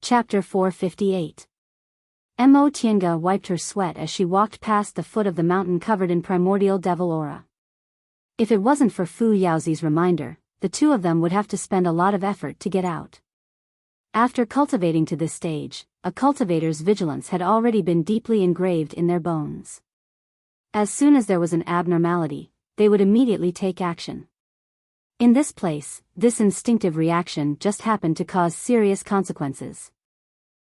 Chapter 458. Mo Tiange wiped her sweat as she walked past the foot of the mountain covered in primordial devil aura. If it wasn't for Fu Yaozi's reminder, the two of them would have to spend a lot of effort to get out. After cultivating to this stage, a cultivator's vigilance had already been deeply engraved in their bones. As soon as there was an abnormality, they would immediately take action. In this place, this instinctive reaction just happened to cause serious consequences.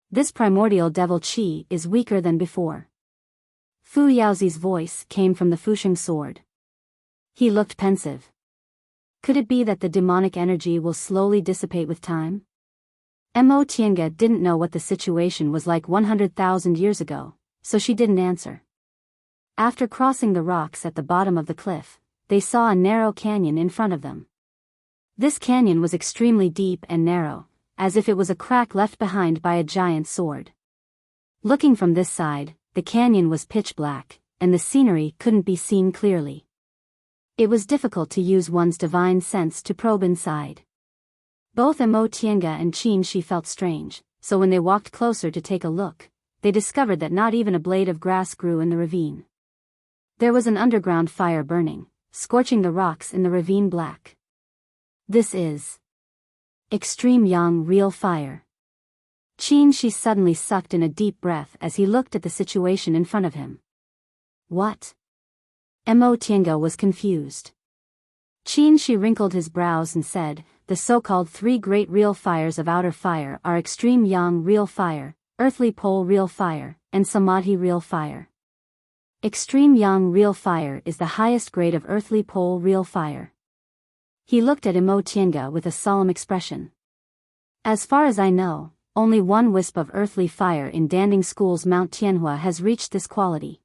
This primordial devil qi is weaker than before. Fu Yaozi's voice came from the Fusheng sword. He looked pensive. Could it be that the demonic energy will slowly dissipate with time? Mo Tiange didn't know what the situation was like 100,000 years ago, so she didn't answer. After crossing the rocks at the bottom of the cliff, they saw a narrow canyon in front of them. This canyon was extremely deep and narrow, as if it was a crack left behind by a giant sword. Looking from this side, the canyon was pitch black, and the scenery couldn't be seen clearly. It was difficult to use one's divine sense to probe inside. Both Mo Tiange and Qin Shi felt strange, so when they walked closer to take a look, they discovered that not even a blade of grass grew in the ravine. There was an underground fire burning, scorching the rocks in the ravine black. This is extreme yang real fire. Qin Shi suddenly sucked in a deep breath as he looked at the situation in front of him. What? Mo Tiange was confused. Qin Shi wrinkled his brows and said, the so-called three great real fires of outer fire are extreme yang real fire, earthly pole real fire, and samadhi real fire. Extreme yang real fire is the highest grade of earthly pole real fire. He looked at Mo Tiange with a solemn expression. As far as I know, only one wisp of earthly fire in Danding School's Mount Tianhua has reached this quality.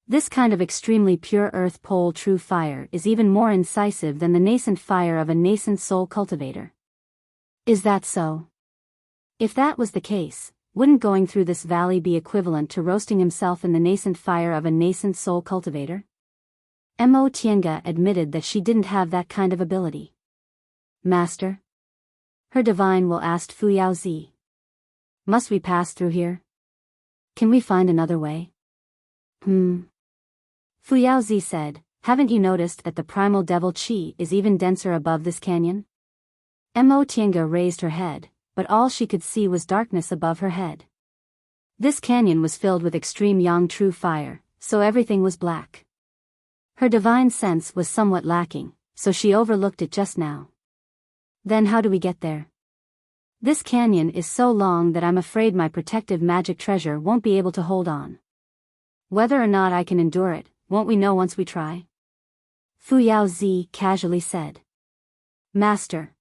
This kind of extremely pure earth pole true fire is even more incisive than the nascent fire of a nascent soul cultivator. Is that so? If that was the case, wouldn't going through this valley be equivalent to roasting himself in the nascent fire of a nascent soul cultivator? Mo Tiange admitted that she didn't have that kind of ability. Master? Her divine will asked Fu Yaozi. Must we pass through here? Can we find another way? Fu Yaozi said, haven't you noticed that the primal devil qi is even denser above this canyon? Mo Tiange raised her head, but all she could see was darkness above her head. This canyon was filled with extreme yang true fire, so everything was black. Her divine sense was somewhat lacking, so she overlooked it just now. Then how do we get there? This canyon is so long that I'm afraid my protective magic treasure won't be able to hold on. Whether or not I can endure it, won't we know once we try? Fu Yaozi casually said. Master.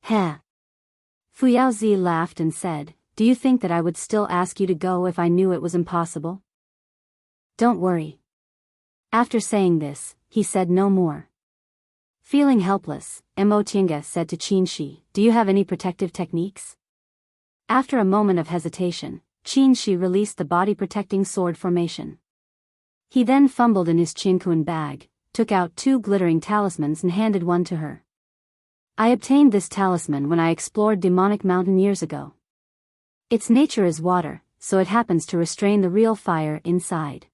Heh. Fu Yaozi laughed and said, do you think that I would still ask you to go if I knew it was impossible? Don't worry. After saying this, he said no more. Feeling helpless, Mo Tiange said to Qin Shi, do you have any protective techniques? After a moment of hesitation, Qin Shi released the body-protecting sword formation. He then fumbled in his Qinkuan bag, took out two glittering talismans and handed one to her. I obtained this talisman when I explored Demonic Mountain years ago. Its nature is water, so it happens to restrain the real fire inside.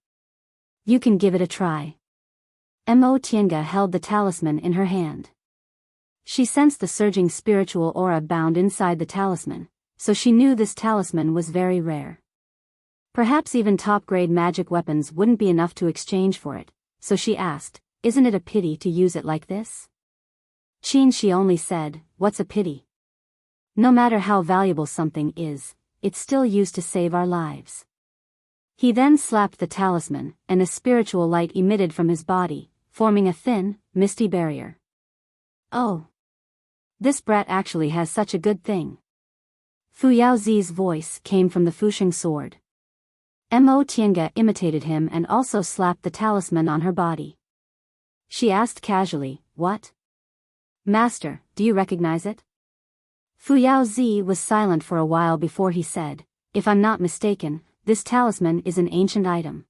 You can give it a try. Mo Tiange held the talisman in her hand. She sensed the surging spiritual aura bound inside the talisman, so she knew this talisman was very rare. Perhaps even top-grade magic weapons wouldn't be enough to exchange for it, so she asked, isn't it a pity to use it like this? Qin Shi only said, what's a pity? No matter how valuable something is, it's still used to save our lives. He then slapped the talisman, and a spiritual light emitted from his body, forming a thin, misty barrier. Oh! This brat actually has such a good thing. Fu Yaozi's voice came from the Fusheng sword. Mo Tiange imitated him and also slapped the talisman on her body. She asked casually, what? Master, do you recognize it? Fu Yaozi was silent for a while before he said, if I'm not mistaken, this talisman is an ancient item.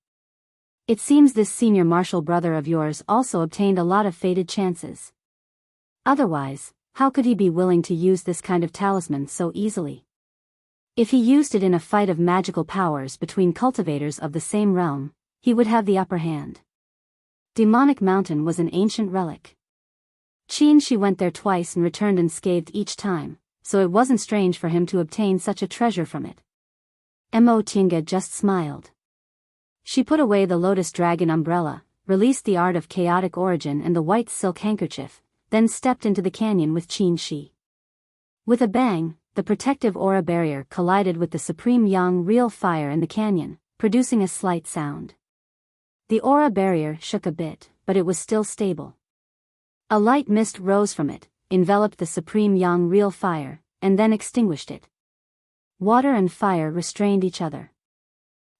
It seems this senior martial brother of yours also obtained a lot of fated chances. Otherwise, how could he be willing to use this kind of talisman so easily? If he used it in a fight of magical powers between cultivators of the same realm, he would have the upper hand. Demonic Mountain was an ancient relic. Qin went there twice and returned unscathed each time, so it wasn't strange for him to obtain such a treasure from it. Mo Tiange just smiled. She put away the lotus dragon umbrella, released the art of chaotic origin and the white silk handkerchief, then stepped into the canyon with Qin Shi. With a bang, the protective aura barrier collided with the supreme yang real fire in the canyon, producing a slight sound. The aura barrier shook a bit, but it was still stable. A light mist rose from it, enveloped the supreme yang real fire, and then extinguished it. Water and fire restrained each other.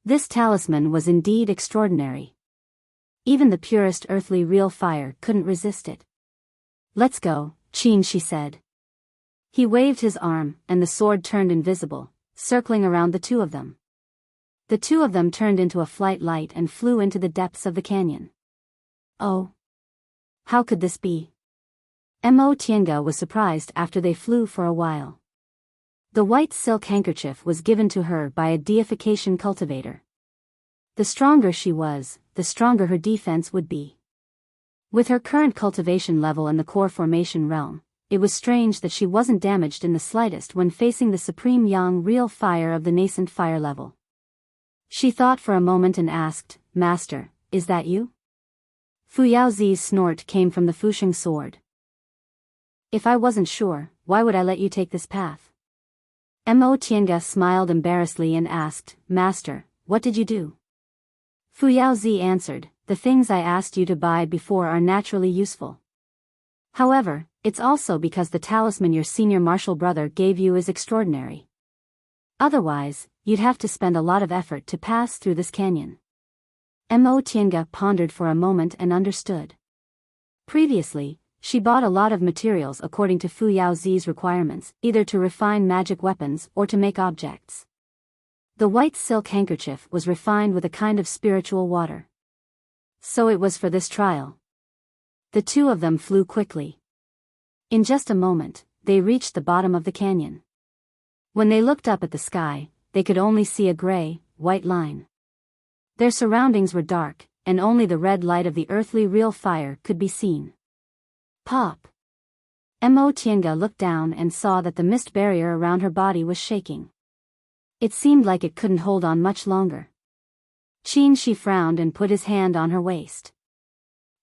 This talisman was indeed extraordinary. Even the purest earthly real fire couldn't resist it. "Let's go," Qin Shi said. He waved his arm, and the sword turned invisible, circling around the two of them. The two of them turned into a flight light and flew into the depths of the canyon. Oh! How could this be? Mo Tiange was surprised after they flew for a while. The white silk handkerchief was given to her by a deification cultivator. The stronger she was, the stronger her defense would be. With her current cultivation level in the core formation realm, it was strange that she wasn't damaged in the slightest when facing the supreme yang real fire of the nascent fire level. She thought for a moment and asked, "Master, is that you?" Fu Yaozi's snort came from the Fusheng sword. "If I wasn't sure, why would I let you take this path?" Mo Tiange smiled embarrassedly and asked, "Master, what did you do?" Fu Yaozi answered, "The things I asked you to buy before are naturally useful. However, it's also because the talisman your senior martial brother gave you is extraordinary. Otherwise, you'd have to spend a lot of effort to pass through this canyon." Mo Tiange pondered for a moment and understood. Previously, she bought a lot of materials according to Fu Yaozi's requirements, either to refine magic weapons or to make objects. The white silk handkerchief was refined with a kind of spiritual water. So it was for this trial. The two of them flew quickly. In just a moment, they reached the bottom of the canyon. When they looked up at the sky, they could only see a gray, white line. Their surroundings were dark, and only the red light of the earthly real fire could be seen. Pop! Mo Tiange looked down and saw that the mist barrier around her body was shaking. It seemed like it couldn't hold on much longer. Qin Shi frowned and put his hand on her waist.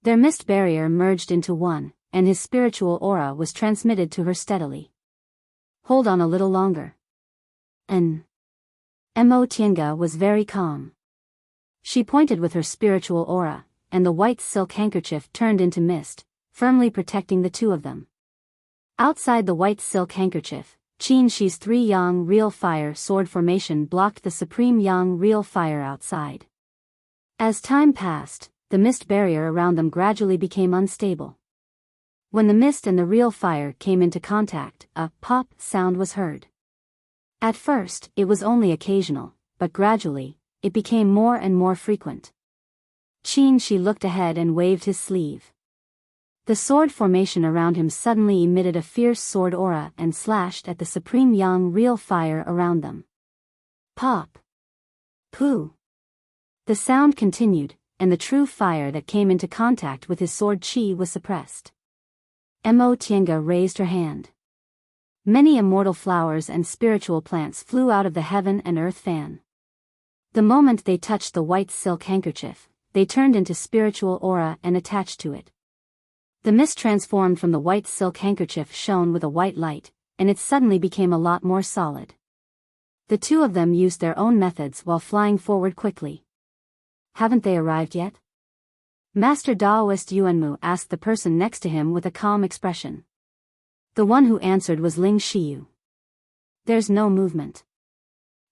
Their mist barrier merged into one, and his spiritual aura was transmitted to her steadily. "Hold on a little longer." Mo Tiange was very calm. She pointed with her spiritual aura, and the white silk handkerchief turned into mist, firmly protecting the two of them. Outside the white silk handkerchief, Qin Shi's three yang real fire sword formation blocked the supreme yang real fire outside. As time passed, the mist barrier around them gradually became unstable. When the mist and the real fire came into contact, a pop sound was heard. At first, it was only occasional, but gradually, it became more and more frequent. Qin Shi looked ahead and waved his sleeve. The sword formation around him suddenly emitted a fierce sword aura and slashed at the supreme yang real fire around them. Pop! Pooh! The sound continued, and the true fire that came into contact with his sword chi was suppressed. Mo Tiange raised her hand. Many immortal flowers and spiritual plants flew out of the heaven and earth fan. The moment they touched the white silk handkerchief, they turned into spiritual aura and attached to it. The mist transformed from the white silk handkerchief shone with a white light, and it suddenly became a lot more solid. The two of them used their own methods while flying forward quickly. "Haven't they arrived yet?" Master Daoist Yuanmu asked the person next to him with a calm expression. The one who answered was Ling Shiyu. "There's no movement."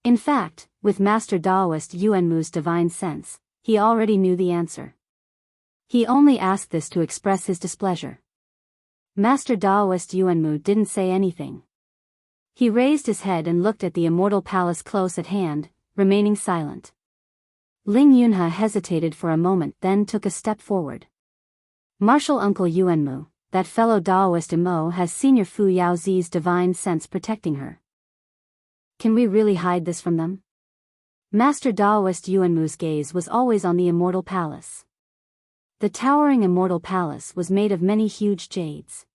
In fact, with Master Daoist Yuanmu's divine sense, he already knew the answer. He only asked this to express his displeasure. Master Daoist Yuanmu didn't say anything. He raised his head and looked at the immortal palace close at hand, remaining silent. Ling Yunhe hesitated for a moment, then took a step forward. "Martial Uncle Yuanmu, that fellow Daoist Imo has Senior Fu Yaozi's divine sense protecting her." Can we really hide this from them? Master Daoist Yuanmu's gaze was always on the immortal palace. The towering immortal palace was made of many huge jades.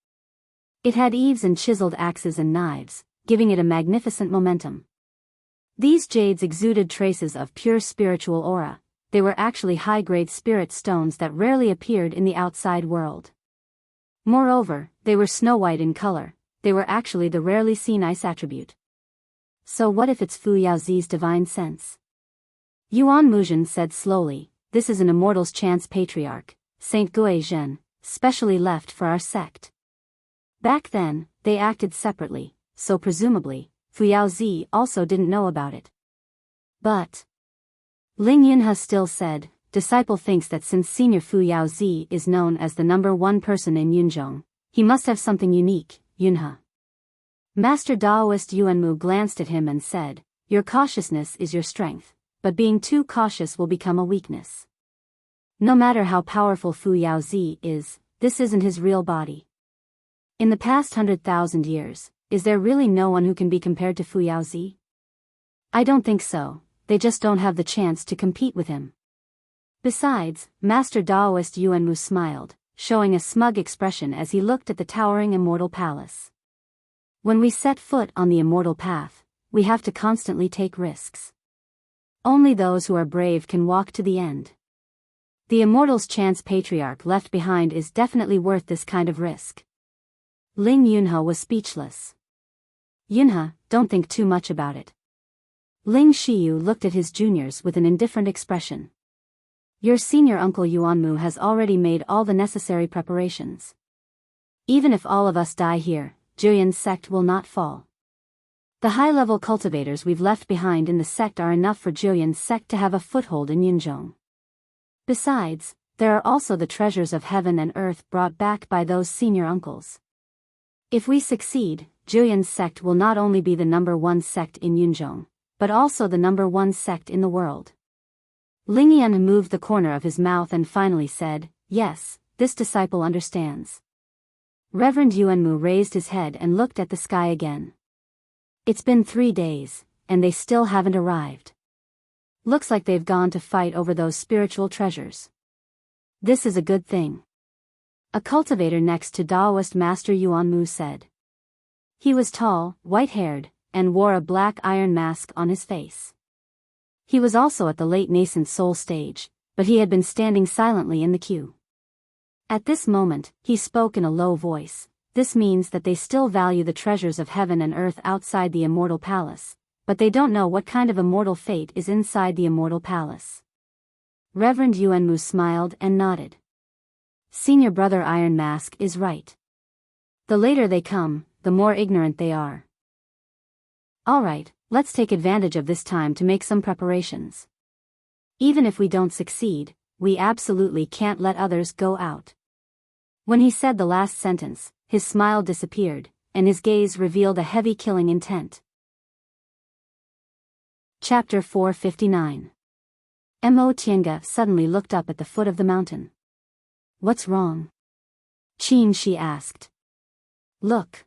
It had eaves and chiseled axes and knives, giving it a magnificent momentum. These jades exuded traces of pure spiritual aura. They were actually high-grade spirit stones that rarely appeared in the outside world. Moreover, they were snow-white in color. They were actually the rarely seen ice attribute. So what if it's Fu Yaozi's divine sense? Yuan Muzhen said slowly, this is an immortal's chance patriarch, Saint Gui Zhen, specially left for our sect. Back then, they acted separately, so presumably, Fu Yaozi also didn't know about it. But Ling Yunhe still said, disciple thinks that since Senior Fu Yaozi is known as the #1 person in Yunzhong, he must have something unique, Yunhe. Master Daoist Yuanmu glanced at him and said, your cautiousness is your strength, but being too cautious will become a weakness. No matter how powerful Fu Yaozi is, this isn't his real body. In the past 100,000 years, is there really no one who can be compared to Fu Yaozi? I don't think so, they just don't have the chance to compete with him. Besides, Master Daoist Yuanmu smiled, showing a smug expression as he looked at the towering immortal palace. When we set foot on the immortal path, we have to constantly take risks. Only those who are brave can walk to the end. The immortal's chance patriarch left behind is definitely worth this kind of risk. Ling Yunhe was speechless. Yunhe, don't think too much about it. Ling Shiyu looked at his juniors with an indifferent expression. Your senior uncle Yuanmu has already made all the necessary preparations. Even if all of us die here, Juyan's sect will not fall. The high-level cultivators we've left behind in the sect are enough for Juyan's sect to have a foothold in Yunzhong. Besides, there are also the treasures of heaven and earth brought back by those senior uncles. If we succeed, Juyan's sect will not only be the #1 sect in Yunzhong, but also the #1 sect in the world. Ling Yan moved the corner of his mouth and finally said, yes, this disciple understands. Reverend Yuanmu raised his head and looked at the sky again. It's been 3 days, and they still haven't arrived. Looks like they've gone to fight over those spiritual treasures. This is a good thing. A cultivator next to Daoist Master Yuanmu said. He was tall, white-haired, and wore a black iron mask on his face. He was also at the late nascent soul stage, but he had been standing silently in the queue. At this moment, he spoke in a low voice. This means that they still value the treasures of heaven and earth outside the immortal palace, but they don't know what kind of immortal fate is inside the immortal palace. Reverend Yuanmu smiled and nodded. Senior Brother Iron Mask is right. The later they come, the more ignorant they are. Alright, let's take advantage of this time to make some preparations. Even if we don't succeed, we absolutely can't let others go out. When he said the last sentence, his smile disappeared, and his gaze revealed a heavy killing intent. Chapter 459. Mo Tiange suddenly looked up at the foot of the mountain. What's wrong? Qin Shi asked. Look.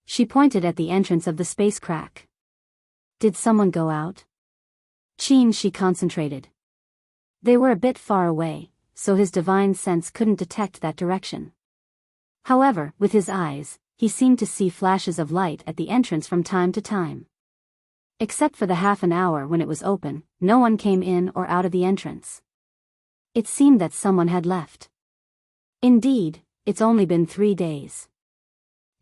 She pointed at the entrance of the space crack. Did someone go out? Qin Shi concentrated. They were a bit far away, so his divine sense couldn't detect that direction. However, with his eyes, he seemed to see flashes of light at the entrance from time to time. Except for the half an hour when it was open, no one came in or out of the entrance. It seemed that someone had left. Indeed, it's only been 3 days.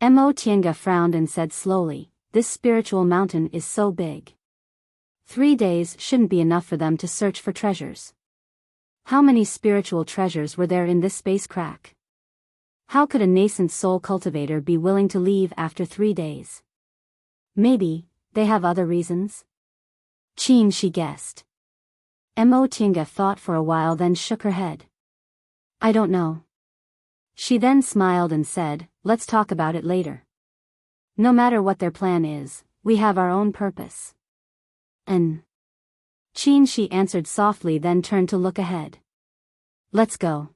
Mo Tiange frowned and said slowly, this spiritual mountain is so big. 3 days shouldn't be enough for them to search for treasures. How many spiritual treasures were there in this space crack? How could a nascent soul cultivator be willing to leave after 3 days? Maybe they have other reasons? Qin Shi guessed. Mo Tiange thought for a while, then shook her head. I don't know. She then smiled and said, let's talk about it later. No matter what their plan is, we have our own purpose. Qin Shi answered softly, then turned to look ahead. Let's go.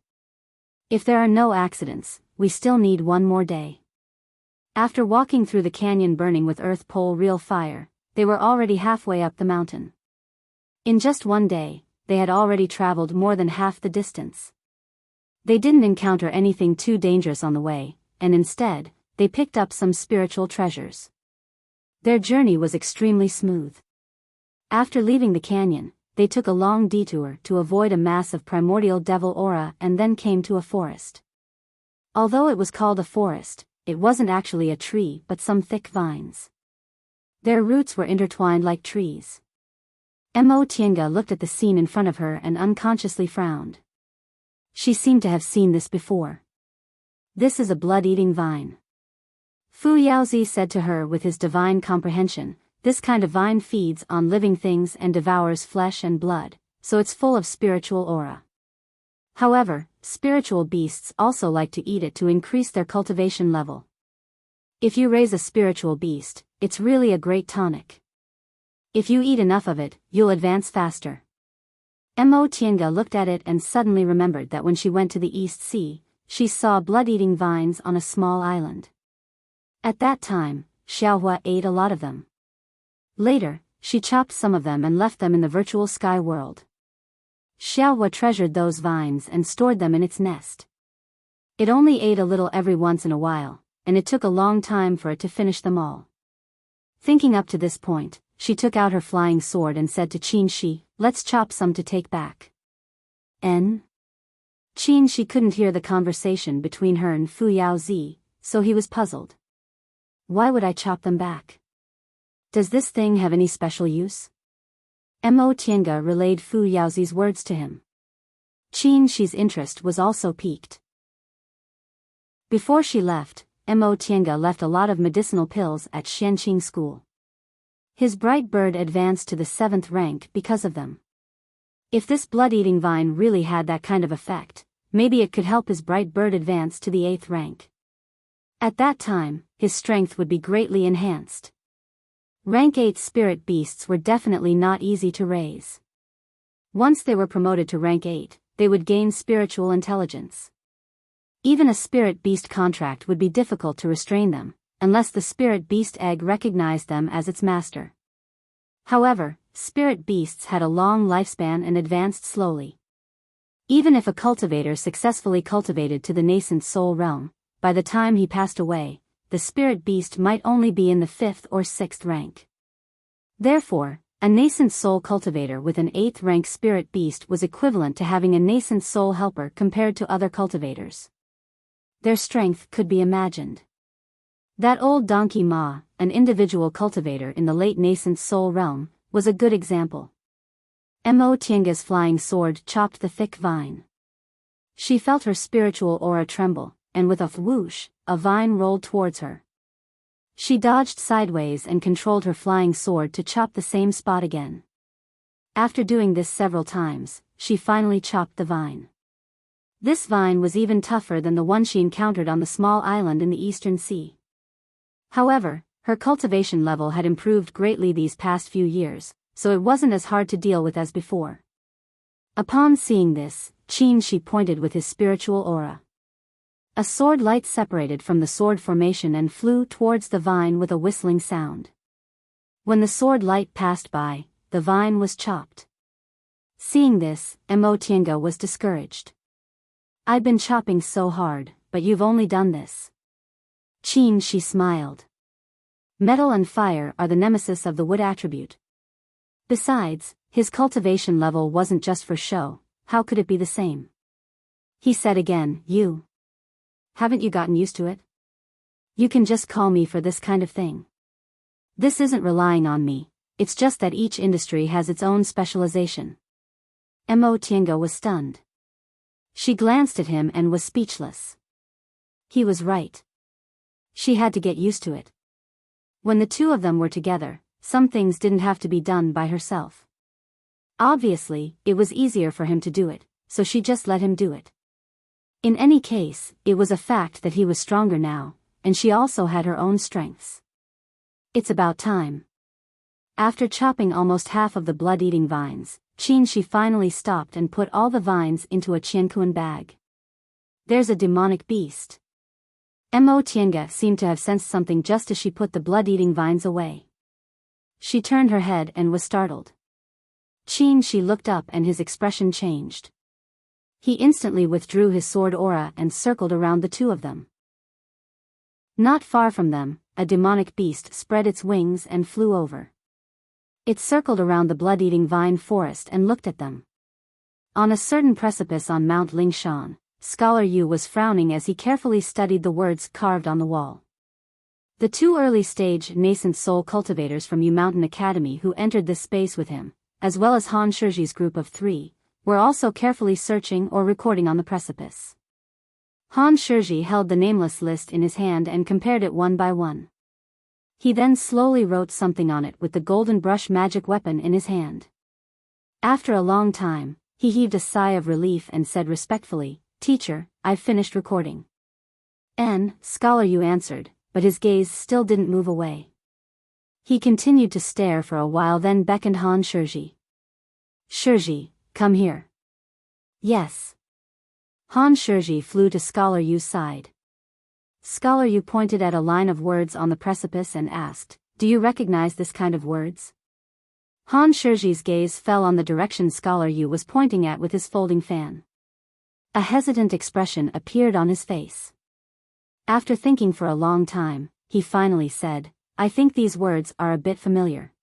If there are no accidents, we still need 1 more day. After walking through the canyon burning with earth pole real fire, they were already halfway up the mountain. In just one day, they had already traveled more than half the distance. They didn't encounter anything too dangerous on the way, and instead, they picked up some spiritual treasures. Their journey was extremely smooth. After leaving the canyon, they took a long detour to avoid a mass of primordial devil aura and then came to a forest. Although it was called a forest, it wasn't actually a tree but some thick vines. Their roots were intertwined like trees. Mo Tiange looked at the scene in front of her and unconsciously frowned. She seemed to have seen this before. This is a blood-eating vine. Fu Yaozi said to her with his divine comprehension, this kind of vine feeds on living things and devours flesh and blood, so it's full of spiritual aura. However, spiritual beasts also like to eat it to increase their cultivation level. If you raise a spiritual beast, it's really a great tonic. If you eat enough of it, you'll advance faster. Mo Tiange looked at it and suddenly remembered that when she went to the East Sea, she saw blood-eating vines on a small island. At that time, Xiaohua ate a lot of them. Later, she chopped some of them and left them in the virtual sky world. Xiaohua treasured those vines and stored them in its nest. It only ate a little every once in a while, and it took a long time for it to finish them all. Thinking up to this point, she took out her flying sword and said to Qin Shi, let's chop some to take back. Qin Shi couldn't hear the conversation between her and Fu Yaozi, so he was puzzled. Why would I chop them back? Does this thing have any special use? Mo Tiange relayed Fu Yaozi's words to him. Qin Shi's interest was also piqued. Before she left, Mo Tiange left a lot of medicinal pills at Xianqing School. His bright bird advanced to the 7th rank because of them. If this blood-eating vine really had that kind of effect, maybe it could help his bright bird advance to the 8th rank. At that time, his strength would be greatly enhanced. Rank 8 spirit beasts were definitely not easy to raise. Once they were promoted to rank 8, they would gain spiritual intelligence. Even a spirit beast contract would be difficult to restrain them, unless the spirit beast egg recognized them as its master. However, spirit beasts had a long lifespan and advanced slowly. Even if a cultivator successfully cultivated to the nascent soul realm, by the time he passed away, the spirit beast might only be in the 5th or 6th rank. Therefore, a nascent soul cultivator with an 8th rank spirit beast was equivalent to having a nascent soul helper compared to other cultivators. Their strength could be imagined. That old donkey Ma, an individual cultivator in the late nascent soul realm, was a good example. Mo Tiange's flying sword chopped the thick vine. She felt her spiritual aura tremble, and with a whoosh, a vine rolled towards her. She dodged sideways and controlled her flying sword to chop the same spot again. After doing this several times, she finally chopped the vine. This vine was even tougher than the one she encountered on the small island in the Eastern Sea. However, her cultivation level had improved greatly these past few years, so it wasn't as hard to deal with as before. Upon seeing this, Qin Shi pointed with his spiritual aura. A sword light separated from the sword formation and flew towards the vine with a whistling sound. When the sword light passed by, the vine was chopped. Seeing this, Mo Tiange was discouraged. I've been chopping so hard, but you've only done this. Qin Shi smiled. Metal and fire are the nemesis of the wood attribute. Besides, his cultivation level wasn't just for show, how could it be the same? He said again, you. Haven't you gotten used to it? You can just call me for this kind of thing. This isn't relying on me, it's just that each industry has its own specialization. Mo Tiange was stunned. She glanced at him and was speechless. He was right. She had to get used to it. When the two of them were together, some things didn't have to be done by herself. Obviously, it was easier for him to do it, so she just let him do it. In any case, it was a fact that he was stronger now, and she also had her own strengths. It's about time. After chopping almost half of the blood-eating vines, Qin Shi finally stopped and put all the vines into a qiankuan bag. There's a demonic beast. Mo Tiange seemed to have sensed something just as she put the blood-eating vines away. She turned her head and was startled. She looked up and his expression changed. He instantly withdrew his sword aura and circled around the two of them. Not far from them, a demonic beast spread its wings and flew over. It circled around the blood-eating vine forest and looked at them. On a certain precipice on Mount Lingshan, Scholar Yu was frowning as he carefully studied the words carved on the wall. The two early-stage nascent soul cultivators from Yu Mountain Academy who entered this space with him, as well as Han Shizhi's group of 3, were also carefully searching or recording on the precipice. Han Shizhi held the nameless list in his hand and compared it one by one. He then slowly wrote something on it with the golden brush magic weapon in his hand. After a long time, he heaved a sigh of relief and said respectfully, "Teacher, I've finished recording." Scholar Yu answered, but his gaze still didn't move away. He continued to stare for a while, then beckoned Han Shizhi. "Shizhi, come here." "Yes." Han Shizhi flew to Scholar Yu's side. Scholar Yu pointed at a line of words on the precipice and asked, "Do you recognize this kind of words?" Han Shizhi's gaze fell on the direction Scholar Yu was pointing at with his folding fan. A hesitant expression appeared on his face. After thinking for a long time, he finally said, "I think these words are a bit familiar.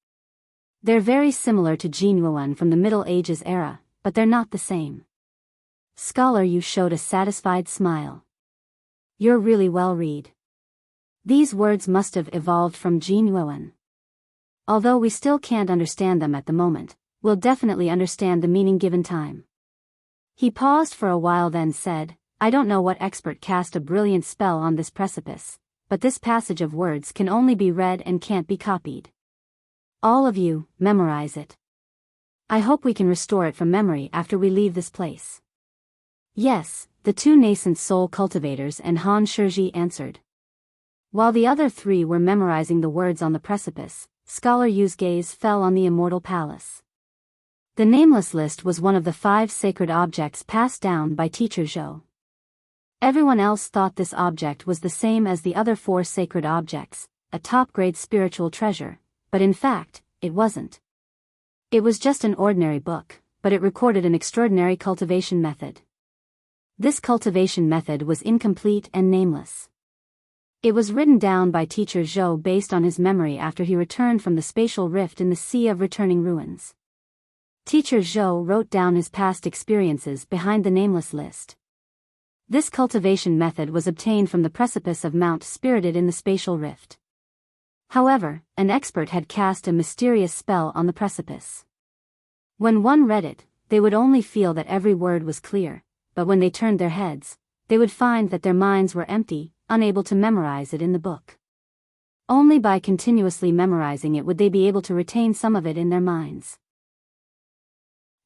They're very similar to Jinyuan from the Middle Ages era, but they're not the same." Scholar Yu showed a satisfied smile. "You're really well read. These words must have evolved from Jinyuan. Although we still can't understand them at the moment, we'll definitely understand the meaning given time." He paused for a while then said, "I don't know what expert cast a brilliant spell on this precipice, but this passage of words can only be read and can't be copied. All of you, memorize it. I hope we can restore it from memory after we leave this place." "Yes," the two nascent soul cultivators and Han Shizhi answered. While the other 3 were memorizing the words on the precipice, Scholar Yu's gaze fell on the Immortal Palace. The nameless list was one of the 5 sacred objects passed down by Teacher Zhou. Everyone else thought this object was the same as the other 4 sacred objects, a top-grade spiritual treasure, but in fact, it wasn't. It was just an ordinary book, but it recorded an extraordinary cultivation method. This cultivation method was incomplete and nameless. It was written down by Teacher Zhou based on his memory after he returned from the spatial rift in the Sea of Returning Ruins. Teacher Zhou wrote down his past experiences behind the nameless list. This cultivation method was obtained from the precipice of Mount Spirited in the spatial rift. However, an expert had cast a mysterious spell on the precipice. When one read it, they would only feel that every word was clear, but when they turned their heads, they would find that their minds were empty, unable to memorize it in the book. Only by continuously memorizing it would they be able to retain some of it in their minds.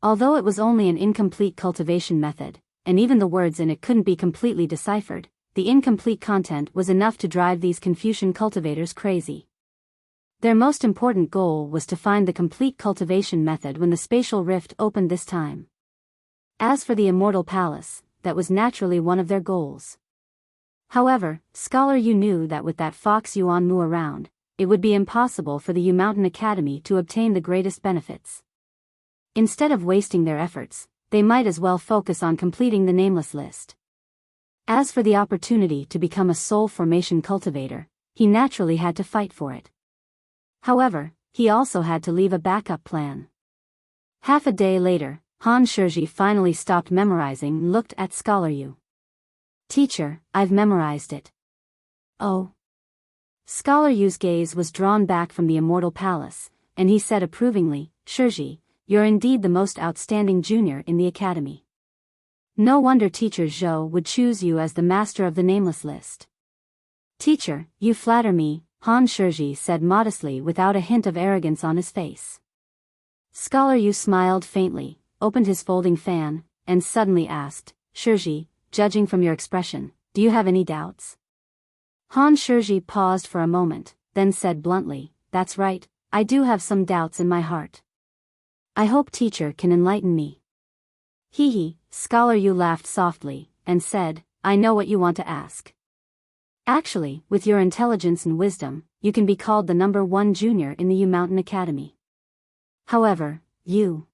Although it was only an incomplete cultivation method, and even the words in it couldn't be completely deciphered, the incomplete content was enough to drive these Confucian cultivators crazy. Their most important goal was to find the complete cultivation method when the spatial rift opened this time. As for the Immortal Palace, that was naturally one of their goals. However, Scholar Yu knew that with that Fox Yuan Mu around, it would be impossible for the Yu Mountain Academy to obtain the greatest benefits. Instead of wasting their efforts, they might as well focus on completing the nameless list. As for the opportunity to become a soul formation cultivator, he naturally had to fight for it. However, he also had to leave a backup plan. Half a day later, Han Shizhi finally stopped memorizing and looked at Scholar Yu. "Teacher, I've memorized it." "Oh." Scholar Yu's gaze was drawn back from the Immortal Palace, and he said approvingly, "Shizhi, you're indeed the most outstanding junior in the academy. No wonder Teacher Zhou would choose you as the master of the nameless list." "Teacher, you flatter me," Han Shizhi said modestly without a hint of arrogance on his face. Scholar Yu smiled faintly, opened his folding fan, and suddenly asked, "Shizhi, judging from your expression, do you have any doubts?" Han Shizhi paused for a moment, then said bluntly, "That's right, I do have some doubts in my heart. I hope teacher can enlighten me." He, Scholar Yu laughed softly, and said, "I know what you want to ask." Actually, with your intelligence and wisdom, you can be called the #1 junior in the U Mountain Academy. However, you...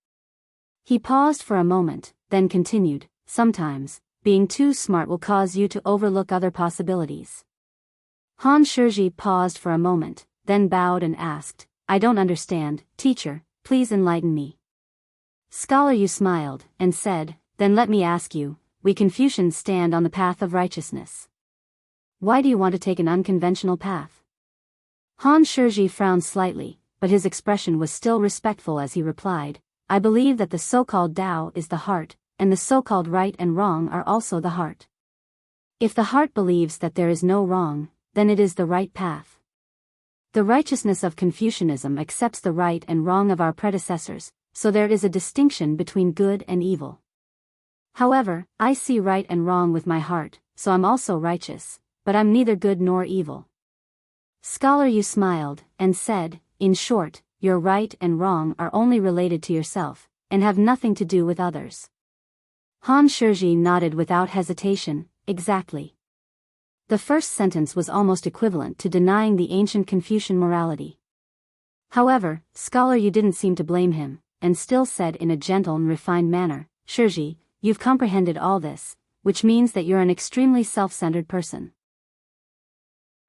He paused for a moment, then continued, sometimes, being too smart will cause you to overlook other possibilities. Han Shiji paused for a moment, then bowed and asked, I don't understand, teacher, please enlighten me. Scholar Yu smiled, and said, then let me ask you, we Confucians stand on the path of righteousness. Why do you want to take an unconventional path? Han Shiji frowned slightly, but his expression was still respectful as he replied, I believe that the so-called Tao is the heart, and the so-called right and wrong are also the heart. If the heart believes that there is no wrong, then it is the right path. The righteousness of Confucianism accepts the right and wrong of our predecessors, so there is a distinction between good and evil. However, I see right and wrong with my heart, so I'm also righteous, but I'm neither good nor evil. Scholar Yu smiled, and said, in short, your right and wrong are only related to yourself, and have nothing to do with others. Han Shiji nodded without hesitation, exactly. The first sentence was almost equivalent to denying the ancient Confucian morality. However, Scholar Yu didn't seem to blame him, and still said in a gentle and refined manner, Shiji, you've comprehended all this, which means that you're an extremely self-centered person.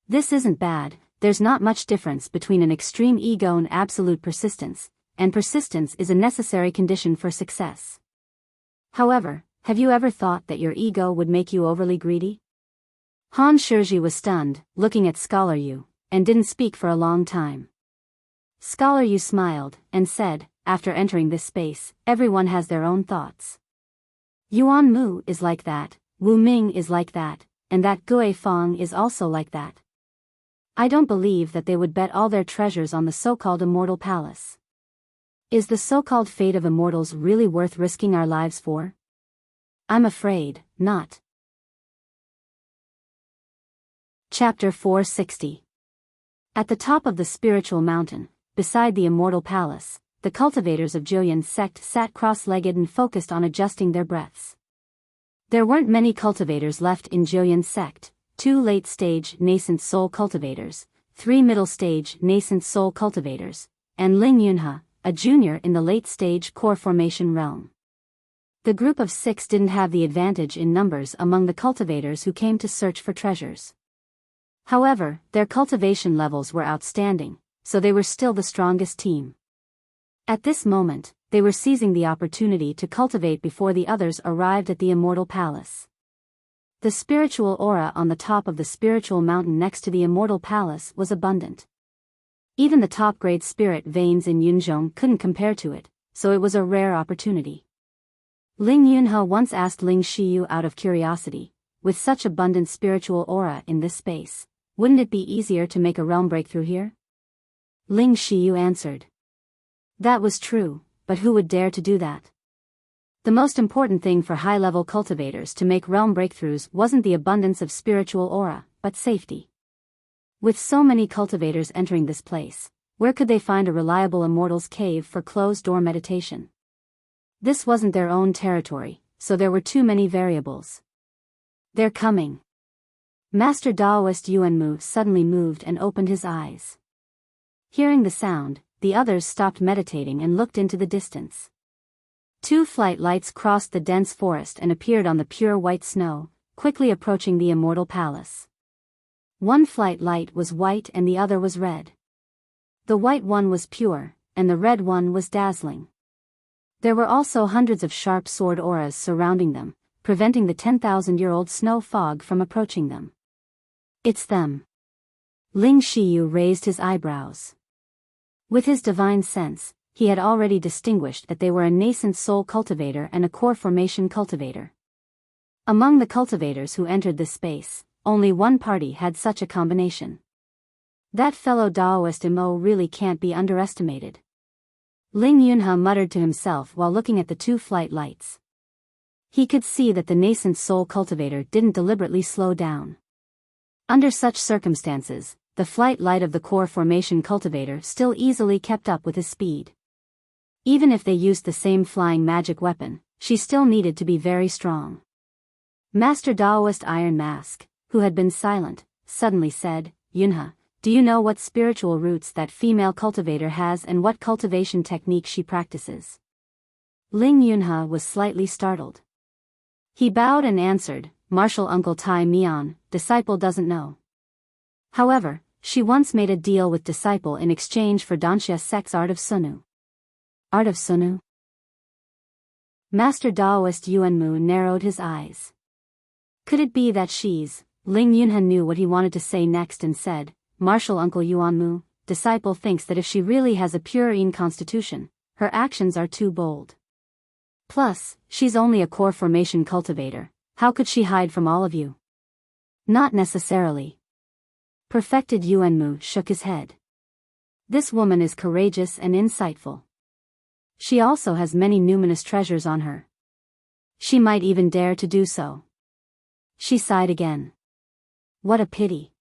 This isn't bad, there's not much difference between an extreme ego and absolute persistence, and persistence is a necessary condition for success. However, have you ever thought that your ego would make you overly greedy? Han Shiji was stunned, looking at Scholar Yu, and didn't speak for a long time. Scholar Yu smiled, and said, after entering this space, everyone has their own thoughts. Yuan Mu is like that, Wu Ming is like that, and that Gui Feng is also like that. I don't believe that they would bet all their treasures on the so-called immortal palace. Is the so-called fate of immortals really worth risking our lives for? I'm afraid, not. Chapter 460. At the top of the spiritual mountain, beside the immortal palace, the cultivators of Joyun sect sat cross-legged and focused on adjusting their breaths. There weren't many cultivators left in Joyun sect, 2 late-stage nascent soul cultivators, 3 middle-stage nascent soul cultivators, and Ling Yunhe, a junior in the late-stage core formation realm. The group of 6 didn't have the advantage in numbers among the cultivators who came to search for treasures. However, their cultivation levels were outstanding, so they were still the strongest team. At this moment, they were seizing the opportunity to cultivate before the others arrived at the immortal palace. The spiritual aura on the top of the spiritual mountain next to the immortal palace was abundant. Even the top-grade spirit veins in Yunzhong couldn't compare to it, so it was a rare opportunity. Ling Yunhe once asked Ling Shiyu out of curiosity, with such abundant spiritual aura in this space, wouldn't it be easier to make a realm breakthrough here? Ling Shiyu answered. That was true, but who would dare to do that? The most important thing for high-level cultivators to make realm breakthroughs wasn't the abundance of spiritual aura, but safety. With so many cultivators entering this place, where could they find a reliable immortal's cave for closed-door meditation? This wasn't their own territory, so there were too many variables. They're coming. Master Daoist Yuan Mu suddenly moved and opened his eyes. Hearing the sound, the others stopped meditating and looked into the distance. 2 flight lights crossed the dense forest and appeared on the pure white snow, quickly approaching the immortal palace. 1 flight light was white and the other was red. The white one was pure, and the red one was dazzling. There were also hundreds of sharp sword auras surrounding them, preventing the 10,000-year-old snow fog from approaching them. It's them. Ling Shiyu raised his eyebrows. With his divine sense, he had already distinguished that they were a nascent soul cultivator and a core formation cultivator. Among the cultivators who entered this space, only one party had such a combination. That fellow Daoist Imo really can't be underestimated. Ling Yunhe muttered to himself while looking at the 2 flight lights. He could see that the nascent soul cultivator didn't deliberately slow down. Under such circumstances, the flight light of the core formation cultivator still easily kept up with his speed. Even if they used the same flying magic weapon, she still needed to be very strong. Master Daoist Iron Mask, who had been silent, suddenly said, Yunhe, do you know what spiritual roots that female cultivator has and what cultivation technique she practices? Ling Yunhe was slightly startled. He bowed and answered, Martial Uncle Tai Mian, disciple doesn't know. However, she once made a deal with disciple in exchange for Danxia sect's art of Sunu. Art of Sunu? Master Daoist Yuanmu narrowed his eyes. Could it be that she's... Ling Yunhe knew what he wanted to say next and said, Martial Uncle Yuanmu, disciple thinks that if she really has a pure Yin constitution, her actions are too bold. Plus, she's only a core formation cultivator, how could she hide from all of you? Not necessarily. Perfected Yuanmu shook his head. This woman is courageous and insightful. She also has many numinous treasures on her. She might even dare to do so. She sighed again. What a pity.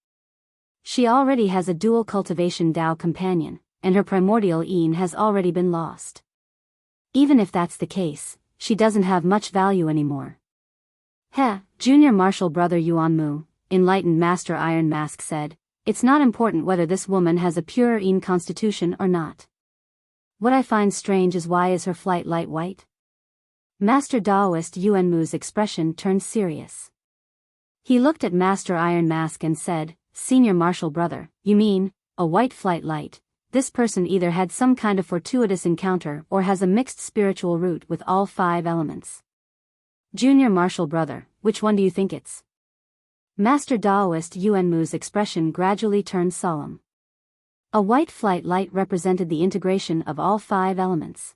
She already has a dual cultivation Dao companion, and her primordial Yin has already been lost. Even if that's the case, she doesn't have much value anymore. Junior martial brother Yuanmu, enlightened Master Iron Mask said, it's not important whether this woman has a pure Yin constitution or not. What I find strange is why is her flight light white? Master Daoist Yuanmu's expression turned serious. He looked at Master Iron Mask and said, Senior martial brother, you mean, a white flight light? This person either had some kind of fortuitous encounter or has a mixed spiritual root with all 5 elements. Junior martial brother, which one do you think it's? Master Daoist Yuanmu's expression gradually turned solemn. A white flight light represented the integration of all 5 elements.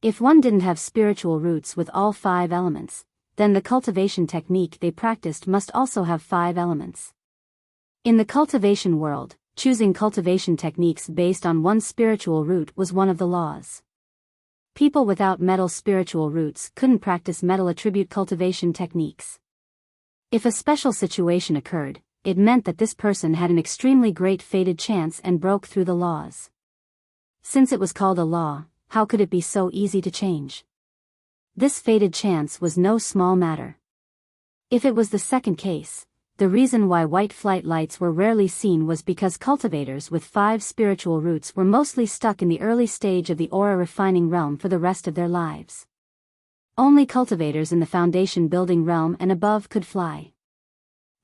If one didn't have spiritual roots with all 5 elements, then the cultivation technique they practiced must also have 5 elements. In the cultivation world, choosing cultivation techniques based on one's spiritual root was one of the laws. People without metal spiritual roots couldn't practice metal attribute cultivation techniques. If a special situation occurred, it meant that this person had an extremely great fated chance and broke through the laws. Since it was called a law, how could it be so easy to change? This fated chance was no small matter. If it was the second case, the reason why white flight lights were rarely seen was because cultivators with 5 spiritual roots were mostly stuck in the early stage of the aura refining realm for the rest of their lives. Only cultivators in the foundation building realm and above could fly.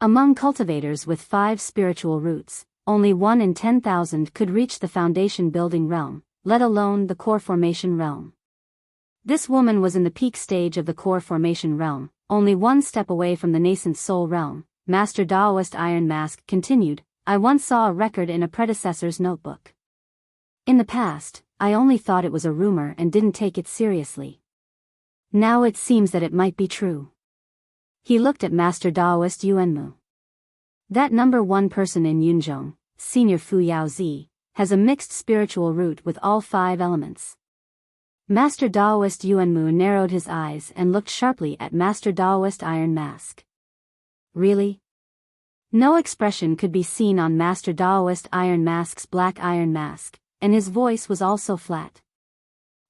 Among cultivators with 5 spiritual roots, only 1 in 10,000 could reach the foundation building realm, let alone the core formation realm. This woman was in the peak stage of the core formation realm, only 1 step away from the nascent soul realm. Master Daoist Iron Mask continued, I once saw a record in a predecessor's notebook. In the past, I only thought it was a rumor and didn't take it seriously. Now it seems that it might be true. He looked at Master Daoist Yuanmu. That number 1 person in Yunzhong, Senior Fu Yaozi, has a mixed spiritual root with all 5 elements. Master Daoist Yuanmu narrowed his eyes and looked sharply at Master Daoist Iron Mask. Really? No expression could be seen on Master Daoist Iron Mask's black iron mask, and his voice was also flat.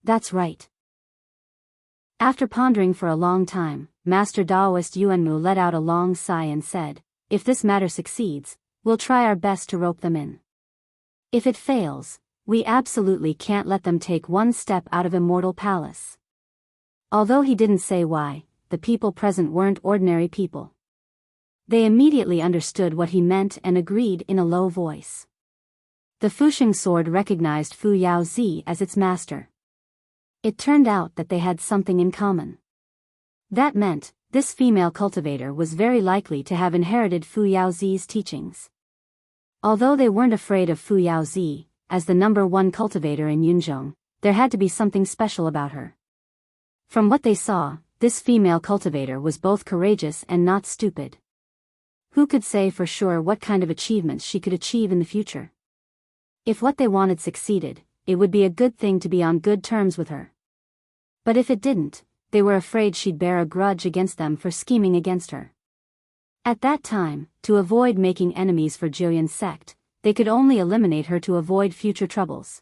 That's right. After pondering for a long time, Master Daoist Yuanmu let out a long sigh and said, if this matter succeeds, we'll try our best to rope them in. If it fails, we absolutely can't let them take 1 step out of Immortal Palace. Although he didn't say why, the people present weren't ordinary people. They immediately understood what he meant and agreed in a low voice. The Fuxing sword recognized Fu Yaozi as its master. It turned out that they had something in common. That meant, this female cultivator was very likely to have inherited Fu Yaozi's teachings. Although they weren't afraid of Fu Yaozi, as the number 1 cultivator in Yunzhong, there had to be something special about her. From what they saw, this female cultivator was both courageous and not stupid. Who could say for sure what kind of achievements she could achieve in the future? If what they wanted succeeded, it would be a good thing to be on good terms with her. But if it didn't, they were afraid she'd bear a grudge against them for scheming against her. At that time, to avoid making enemies for Jillian's sect, they could only eliminate her to avoid future troubles.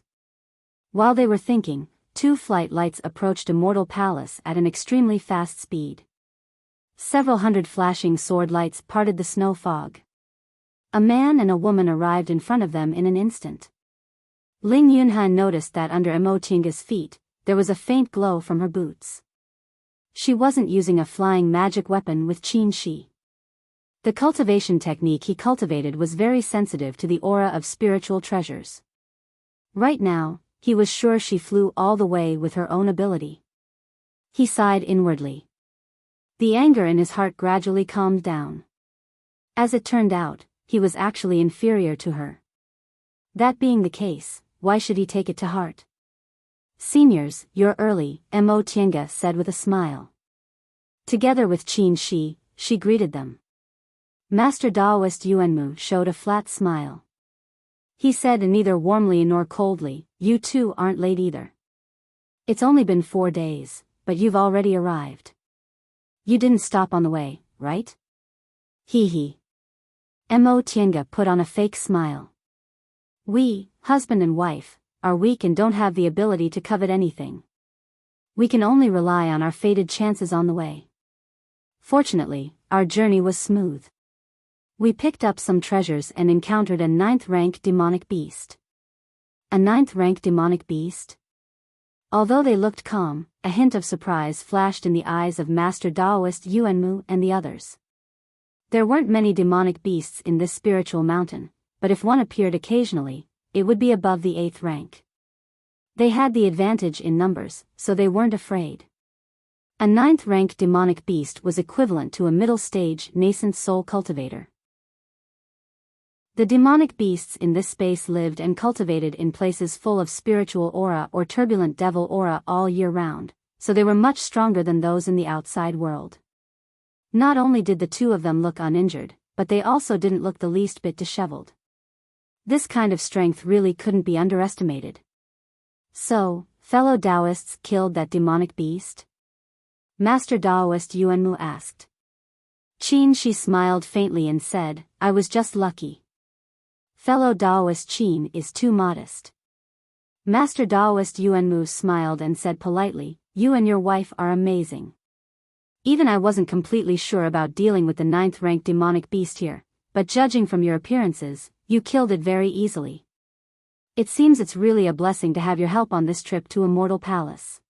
While they were thinking, 2 flight lights approached Immortal Palace at an extremely fast speed. Several hundred flashing sword lights parted the snow fog. A man and a woman arrived in front of them in an instant. Ling Yunha noticed that under Emotinga's feet, there was a faint glow from her boots. She wasn't using a flying magic weapon with Qin Shi. The cultivation technique he cultivated was very sensitive to the aura of spiritual treasures. Right now, he was sure she flew all the way with her own ability. He sighed inwardly. The anger in his heart gradually calmed down. As it turned out, he was actually inferior to her. That being the case, why should he take it to heart? Seniors, you're early, Mo Tiange said with a smile. Together with Qin Shi, she greeted them. Master Daoist Yuanmu showed a flat smile. He said neither warmly nor coldly, you two aren't late either. It's only been 4 days, but you've already arrived. You didn't stop on the way, right? Hee hee. Mo Tiange put on a fake smile. We, husband and wife, are weak and don't have the ability to covet anything. We can only rely on our fated chances on the way. Fortunately, our journey was smooth. We picked up some treasures and encountered a 9th-rank demonic beast. A 9th-rank demonic beast? Although they looked calm, a hint of surprise flashed in the eyes of Master Daoist Yuanmu and the others. There weren't many demonic beasts in this spiritual mountain, but if one appeared occasionally, it would be above the 8th rank. They had the advantage in numbers, so they weren't afraid. A 9th-rank demonic beast was equivalent to a middle-stage nascent soul cultivator. The demonic beasts in this space lived and cultivated in places full of spiritual aura or turbulent devil aura all year round, so they were much stronger than those in the outside world. Not only did the two of them look uninjured, but they also didn't look the least bit disheveled. This kind of strength really couldn't be underestimated. So, fellow Taoists killed that demonic beast? Master Daoist Yuanmu asked. Qin Shi smiled faintly and said, I was just lucky. Fellow Daoist Qin is too modest. Master Daoist Yuanmu smiled and said politely, you and your wife are amazing. Even I wasn't completely sure about dealing with the 9th-rank demonic beast here, but judging from your appearances, you killed it very easily. It seems it's really a blessing to have your help on this trip to Immortal Palace.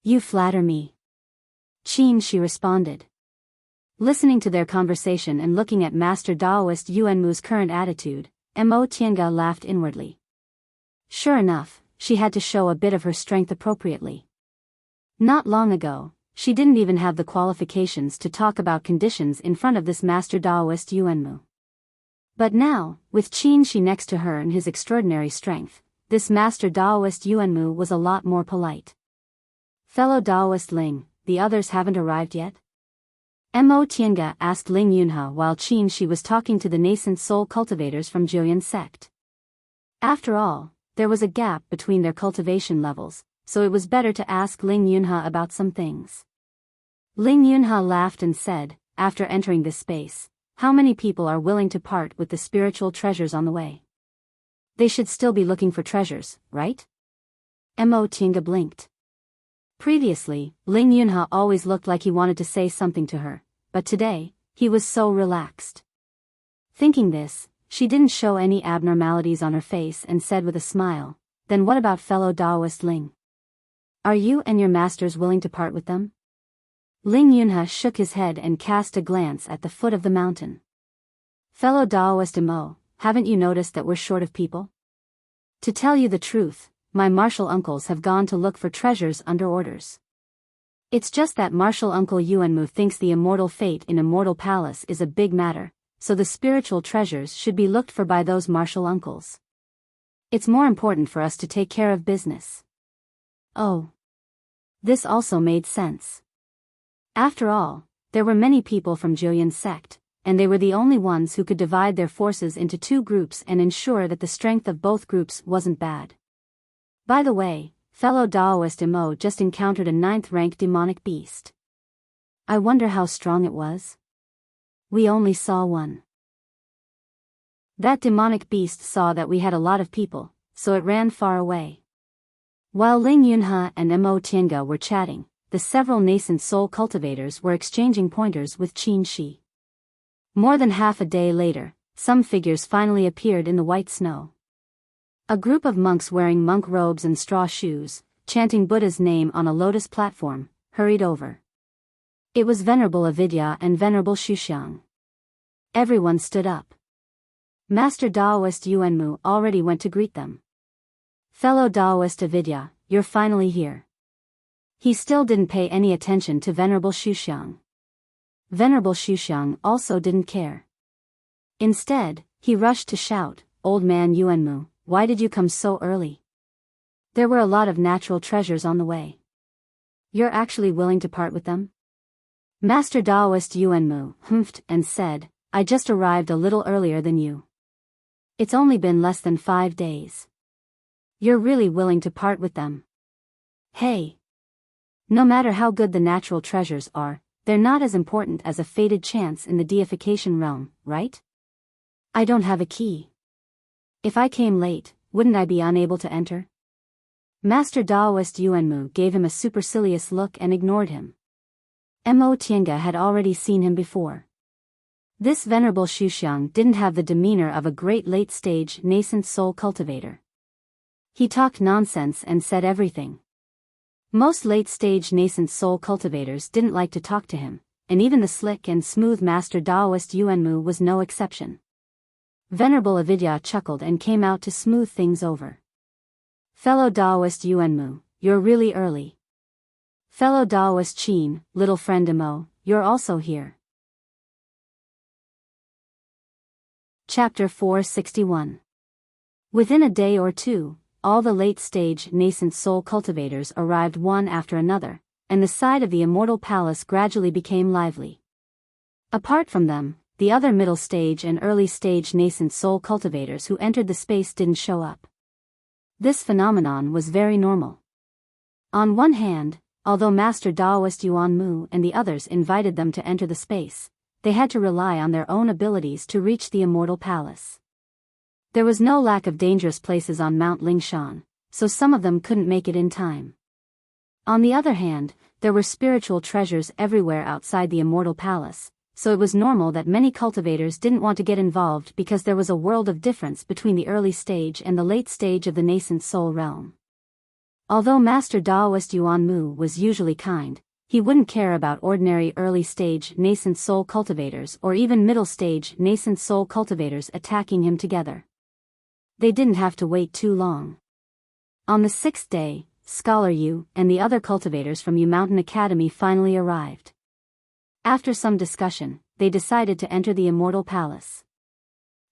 You flatter me. Qin Shi responded. Listening to their conversation and looking at Master Daoist Yuanmu's current attitude, Mo Tiange laughed inwardly. Sure enough, she had to show a bit of her strength appropriately. Not long ago, she didn't even have the qualifications to talk about conditions in front of this Master Daoist Yuanmu. But now, with Qin Shi next to her and his extraordinary strength, this Master Daoist Yuanmu was a lot more polite. Fellow Daoist Ling, the others haven't arrived yet? Mo Tiange asked Ling Yunha while Qin Shi was talking to the nascent soul cultivators from Juyan sect. After all, there was a gap between their cultivation levels, so it was better to ask Ling Yunha about some things. Ling Yunha laughed and said, after entering this space, how many people are willing to part with the spiritual treasures on the way? They should still be looking for treasures, right? Mo Tiange blinked. Previously, Ling Yunha always looked like he wanted to say something to her, but today, he was so relaxed. Thinking this, she didn't show any abnormalities on her face and said with a smile, then what about fellow Daoist Ling? Are you and your masters willing to part with them? Ling Yunha shook his head and cast a glance at the foot of the mountain. Fellow Daoist Mo, haven't you noticed that we're short of people? To tell you the truth, my martial uncles have gone to look for treasures under orders. It's just that martial uncle Yuanmu thinks the immortal fate in Immortal Palace is a big matter, so the spiritual treasures should be looked for by those martial uncles. It's more important for us to take care of business. Oh. This also made sense. After all, there were many people from Juyan sect, and they were the only ones who could divide their forces into 2 groups and ensure that the strength of both groups wasn't bad. By the way, fellow Daoist Mo just encountered a 9th-rank demonic beast. I wonder how strong it was. We only saw one. That demonic beast saw that we had a lot of people, so it ran far away. While Ling Yunha and Mo Tiange were chatting, the several nascent soul cultivators were exchanging pointers with Qin Shi. More than half a day later, some figures finally appeared in the white snow. A group of monks wearing monk robes and straw shoes, chanting Buddha's name on a lotus platform, hurried over. It was Venerable Avidya and Venerable Shuxiang. Everyone stood up. Master Daoist Yuanmu already went to greet them. Fellow Daoist Avidya, you're finally here. He still didn't pay any attention to Venerable Shuxiang. Venerable Shuxiang also didn't care. Instead, he rushed to shout, Old man Yuanmu, why did you come so early? There were a lot of natural treasures on the way. You're actually willing to part with them? Master Daoist Yuanmu humphed and said, I just arrived a little earlier than you. It's only been less than 5 days. You're really willing to part with them? Hey! No matter how good the natural treasures are, they're not as important as a fated chance in the deification realm, right? I don't have a key. If I came late, wouldn't I be unable to enter? Master Daoist Yuanmu gave him a supercilious look and ignored him. Mo Tiange had already seen him before. This Venerable Shuxiang didn't have the demeanor of a great late-stage nascent soul cultivator. He talked nonsense and said everything. Most late-stage nascent soul cultivators didn't like to talk to him, and even the slick and smooth Master Daoist Yuanmu was no exception. Venerable Avidya chuckled and came out to smooth things over. Fellow Daoist Yuanmu, you're really early. Fellow Daoist Qin, little friend Mo, you're also here. Chapter 461. Within a day or two, all the late-stage nascent soul cultivators arrived one after another, and the side of the immortal palace gradually became lively. Apart from them, the other middle-stage and early-stage nascent soul cultivators who entered the space didn't show up. This phenomenon was very normal. On one hand, although Master Daoist Yuanmu and the others invited them to enter the space, they had to rely on their own abilities to reach the immortal palace. There was no lack of dangerous places on Mount Lingshan, so some of them couldn't make it in time. On the other hand, there were spiritual treasures everywhere outside the immortal palace, so it was normal that many cultivators didn't want to get involved because there was a world of difference between the early stage and the late stage of the nascent soul realm. Although Master Daoist Yuanmu was usually kind, he wouldn't care about ordinary early-stage nascent soul cultivators or even middle-stage nascent soul cultivators attacking him together. They didn't have to wait too long. On the 6th day, Scholar Yu and the other cultivators from Yu Mountain Academy finally arrived. After some discussion, they decided to enter the Immortal Palace.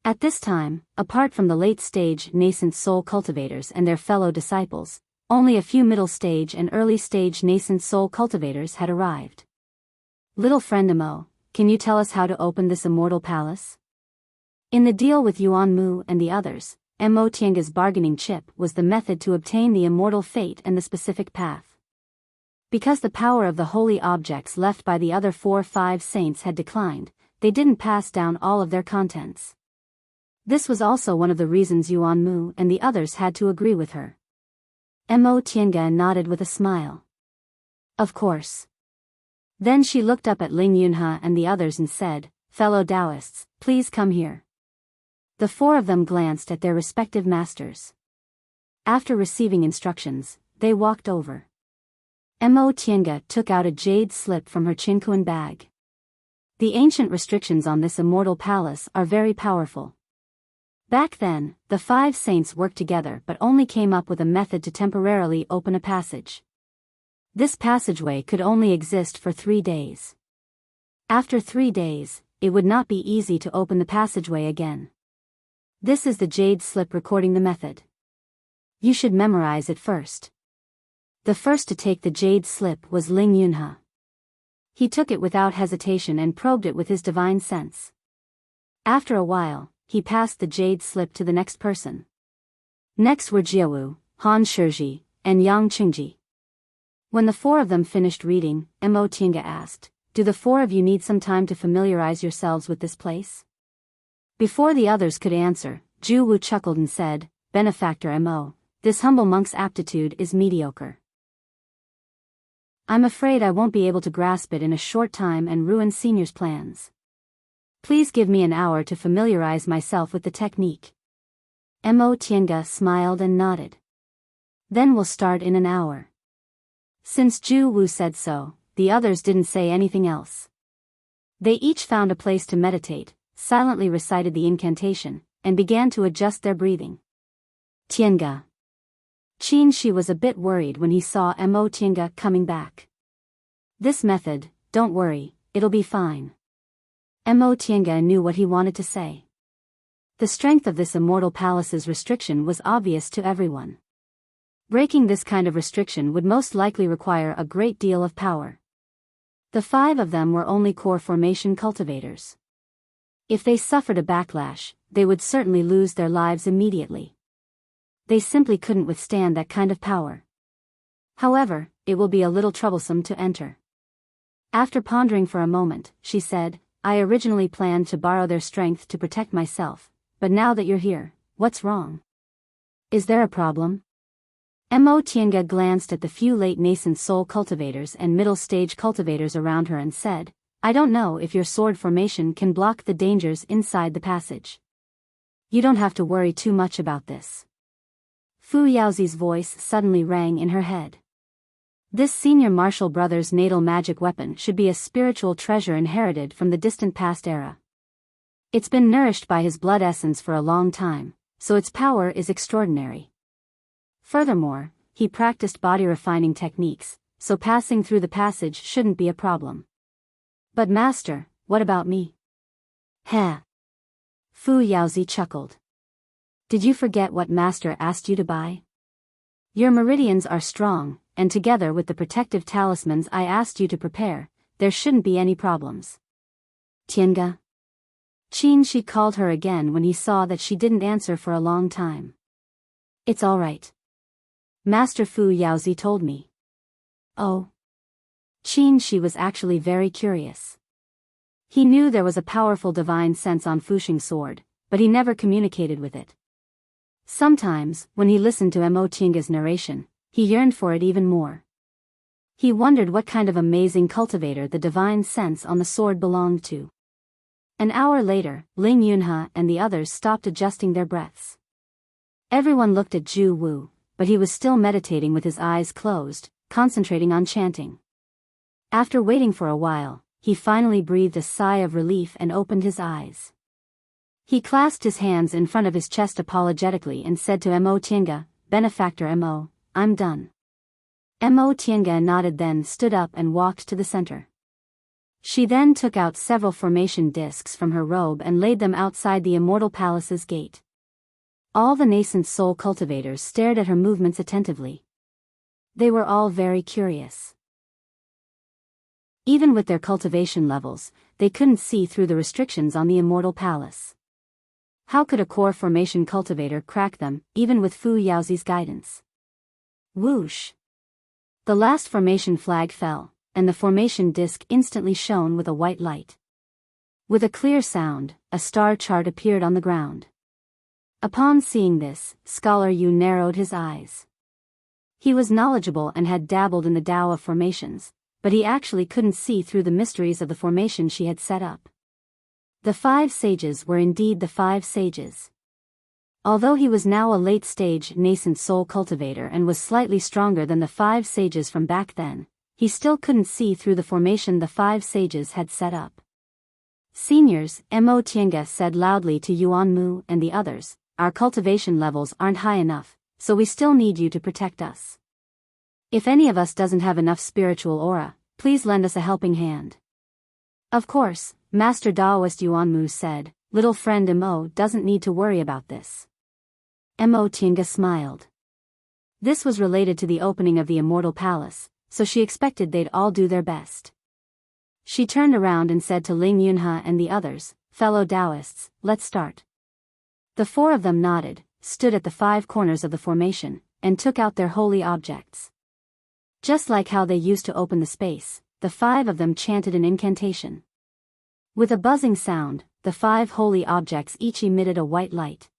At this time, apart from the late-stage nascent soul cultivators and their fellow disciples, only a few middle-stage and early-stage nascent soul cultivators had arrived. Little friend Mo, can you tell us how to open this immortal palace? In the deal with Yuanmu and the others, Mo Tiange's bargaining chip was the method to obtain the immortal fate and the specific path. Because the power of the holy objects left by the other 4-5 saints had declined, they didn't pass down all of their contents. This was also one of the reasons Yuanmu and the others had to agree with her. Mo Tiange nodded with a smile. Of course. Then she looked up at Ling Yunhe and the others and said, Fellow Taoists, please come here. The 4 of them glanced at their respective masters. After receiving instructions, they walked over. Mo Tiange took out a jade slip from her chinquan bag. The ancient restrictions on this immortal palace are very powerful. Back then, the 5 saints worked together but only came up with a method to temporarily open a passage. This passageway could only exist for 3 days. After 3 days, it would not be easy to open the passageway again. This is the jade slip recording the method. You should memorize it first. The first to take the jade slip was Ling Yunhe. He took it without hesitation and probed it with his divine sense. After a while, he passed the jade slip to the next person. Next were Jiawu, Han Shizhi, and Yang Qingji. When the 4 of them finished reading, Mo Tiange asked, Do the 4 of you need some time to familiarize yourselves with this place? Before the others could answer, Ju Wu chuckled and said, Benefactor Mo, this humble monk's aptitude is mediocre. I'm afraid I won't be able to grasp it in a short time and ruin seniors' plans. Please give me an hour to familiarize myself with the technique. Mo Tiange smiled and nodded. Then we'll start in an hour. Since Ju Wu said so, the others didn't say anything else. They each found a place to meditate, silently recited the incantation, and began to adjust their breathing. Tiange. Qin Shi was a bit worried when he saw Mo Tiange coming back. This method, don't worry, it'll be fine. Mo Tiange knew what he wanted to say. The strength of this immortal palace's restriction was obvious to everyone. Breaking this kind of restriction would most likely require a great deal of power. The 5 of them were only core formation cultivators. If they suffered a backlash, they would certainly lose their lives immediately. They simply couldn't withstand that kind of power. However, it will be a little troublesome to enter. After pondering for a moment, she said, I originally planned to borrow their strength to protect myself, but now that you're here, what's wrong? Is there a problem? Mo Tiange glanced at the few late nascent soul cultivators and middle-stage cultivators around her and said, I don't know if your sword formation can block the dangers inside the passage. You don't have to worry too much about this. Fu Yaozi's voice suddenly rang in her head. This senior martial brother's natal magic weapon should be a spiritual treasure inherited from the distant past era. It's been nourished by his blood essence for a long time, so its power is extraordinary. Furthermore, he practiced body refining techniques, so passing through the passage shouldn't be a problem. But master, what about me? Heh. Fu Yaozi chuckled. Did you forget what master asked you to buy? Your meridians are strong, and together with the protective talismans I asked you to prepare, there shouldn't be any problems. Tiange? Qin Shi called her again when he saw that she didn't answer for a long time. It's all right. Master Fu Yaozi told me. Oh. Qin Shi was actually very curious. He knew there was a powerful divine sense on Fuxing's sword, but he never communicated with it. Sometimes, when he listened to Mo Tiange's narration, he yearned for it even more. He wondered what kind of amazing cultivator the divine sense on the sword belonged to. An hour later, Ling Yunhe and the others stopped adjusting their breaths. Everyone looked at Ju Wu, but he was still meditating with his eyes closed, concentrating on chanting. After waiting for a while, he finally breathed a sigh of relief and opened his eyes. He clasped his hands in front of his chest apologetically and said to Mo Tiange, Benefactor Mo, I'm done. Mo Tiange nodded, then stood up and walked to the center. She then took out several formation discs from her robe and laid them outside the Immortal Palace's gate. All the nascent soul cultivators stared at her movements attentively. They were all very curious. Even with their cultivation levels, they couldn't see through the restrictions on the Immortal Palace. How could a core formation cultivator crack them, even with Fu Yaozi's guidance? Whoosh! The last formation flag fell, and the formation disc instantly shone with a white light. With a clear sound, a star chart appeared on the ground. Upon seeing this, Scholar Yu narrowed his eyes. He was knowledgeable and had dabbled in the Tao of formations, but he actually couldn't see through the mysteries of the formation she had set up. The 5 sages were indeed the 5 sages. Although he was now a late-stage nascent soul cultivator and was slightly stronger than the 5 sages from back then, he still couldn't see through the formation the 5 sages had set up. Seniors, Mo Tiange said loudly to Yuan Mu and the others, our cultivation levels aren't high enough, so we still need you to protect us. If any of us doesn't have enough spiritual aura, please lend us a helping hand. Of course, Master Daoist Yuan Mu said, little friend Mo doesn't need to worry about this. Mo Tiange smiled. This was related to the opening of the Immortal Palace, so she expected they'd all do their best. She turned around and said to Ling Yunhe and the others, fellow Taoists, let's start. The 4 of them nodded, stood at the 5 corners of the formation, and took out their holy objects. Just like how they used to open the space, the 5 of them chanted an incantation. With a buzzing sound, the 5 holy objects each emitted a white light.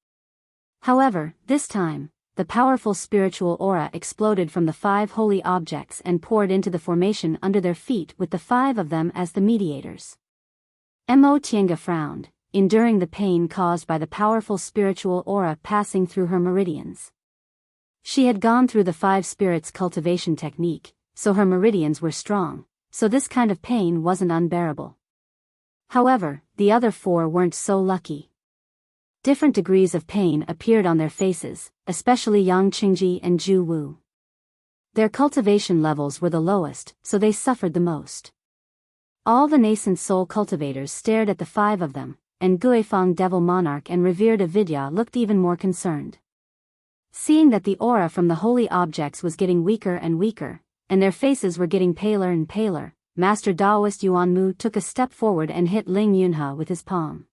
However, this time, the powerful spiritual aura exploded from the 5 holy objects and poured into the formation under their feet with the 5 of them as the mediators. Mo Tiange frowned, enduring the pain caused by the powerful spiritual aura passing through her meridians. She had gone through the 5 spirits cultivation technique, so her meridians were strong, so this kind of pain wasn't unbearable. However, the other 4 weren't so lucky. Different degrees of pain appeared on their faces, especially Yang Qingji and Zhu Wu. Their cultivation levels were the lowest, so they suffered the most. All the nascent soul cultivators stared at the 5 of them, and Guifeng Devil Monarch and revered Avidya looked even more concerned. Seeing that the aura from the holy objects was getting weaker and weaker, and their faces were getting paler and paler, Master Daoist Yuan Mu took a step forward and hit Ling Yunhe with his palm.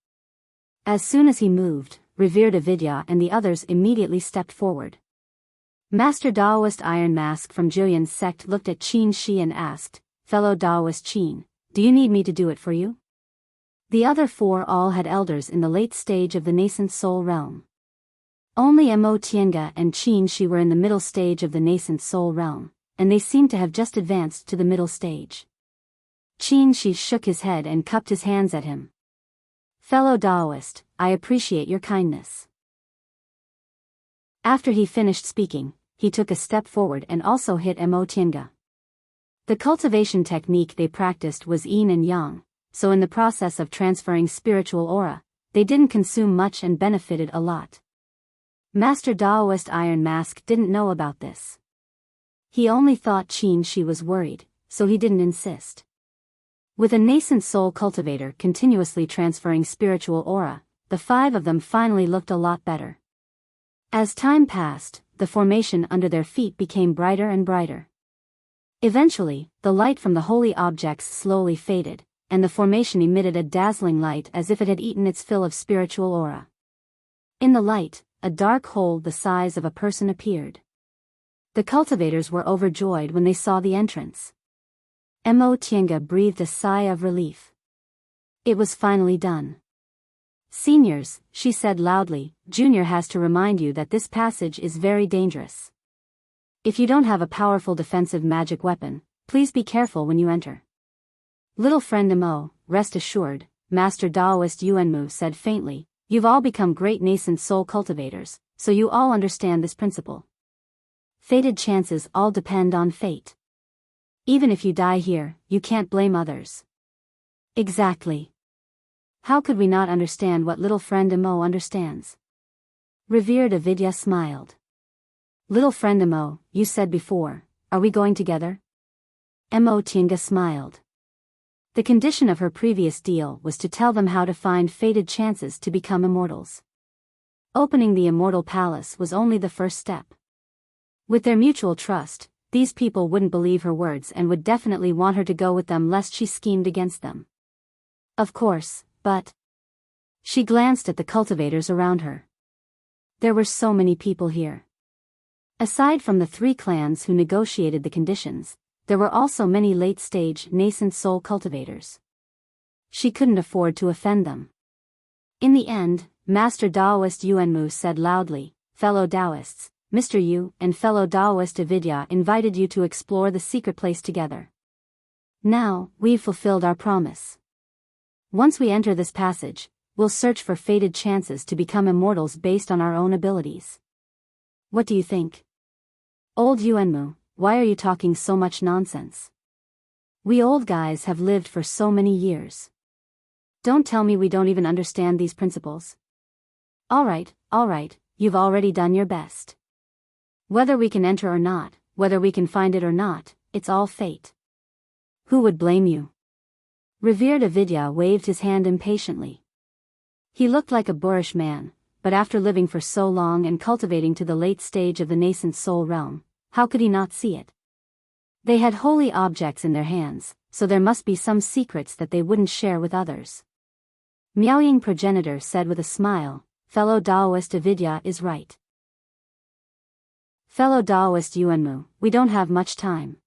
As soon as he moved, revered Avidya and the others immediately stepped forward. Master Daoist Iron Mask from Jillian's sect looked at Qin Shi and asked, "Fellow Daoist Qin, do you need me to do it for you?" The other 4 all had elders in the late stage of the nascent soul realm. Only Mo Tiange and Qin Shi were in the middle stage of the nascent soul realm, and they seemed to have just advanced to the middle stage. Qin Shi shook his head and cupped his hands at him. "Fellow Daoist, I appreciate your kindness." After he finished speaking, he took a step forward and also hit Mo Tiange. The cultivation technique they practiced was yin and yang, so in the process of transferring spiritual aura, they didn't consume much and benefited a lot. Master Daoist Iron Mask didn't know about this. He only thought Qin Shi was worried, so he didn't insist. With a nascent soul cultivator continuously transferring spiritual aura, the 5 of them finally looked a lot better. As time passed, the formation under their feet became brighter and brighter. Eventually, the light from the holy objects slowly faded, and the formation emitted a dazzling light as if it had eaten its fill of spiritual aura. In the light, a dark hole the size of a person appeared. The cultivators were overjoyed when they saw the entrance. Mo Tiange breathed a sigh of relief. It was finally done. "Seniors," she said loudly, "Junior has to remind you that this passage is very dangerous. If you don't have a powerful defensive magic weapon, please be careful when you enter." "Little friend Mo, rest assured," Master Daoist Yuanmu said faintly, "you've all become great nascent soul cultivators, so you all understand this principle. Fated chances all depend on fate. Even if you die here, you can't blame others." "Exactly. How could we not understand what little friend Mo understands?" Revered Avidya smiled. "Little friend Mo, you said before, are we going together?" Mo Tiange smiled. The condition of her previous deal was to tell them how to find fated chances to become immortals. Opening the immortal palace was only the first step. With their mutual trust, these people wouldn't believe her words and would definitely want her to go with them lest she schemed against them. Of course, but... She glanced at the cultivators around her. There were so many people here. Aside from the 3 clans who negotiated the conditions, there were also many late-stage nascent soul cultivators. She couldn't afford to offend them. In the end, Master Daoist Yuanmu said loudly, "Fellow Daoists, Mr. Yu and fellow Daoist Avidya invited you to explore the secret place together. Now, we've fulfilled our promise. Once we enter this passage, we'll search for fated chances to become immortals based on our own abilities. What do you think?" "Old Yuanmu, why are you talking so much nonsense? We old guys have lived for so many years. Don't tell me we don't even understand these principles. All right, you've already done your best. Whether we can enter or not, whether we can find it or not, it's all fate. Who would blame you?" Revered Avidya waved his hand impatiently. He looked like a boorish man, but after living for so long and cultivating to the late stage of the nascent soul realm, how could he not see it? They had holy objects in their hands, so there must be some secrets that they wouldn't share with others. Miaoying Progenitor said with a smile, "Fellow Daoist Avidya is right. Fellow Daoist Yuanmu, we don't have much time.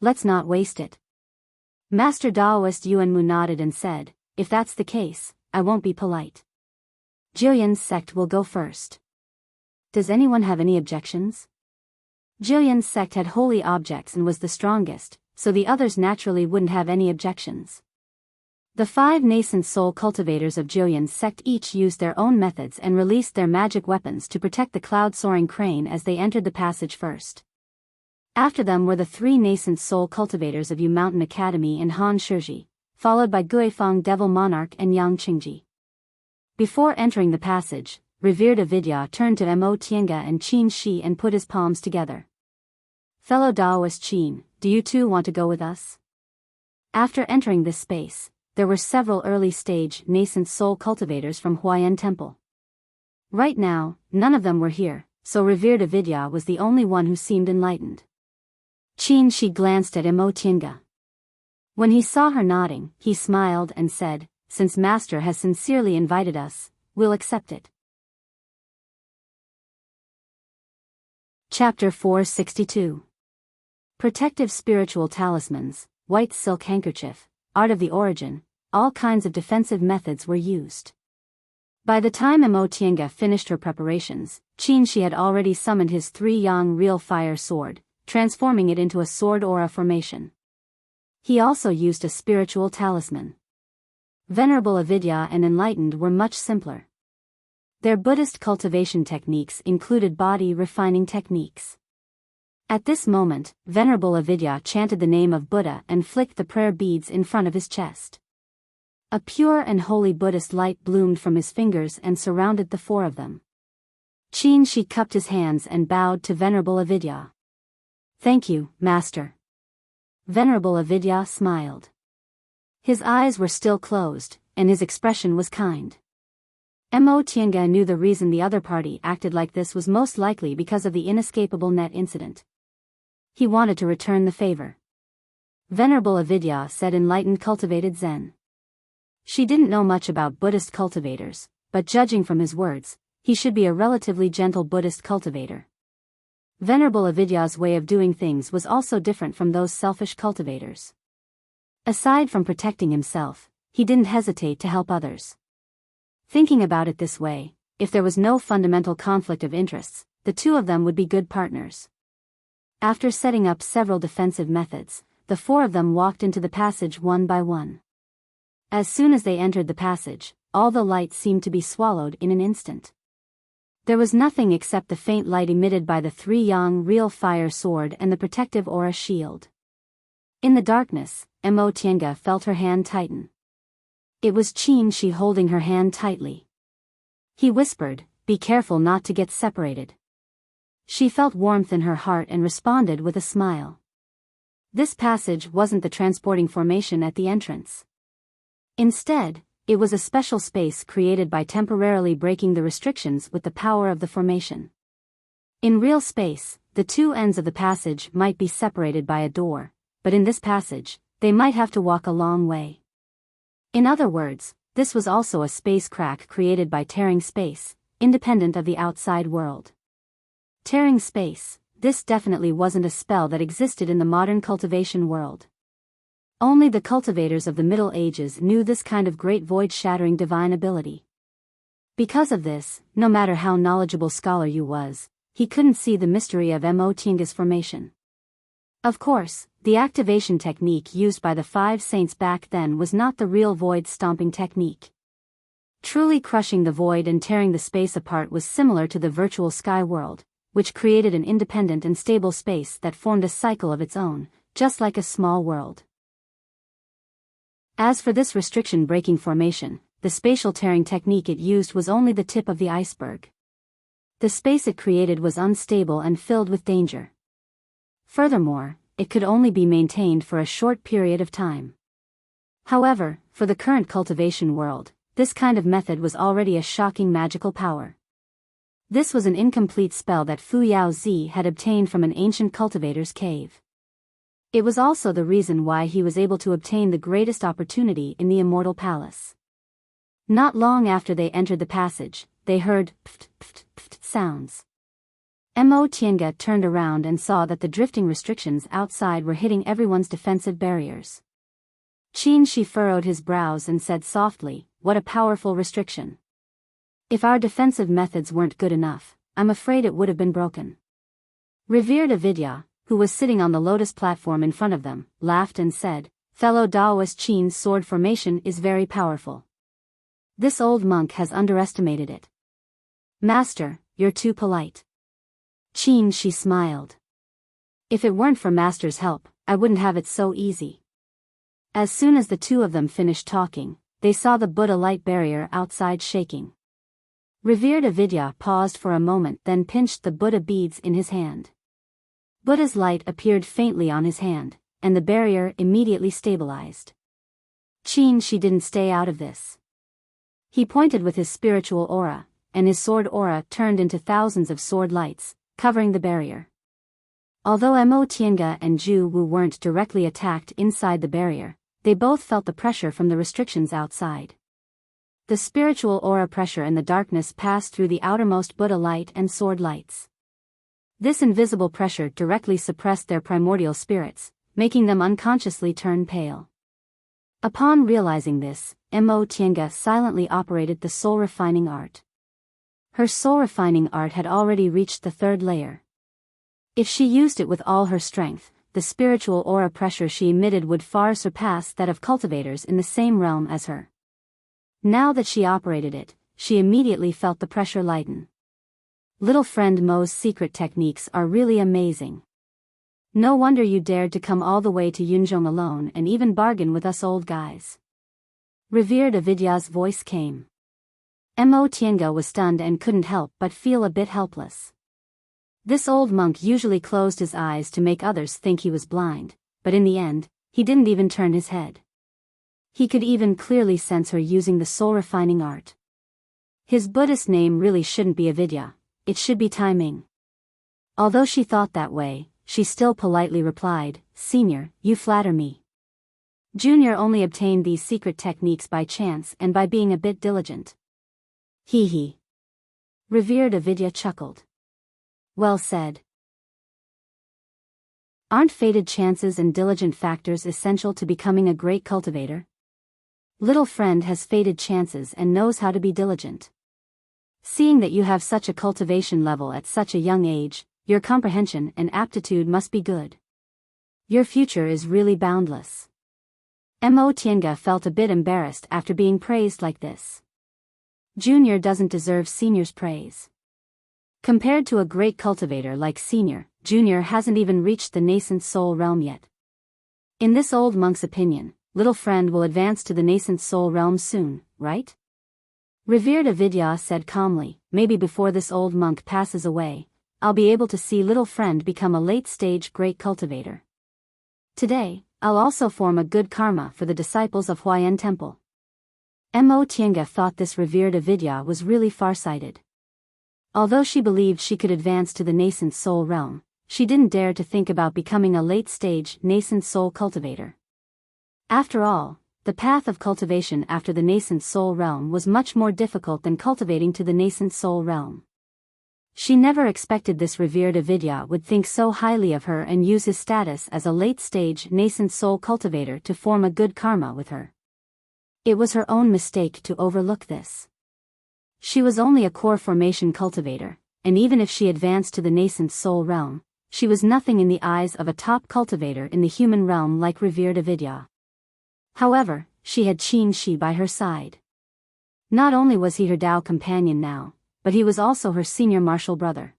Let's not waste it." Master Daoist Yuanmu nodded and said, "If that's the case, I won't be polite. Jillian's sect will go first. Does anyone have any objections?" Jillian's sect had holy objects and was the strongest, so the others naturally wouldn't have any objections. The 5 nascent soul cultivators of Joyon's sect each used their own methods and released their magic weapons to protect the cloud-soaring crane as they entered the passage first. After them were the 3 nascent soul cultivators of Yu Mountain Academy and Han Shiji, followed by Guifeng Devil Monarch and Yang Qingji. Before entering the passage, revered Avidya turned to Mo Tiange and Qin Shi and put his palms together. Fellow Daoist Qin, do you too want to go with us? After entering this space, there were several early-stage nascent soul cultivators from Huayan Temple. Right now, none of them were here, so revered Avidya was the only one who seemed enlightened. Qin Shi glanced at Mo Tiange. When he saw her nodding, he smiled and said, "Since Master has sincerely invited us, we'll accept it." Chapter 462. Protective Spiritual Talismans, White Silk Handkerchief, Art of the Origin, all kinds of defensive methods were used. By the time Mo Tiange finished her preparations, Qin Shi had already summoned his 3-yang real fire sword, transforming it into a sword aura formation. He also used a spiritual talisman. Venerable Avidya and Enlightened were much simpler. Their Buddhist cultivation techniques included body refining techniques. At this moment, Venerable Avidya chanted the name of Buddha and flicked the prayer beads in front of his chest. A pure and holy Buddhist light bloomed from his fingers and surrounded the 4 of them. Qin Shi cupped his hands and bowed to Venerable Avidya. "Thank you, Master." Venerable Avidya smiled. His eyes were still closed, and his expression was kind. Mo Tiange knew the reason the other party acted like this was most likely because of the inescapable net incident. He wanted to return the favor. Venerable Avidya said Enlightened cultivated Zen. She didn't know much about Buddhist cultivators, but judging from his words, he should be a relatively gentle Buddhist cultivator. Venerable Avidya's way of doing things was also different from those selfish cultivators. Aside from protecting himself, he didn't hesitate to help others. Thinking about it this way, if there was no fundamental conflict of interests, the 2 of them would be good partners. After setting up several defensive methods, the 4 of them walked into the passage one by one. As soon as they entered the passage, all the light seemed to be swallowed in an instant. There was nothing except the faint light emitted by the 3-yang real fire sword and the protective aura shield. In the darkness, Mo Tiange felt her hand tighten. It was Qin Shi holding her hand tightly. He whispered, "Be careful not to get separated." She felt warmth in her heart and responded with a smile. This passage wasn't the transporting formation at the entrance. Instead, it was a special space created by temporarily breaking the restrictions with the power of the formation. In real space, the 2 ends of the passage might be separated by a door, but in this passage, they might have to walk a long way. In other words, this was also a space crack created by tearing space, independent of the outside world. Tearing space, this definitely wasn't a spell that existed in the modern cultivation world. Only the cultivators of the Middle Ages knew this kind of great void-shattering divine ability. Because of this, no matter how knowledgeable scholar Yu was, he couldn't see the mystery of Mo Tiange's formation. Of course, the activation technique used by the 5 saints back then was not the real void-stomping technique. Truly crushing the void and tearing the space apart was similar to the virtual sky world, which created an independent and stable space that formed a cycle of its own, just like a small world. As for this restriction-breaking formation, the spatial tearing technique it used was only the tip of the iceberg. The space it created was unstable and filled with danger. Furthermore, it could only be maintained for a short period of time. However, for the current cultivation world, this kind of method was already a shocking magical power. This was an incomplete spell that Fu Yaozi had obtained from an ancient cultivator's cave. It was also the reason why he was able to obtain the greatest opportunity in the Immortal Palace. Not long after they entered the passage, they heard pft pft pft sounds. Mo Tiange turned around and saw that the drifting restrictions outside were hitting everyone's defensive barriers. Qin Shi furrowed his brows and said softly, "What a powerful restriction. If our defensive methods weren't good enough, I'm afraid it would have been broken." Revered Avidya, who was sitting on the lotus platform in front of them, laughed and said, Fellow Daoist Qin's sword formation is very powerful. This old monk has underestimated it. Master, you're too polite. Qin, she smiled. If it weren't for Master's help, I wouldn't have it so easy. As soon as the two of them finished talking, they saw the Buddha light barrier outside shaking. Revered Avidya paused for a moment, then pinched the Buddha beads in his hand. Buddha's light appeared faintly on his hand, and the barrier immediately stabilized. Qin, she didn't stay out of this. He pointed with his spiritual aura, and his sword aura turned into thousands of sword lights, covering the barrier. Although Mo Tiange and Zhu Wu weren't directly attacked inside the barrier, they both felt the pressure from the restrictions outside. The spiritual aura pressure in the darkness passed through the outermost Buddha light and sword lights. This invisible pressure directly suppressed their primordial spirits, making them unconsciously turn pale. Upon realizing this, Mo Tiange silently operated the soul refining art. Her soul refining art had already reached the third layer. If she used it with all her strength, the spiritual aura pressure she emitted would far surpass that of cultivators in the same realm as her. Now that she operated it, she immediately felt the pressure lighten. Little friend Mo's secret techniques are really amazing. No wonder you dared to come all the way to Yunzhong alone and even bargain with us old guys. Revered Avidya's voice came. Mo Tiange was stunned and couldn't help but feel a bit helpless. This old monk usually closed his eyes to make others think he was blind, but in the end, he didn't even turn his head. He could even clearly sense her using the soul refining art. His Buddhist name really shouldn't be Avidya, it should be Tai Ming. Although she thought that way, she still politely replied, "Senior, you flatter me. Junior only obtained these secret techniques by chance and by being a bit diligent." Hee hee. Revered Avidya chuckled. Well said. Aren't fated chances and diligent factors essential to becoming a great cultivator? Little friend has fated chances and knows how to be diligent. Seeing that you have such a cultivation level at such a young age, your comprehension and aptitude must be good. Your future is really boundless. Mo Tiange felt a bit embarrassed after being praised like this. Junior doesn't deserve Senior's praise. Compared to a great cultivator like Senior, Junior hasn't even reached the nascent soul realm yet. In this old monk's opinion, little friend will advance to the nascent soul realm soon, right? Revered Avidya said calmly, maybe before this old monk passes away, I'll be able to see little friend become a late-stage great cultivator. Today, I'll also form a good karma for the disciples of Huayan Temple. Mo Tiange thought this Revered Avidya was really far-sighted. Although she believed she could advance to the nascent soul realm, she didn't dare to think about becoming a late-stage nascent soul cultivator. After all, the path of cultivation after the nascent soul realm was much more difficult than cultivating to the nascent soul realm. She never expected this Revered Avidya would think so highly of her and use his status as a late-stage nascent soul cultivator to form a good karma with her. It was her own mistake to overlook this. She was only a core formation cultivator, and even if she advanced to the nascent soul realm, she was nothing in the eyes of a top cultivator in the human realm like Revered Avidya. However, she had Qin Shi by her side. Not only was he her Tao companion now, but he was also her senior martial brother.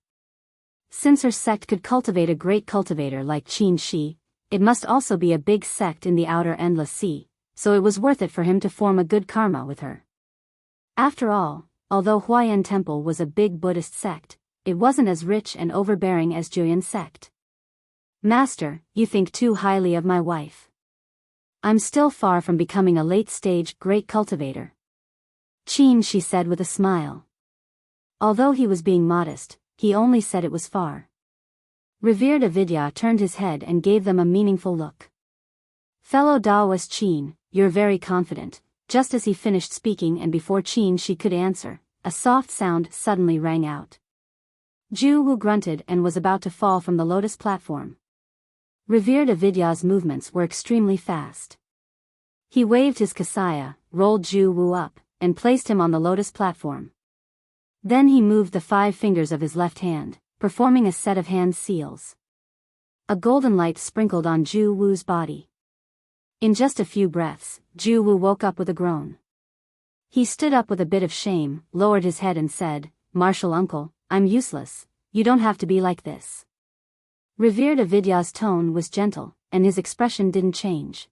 Since her sect could cultivate a great cultivator like Qin Shi, it must also be a big sect in the outer endless sea, so it was worth it for him to form a good karma with her. After all, although Huayan Temple was a big Buddhist sect, it wasn't as rich and overbearing as Juyan's sect. Master, you think too highly of my wife. I'm still far from becoming a late-stage great cultivator. Qin, she said with a smile. Although he was being modest, he only said it was far. Revered Avidya turned his head and gave them a meaningful look. Fellow Daoist Qin, you're very confident. Just as he finished speaking and before Qin Shi could answer, a soft sound suddenly rang out. Zhu Wu grunted and was about to fall from the lotus platform. Revered Avidya's movements were extremely fast. He waved his kasaya, rolled Zhu Wu up, and placed him on the lotus platform. Then he moved the 5 fingers of his left hand, performing a set of hand seals. A golden light sprinkled on Zhu Wu's body. In just a few breaths, Ju Wu woke up with a groan. He stood up with a bit of shame, lowered his head and said, "Martial uncle, I'm useless, you don't have to be like this." Revered Avidya's tone was gentle, and his expression didn't change.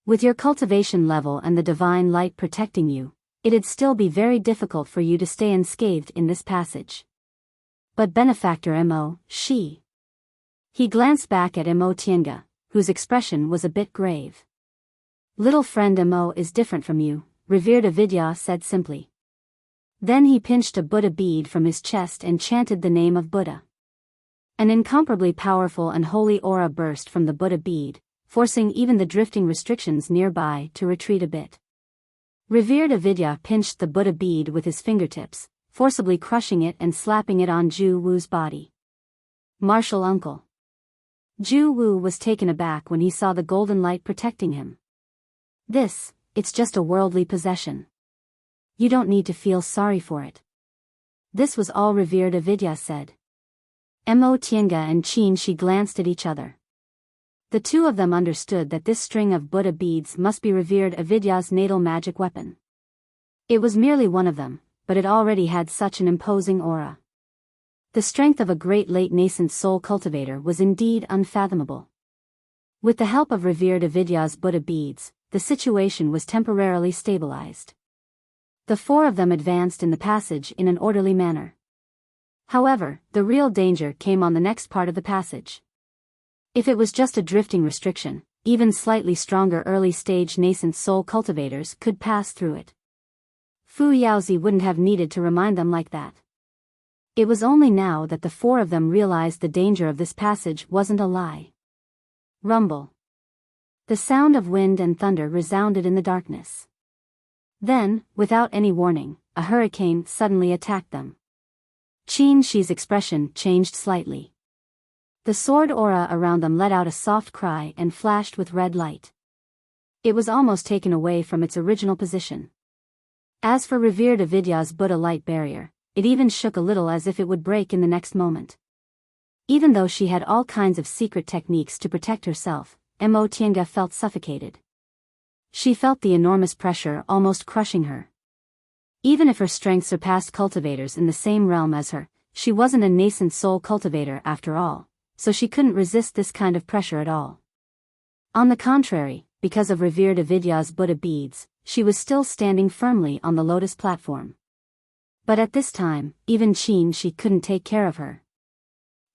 With your cultivation level and the divine light protecting you, it'd still be very difficult for you to stay unscathed in this passage. But benefactor Mo, she. He glanced back at Mo Tienga, whose expression was a bit grave. Little friend Mo is different from you, revered Avidya said simply. Then he pinched a Buddha bead from his chest and chanted the name of Buddha. An incomparably powerful and holy aura burst from the Buddha bead, forcing even the drifting restrictions nearby to retreat a bit. Revered Avidya pinched the Buddha bead with his fingertips, forcibly crushing it and slapping it on Ju Wu's body. Martial uncle. Ju Wu was taken aback when he saw the golden light protecting him. It's just a worldly possession. You don't need to feel sorry for it. This was all revered Avidya said. Mo Tienga and Qin Shi glanced at each other. The two of them understood that this string of Buddha beads must be revered Avidya's natal magic weapon. It was merely one of them, but it already had such an imposing aura. The strength of a great late nascent soul cultivator was indeed unfathomable. With the help of revered Avidya's Buddha beads, the situation was temporarily stabilized. The four of them advanced in the passage in an orderly manner. However, the real danger came on the next part of the passage. If it was just a drifting restriction, even slightly stronger early-stage nascent soul cultivators could pass through it. Fu Yaozi wouldn't have needed to remind them like that. It was only now that the four of them realized the danger of this passage wasn't a lie. Rumble. The sound of wind and thunder resounded in the darkness. Then, without any warning, a hurricane suddenly attacked them. Qin Shi's expression changed slightly. The sword aura around them let out a soft cry and flashed with red light. It was almost taken away from its original position. As for revered Avidya's Buddha light barrier, it even shook a little as if it would break in the next moment. Even though she had all kinds of secret techniques to protect herself, Mo Tienga felt suffocated. She felt the enormous pressure almost crushing her. Even if her strength surpassed cultivators in the same realm as her, she wasn't a nascent soul cultivator after all, so she couldn't resist this kind of pressure at all. On the contrary, because of revered Avidya's Buddha beads, she was still standing firmly on the lotus platform. But at this time, even Qin Shi couldn't take care of her.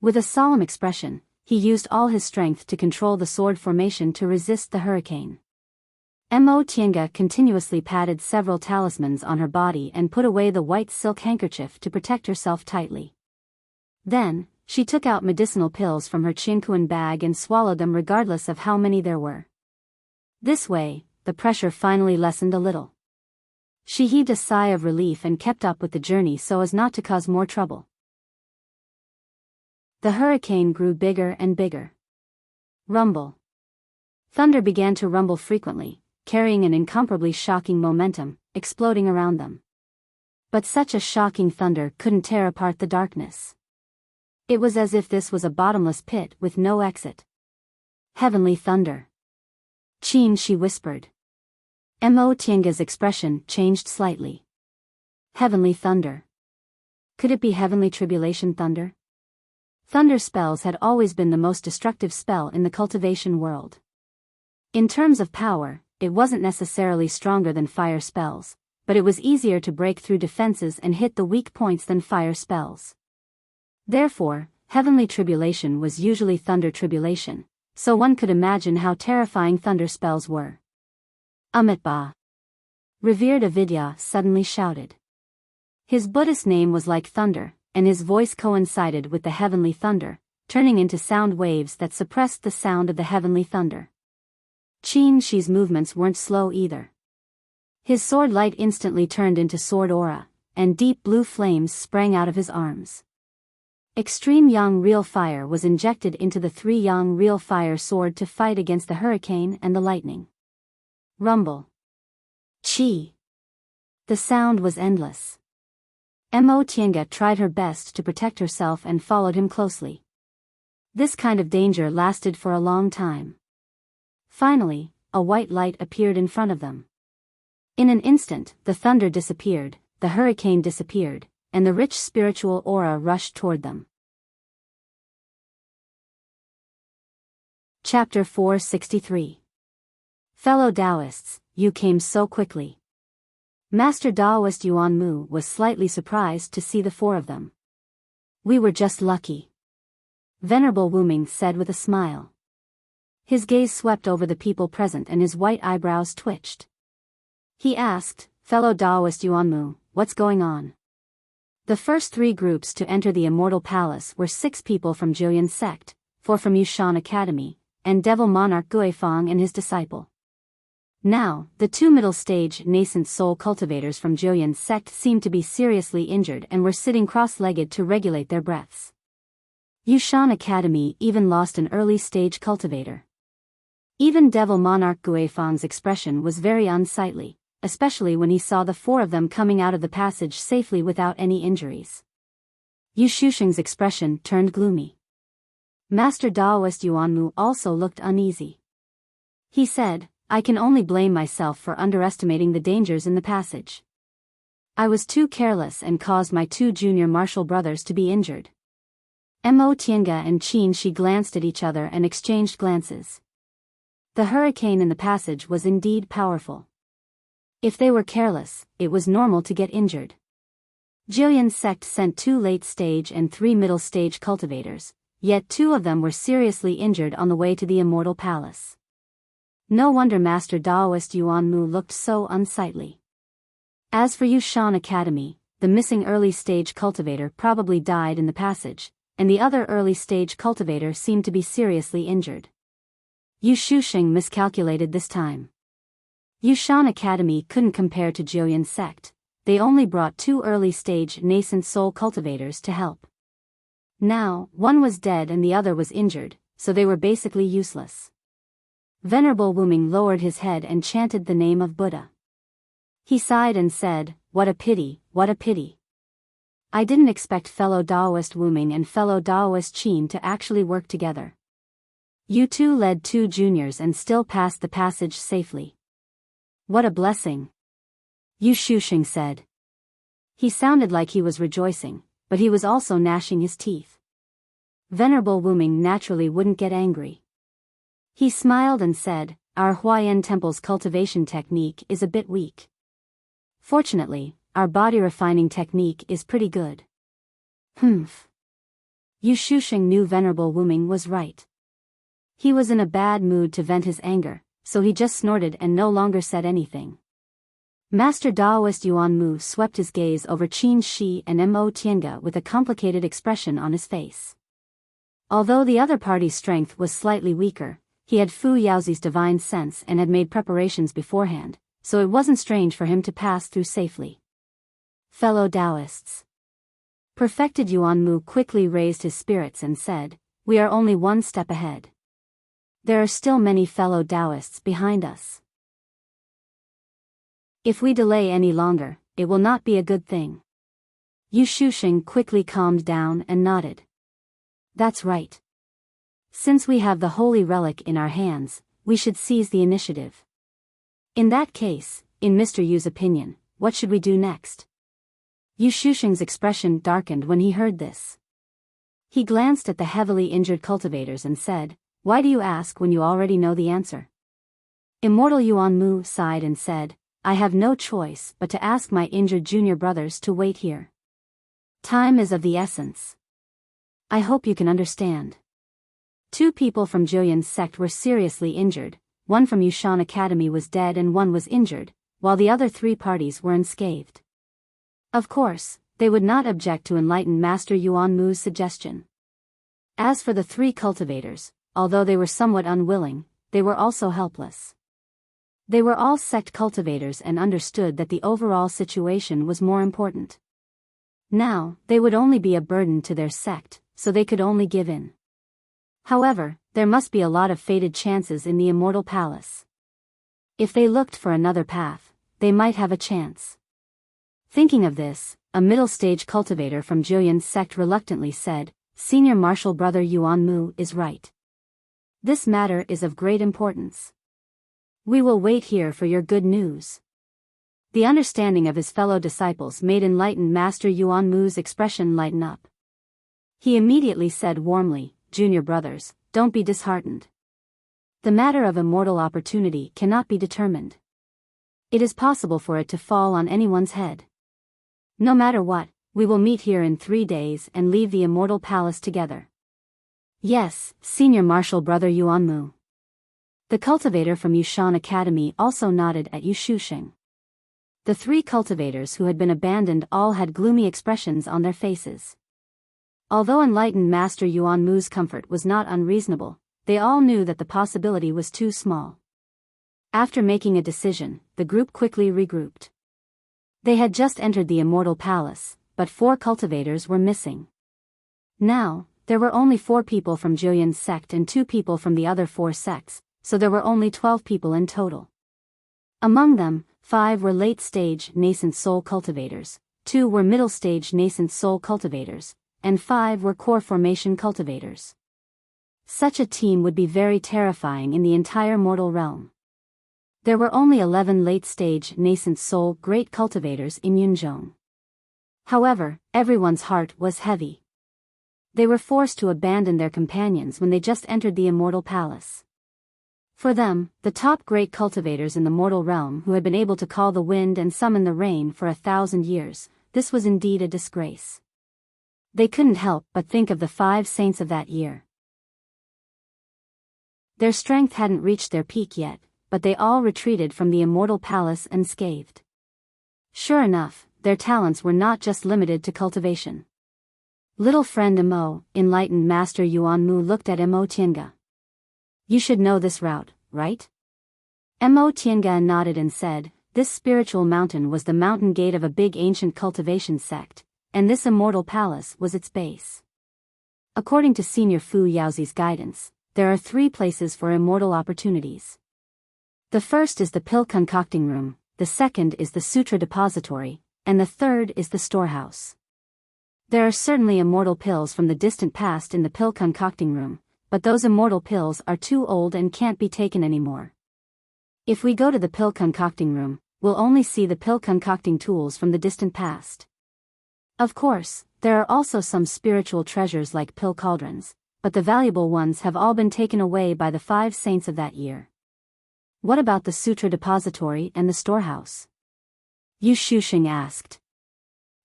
With a solemn expression, he used all his strength to control the sword formation to resist the hurricane. Mo Tienga continuously patted several talismans on her body and put away the white silk handkerchief to protect herself tightly. Then, she took out medicinal pills from her chinkuan bag and swallowed them regardless of how many there were. This way, the pressure finally lessened a little. She heaved a sigh of relief and kept up with the journey so as not to cause more trouble. The hurricane grew bigger and bigger. Rumble. Thunder began to rumble frequently, carrying an incomparably shocking momentum, exploding around them. But such a shocking thunder couldn't tear apart the darkness. It was as if this was a bottomless pit with no exit. Heavenly thunder. Qin Shi whispered. Mo Tienga's expression changed slightly. Heavenly thunder. Could it be heavenly tribulation thunder? Thunder spells had always been the most destructive spell in the cultivation world. In terms of power, it wasn't necessarily stronger than fire spells, but it was easier to break through defenses and hit the weak points than fire spells. Therefore, heavenly tribulation was usually thunder tribulation, so one could imagine how terrifying thunder spells were. Amitba. Revered Avidya suddenly shouted. His Buddhist name was like thunder, and his voice coincided with the heavenly thunder, turning into sound waves that suppressed the sound of the heavenly thunder. Qin Shi's movements weren't slow either. His sword light instantly turned into sword aura, and deep blue flames sprang out of his arms. Extreme Yang Real Fire was injected into the 3 Yang Real Fire sword to fight against the hurricane and the lightning. Rumble. Chi. The sound was endless. Mo Tienga tried her best to protect herself and followed him closely. This kind of danger lasted for a long time. Finally, a white light appeared in front of them. In an instant, the thunder disappeared, the hurricane disappeared, and the rich spiritual aura rushed toward them. Chapter 463. Fellow Taoists, you came so quickly. Master Taoist Yuan Mu was slightly surprised to see the four of them. We were just lucky. Venerable Wu Ming said with a smile. His gaze swept over the people present and his white eyebrows twitched. He asked, Fellow Taoist Yuan Mu, what's going on? The first three groups to enter the Immortal Palace were 6 people from Julian's sect, 4 from Yushan Academy, and Devil Monarch Guifang and his disciple. Now, the 2 middle-stage nascent soul cultivators from Julian's sect seemed to be seriously injured and were sitting cross-legged to regulate their breaths. Yushan Academy even lost an early-stage cultivator. Even Devil Monarch Guifang's expression was very unsightly, especially when he saw the 4 of them coming out of the passage safely without any injuries. Yu Shusheng's expression turned gloomy. Master Taoist Yuan Mu also looked uneasy. He said, I can only blame myself for underestimating the dangers in the passage. I was too careless and caused my 2 junior martial brothers to be injured. Mo Tiange and Qin Shi glanced at each other and exchanged glances. The hurricane in the passage was indeed powerful. If they were careless, it was normal to get injured. Jillian's sect sent 2 late-stage and 3 middle-stage cultivators, yet 2 of them were seriously injured on the way to the Immortal Palace. No wonder Master Taoist Yuan Mu looked so unsightly. As for Yushan Academy, the missing early-stage cultivator probably died in the passage, and the other early-stage cultivator seemed to be seriously injured. Yu Shusheng miscalculated this time. Yushan Academy couldn't compare to Jillian's sect. They only brought 2 early-stage nascent soul cultivators to help. Now, one was dead and the other was injured, so they were basically useless. Venerable Wu Ming lowered his head and chanted the name of Buddha. He sighed and said, what a pity, what a pity. I didn't expect fellow Taoist Wu Ming and fellow Taoist Qin to actually work together. You 2 led 2 juniors and still passed the passage safely. What a blessing. Yu Shusheng said. He sounded like he was rejoicing, but he was also gnashing his teeth. Venerable Wu Ming naturally wouldn't get angry. He smiled and said, our Huayan Temple's cultivation technique is a bit weak. Fortunately, our body refining technique is pretty good. Humph. Yu Shusheng knew Venerable Wu Ming was right. He was in a bad mood to vent his anger, so he just snorted and no longer said anything. Master Taoist Yuan Mu swept his gaze over Qin Shi and Mo Tiange with a complicated expression on his face. Although the other party's strength was slightly weaker, he had Fu Yaozi's divine sense and had made preparations beforehand, so it wasn't strange for him to pass through safely. Fellow Taoists. Perfected Yuan Mu quickly raised his spirits and said, we are only 1 step ahead. There are still many fellow Taoists behind us. If we delay any longer, it will not be a good thing. Yu Shusheng quickly calmed down and nodded. That's right. Since we have the holy relic in our hands, we should seize the initiative. In that case, in Mr. Yu's opinion, what should we do next? Yu Shusheng's expression darkened when he heard this. He glanced at the heavily injured cultivators and said, why do you ask when you already know the answer? Immortal Yuan Mu sighed and said, I have no choice but to ask my injured junior brothers to wait here. Time is of the essence. I hope you can understand. 2 people from Jillian's sect were seriously injured, 1 from Yushan Academy was dead and 1 was injured, while the other 3 parties were unscathed. Of course, they would not object to enlighten Master Yuan Mu's suggestion. As for the 3 cultivators, although they were somewhat unwilling, they were also helpless. They were all sect cultivators and understood that the overall situation was more important. Now, they would only be a burden to their sect, so they could only give in. However, there must be a lot of fated chances in the Immortal Palace. If they looked for another path, they might have a chance. Thinking of this, a middle-stage cultivator from Jillian's sect reluctantly said, Senior Martial Brother Yuan Mu is right. This matter is of great importance. We will wait here for your good news. The understanding of his fellow disciples made enlightened Master Yuan Mu's expression lighten up. He immediately said warmly, "Junior brothers, don't be disheartened. The matter of immortal opportunity cannot be determined. It is possible for it to fall on anyone's head. No matter what, we will meet here in 3 days and leave the immortal palace together." "Yes, Senior Marshal Brother Yuan Mu." The cultivator from Yushan Academy also nodded at Yu Shusheng. The 3 cultivators who had been abandoned all had gloomy expressions on their faces. Although enlightened Master Yuan Mu's comfort was not unreasonable, they all knew that the possibility was too small. After making a decision, the group quickly regrouped. They had just entered the immortal palace, but 4 cultivators were missing. Now, there were only 4 people from Julian's sect and 2 people from the other 4 sects, so there were only 12 people in total. Among them, 5 were late-stage nascent soul cultivators, 2 were middle-stage nascent soul cultivators, and 5 were core formation cultivators. Such a team would be very terrifying in the entire mortal realm. There were only 11 late-stage nascent soul great cultivators in Yunzhong. However, everyone's heart was heavy. They were forced to abandon their companions when they just entered the immortal palace. For them, the top great cultivators in the mortal realm who had been able to call the wind and summon the rain for 1,000 years, this was indeed a disgrace. They couldn't help but think of the 5 saints of that year. Their strength hadn't reached their peak yet, but they all retreated from the immortal palace unscathed. Sure enough, their talents were not just limited to cultivation. Little friend Mo, enlightened Master Yuan Mu looked at Mo Tiange. "You should know this route, right?" Mo Tiange nodded and said, "This spiritual mountain was the mountain gate of a big ancient cultivation sect, and this immortal palace was its base. According to Senior Fu Yaozi's guidance, there are 3 places for immortal opportunities. The first is the pill concocting room, the second is the sutra depository, and the third is the storehouse. There are certainly immortal pills from the distant past in the pill concocting room, but those immortal pills are too old and can't be taken anymore. If we go to the pill concocting room, we'll only see the pill concocting tools from the distant past. Of course, there are also some spiritual treasures like pill cauldrons, but the valuable ones have all been taken away by the 5 saints of that year." "What about the sutra depository and the storehouse?" Yu Shusheng asked.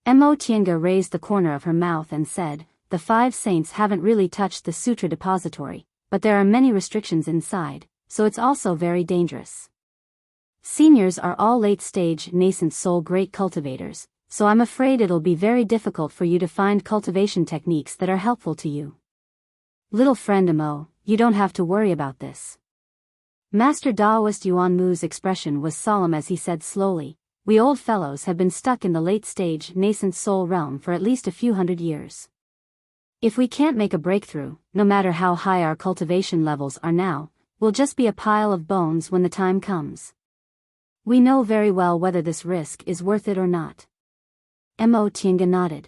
Mo Tiange raised the corner of her mouth and said, "The 5 saints haven't really touched the sutra depository, but there are many restrictions inside, so it's also very dangerous. Seniors are all late-stage nascent soul great cultivators, so I'm afraid it'll be very difficult for you to find cultivation techniques that are helpful to you. Little friend Mo, you don't have to worry about this." Master Daoist Yuan Mu's expression was solemn as he said slowly, "We old fellows have been stuck in the late-stage nascent soul realm for at least a few hundred years. If we can't make a breakthrough, no matter how high our cultivation levels are now, we'll just be a pile of bones when the time comes. We know very well whether this risk is worth it or not." Mo Tiange nodded.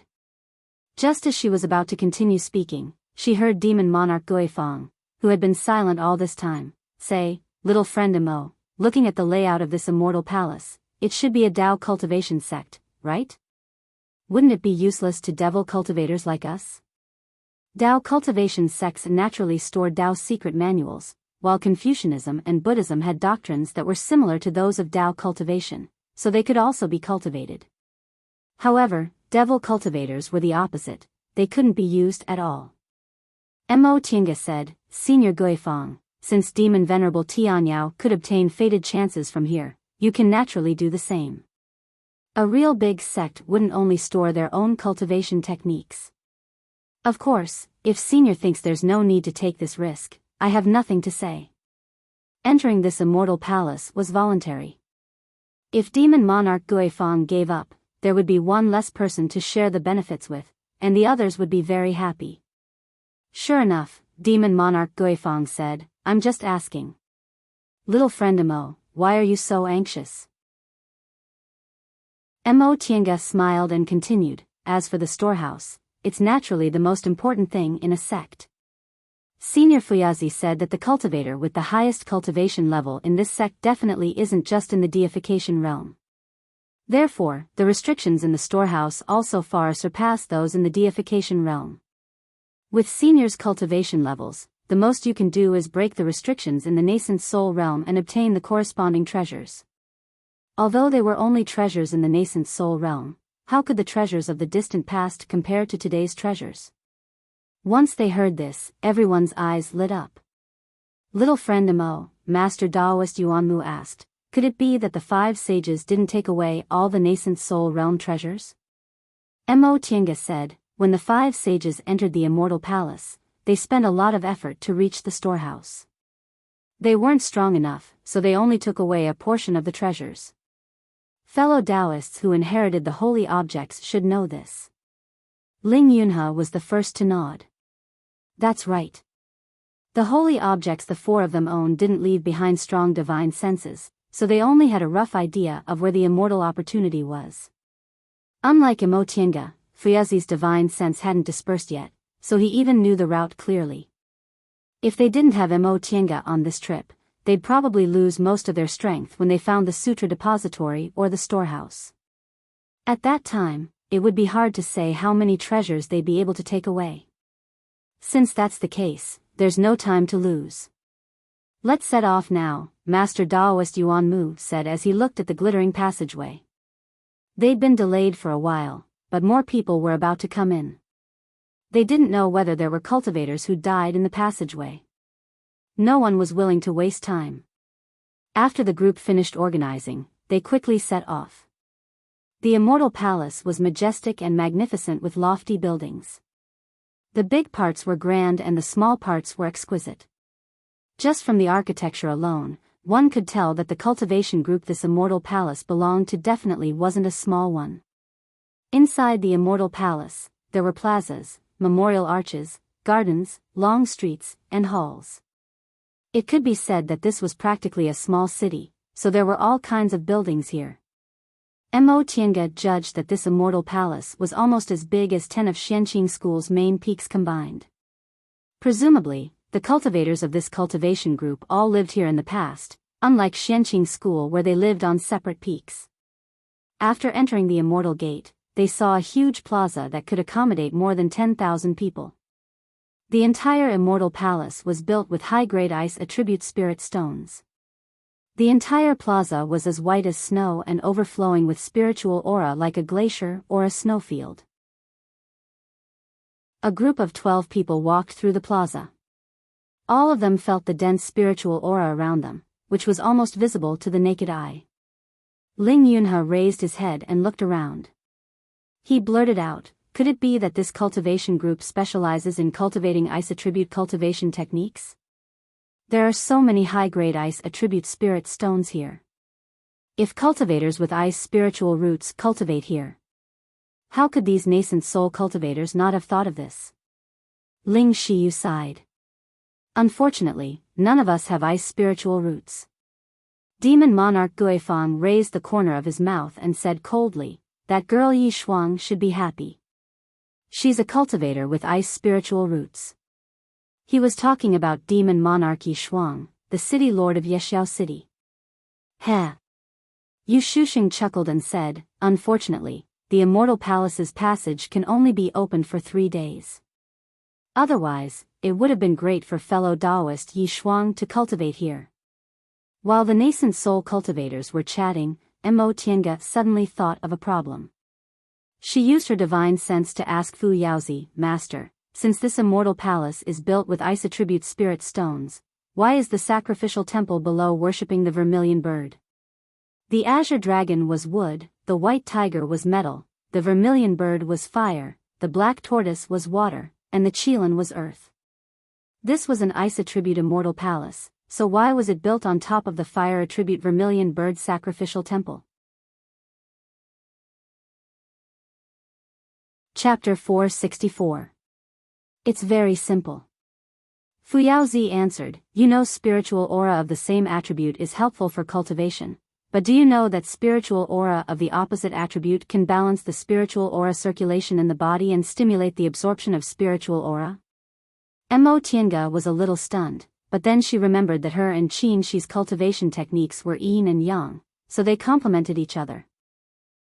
Just as she was about to continue speaking, she heard Demon Monarch Guifang, who had been silent all this time, say, "Little friend Mo, looking at the layout of this immortal palace, it should be a Dao cultivation sect, right? Wouldn't it be useless to devil cultivators like us? Dao cultivation sects naturally stored Dao secret manuals, while Confucianism and Buddhism had doctrines that were similar to those of Dao cultivation, so they could also be cultivated. However, devil cultivators were the opposite, they couldn't be used at all." Mo Tiange said, "Senior Guifang, since Demon Venerable Tianyao could obtain fated chances from here, you can naturally do the same. A real big sect wouldn't only store their own cultivation techniques. Of course, if Senior thinks there's no need to take this risk, I have nothing to say. Entering this immortal palace was voluntary. If Demon Monarch Guifang gave up, there would be one less person to share the benefits with, and the others would be very happy." "Sure enough," Demon Monarch Guifang said, "I'm just asking. Little friend Mo, why are you so anxious?" Mo Tiange smiled and continued, "As for the storehouse, it's naturally the most important thing in a sect. Senior Fuyazi said that the cultivator with the highest cultivation level in this sect definitely isn't just in the deification realm. Therefore, the restrictions in the storehouse also far surpass those in the deification realm. With Senior's cultivation levels, the most you can do is break the restrictions in the nascent soul realm and obtain the corresponding treasures. Although they were only treasures in the nascent soul realm, how could the treasures of the distant past compare to today's treasures? Once they heard this, everyone's eyes lit up. Little friend Mo, Master Daoist Yuanmu asked, could it be that the 5 sages didn't take away all the nascent soul realm treasures? Mo Tiange said, when the 5 sages entered the immortal palace, they spent a lot of effort to reach the storehouse. They weren't strong enough, so they only took away a portion of the treasures. Fellow Taoists who inherited the holy objects should know this. Ling Yunhe was the first to nod. That's right. The holy objects the 4 of them owned didn't leave behind strong divine senses, so they only had a rough idea of where the immortal opportunity was. Unlike Mo Tiange, Fuyazi's divine sense hadn't dispersed yet, so he even knew the route clearly. If they didn't have Mo Tiange on this trip, they'd probably lose most of their strength when they found the sutra depository or the storehouse. At that time, it would be hard to say how many treasures they'd be able to take away. Since that's the case, there's no time to lose. Let's set off now, Master Daoist Yuanmu said as he looked at the glittering passageway. They'd been delayed for a while, but more people were about to come in. They didn't know whether there were cultivators who died in the passageway. No one was willing to waste time. After the group finished organizing, they quickly set off. The immortal palace was majestic and magnificent with lofty buildings. The big parts were grand and the small parts were exquisite. Just from the architecture alone, one could tell that the cultivation group this immortal palace belonged to definitely wasn't a small one. Inside the immortal palace, there were plazas, memorial arches, gardens, long streets, and halls. It could be said that this was practically a small city, so there were all kinds of buildings here. Mo Tiange judged that this immortal palace was almost as big as 10 of Xianqing School's main peaks combined. Presumably, the cultivators of this cultivation group all lived here in the past, unlike Xianqing School where they lived on separate peaks. After entering the immortal gate, they saw a huge plaza that could accommodate more than 10,000 people. The entire immortal palace was built with high-grade ice attribute spirit stones. The entire plaza was as white as snow and overflowing with spiritual aura like a glacier or a snowfield. A group of 12 people walked through the plaza. All of them felt the dense spiritual aura around them, which was almost visible to the naked eye. Ling Yunhe raised his head and looked around. He blurted out, could it be that this cultivation group specializes in cultivating ice attribute cultivation techniques? There are so many high-grade ice attribute spirit stones here. If cultivators with ice spiritual roots cultivate here, how could these nascent soul cultivators not have thought of this? Ling Shiyu sighed. Unfortunately, none of us have ice spiritual roots. Demon Monarch Guifang raised the corner of his mouth and said coldly, that girl Yi Shuang should be happy. She's a cultivator with ice spiritual roots. He was talking about Demon Monarch Yi Shuang, the city lord of Yexiao City. Heh. Yu Shuxing chuckled and said, unfortunately, the immortal palace's passage can only be opened for 3 days. Otherwise, it would have been great for fellow Taoist Yi Shuang to cultivate here. While the nascent soul cultivators were chatting, Mo Tiange suddenly thought of a problem. She used her divine sense to ask Fu Yaozi, Master, since this immortal palace is built with ice attribute spirit stones, why is the sacrificial temple below worshipping the vermilion bird? The azure dragon was wood, the white tiger was metal, the vermilion bird was fire, the black tortoise was water, and the qilin was earth. This was an ice attribute immortal palace, so why was it built on top of the fire attribute vermilion bird sacrificial temple? Chapter 464. It's very simple. Fu Yaozi answered, you know spiritual aura of the same attribute is helpful for cultivation, but do you know that spiritual aura of the opposite attribute can balance the spiritual aura circulation in the body and stimulate the absorption of spiritual aura? Mo Tiange was a little stunned, but then she remembered that her and Qin Shi's cultivation techniques were yin and yang, so they complemented each other.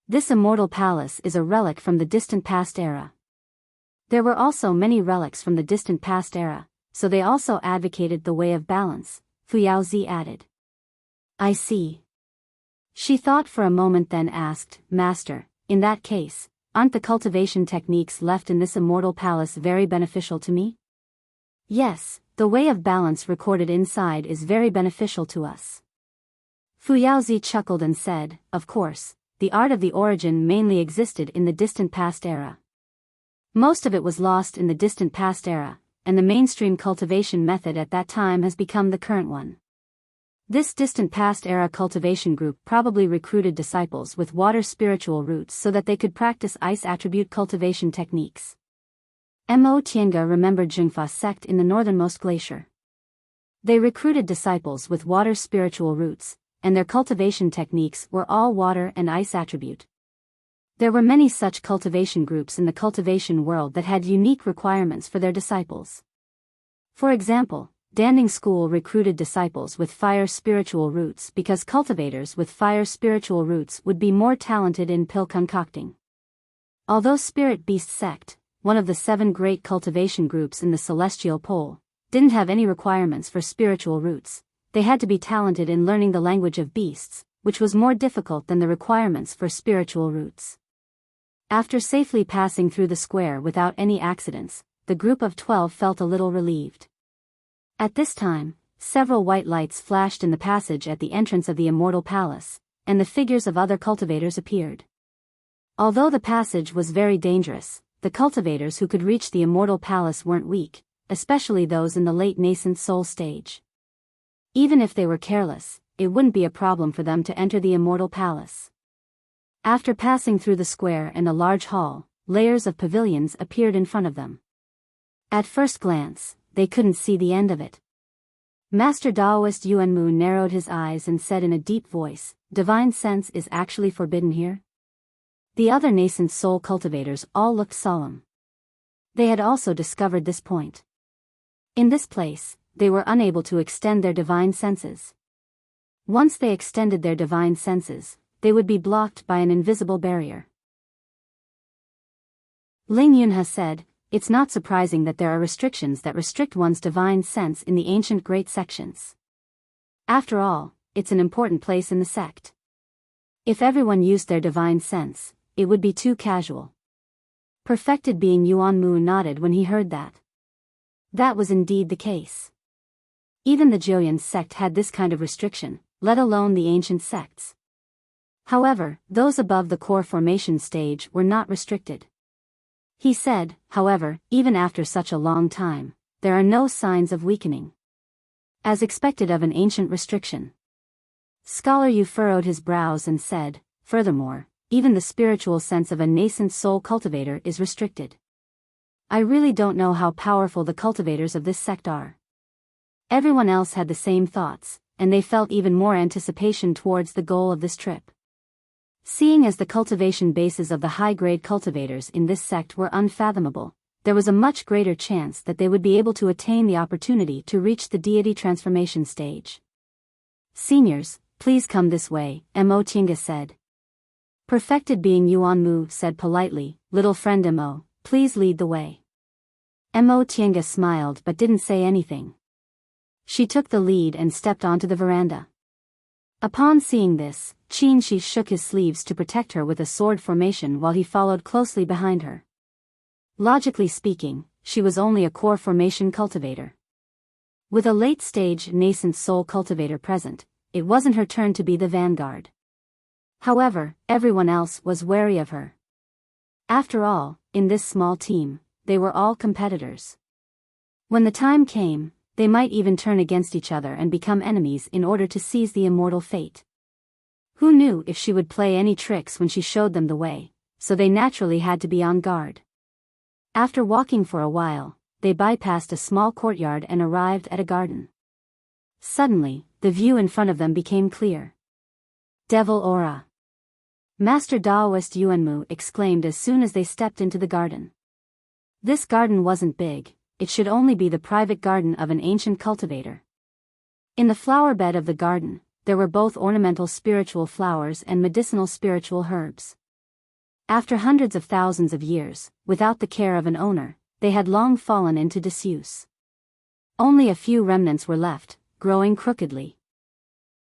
This immortal palace is a relic from the distant past era. There were also many relics from the distant past era, so they also advocated the way of balance, Fu Yaozi added. I see. She thought for a moment then asked, Master, in that case, aren't the cultivation techniques left in this immortal palace very beneficial to me? Yes, the way of balance recorded inside is very beneficial to us. Fu Yaozi chuckled and said, of course, the art of the origin mainly existed in the distant past era. Most of it was lost in the distant past era, and the mainstream cultivation method at that time has become the current one. This distant past era cultivation group probably recruited disciples with water spiritual roots so that they could practice ice attribute cultivation techniques. Mo Tiange remembered Jingfa sect in the northernmost glacier. They recruited disciples with water spiritual roots, and their cultivation techniques were all water and ice attribute. There were many such cultivation groups in the cultivation world that had unique requirements for their disciples. For example, Danding School recruited disciples with fire spiritual roots because cultivators with fire spiritual roots would be more talented in pill concocting. Although Spirit Beast Sect, one of the 7 great cultivation groups in the Celestial Pole, didn't have any requirements for spiritual roots, they had to be talented in learning the language of beasts, which was more difficult than the requirements for spiritual roots. After safely passing through the square without any accidents, the group of 12 felt a little relieved. At this time, several white lights flashed in the passage at the entrance of the Immortal Palace, and the figures of other cultivators appeared. Although the passage was very dangerous, the cultivators who could reach the Immortal Palace weren't weak, especially those in the late nascent soul stage. Even if they were careless, it wouldn't be a problem for them to enter the Immortal Palace. After passing through the square and a large hall, layers of pavilions appeared in front of them. At first glance, they couldn't see the end of it. Master Daoist Yuanmu narrowed his eyes and said in a deep voice, Divine sense is actually forbidden here? The other nascent soul cultivators all looked solemn. They had also discovered this point. In this place, they were unable to extend their divine senses. Once they extended their divine senses, they would be blocked by an invisible barrier. Ling Yunhe said, it's not surprising that there are restrictions that restrict one's divine sense in the ancient great sections. After all, it's an important place in the sect. If everyone used their divine sense, it would be too casual. Perfected being Yuanmu nodded when he heard that. That was indeed the case. Even the Joyan sect had this kind of restriction, let alone the ancient sects. However, those above the core formation stage were not restricted. He said, however, even after such a long time, there are no signs of weakening. As expected of an ancient restriction. Scholar Yu furrowed his brows and said, furthermore, even the spiritual sense of a nascent soul cultivator is restricted. I really don't know how powerful the cultivators of this sect are. Everyone else had the same thoughts, and they felt even more anticipation towards the goal of this trip. Seeing as the cultivation bases of the high-grade cultivators in this sect were unfathomable, there was a much greater chance that they would be able to attain the opportunity to reach the deity transformation stage. Seniors, please come this way, Mo Tiange said. Perfected being Yuanmu said politely, little friend Mo, please lead the way. Mo Tiange smiled but didn't say anything. She took the lead and stepped onto the veranda. Upon seeing this, Qin Shi shook his sleeves to protect her with a sword formation while he followed closely behind her. Logically speaking, she was only a core formation cultivator. With a late-stage nascent soul cultivator present, it wasn't her turn to be the vanguard. However, everyone else was wary of her. After all, in this small team, they were all competitors. When the time came, they might even turn against each other and become enemies in order to seize the immortal fate. Who knew if she would play any tricks when she showed them the way, so they naturally had to be on guard. After walking for a while, they bypassed a small courtyard and arrived at a garden. Suddenly, the view in front of them became clear. Devil Aura! Master Daoist Yuanmu exclaimed as soon as they stepped into the garden. This garden wasn't big, it should only be the private garden of an ancient cultivator. In the flower bed of the garden, there were both ornamental spiritual flowers and medicinal spiritual herbs. After hundreds of thousands of years, without the care of an owner, they had long fallen into disuse. Only a few remnants were left, growing crookedly.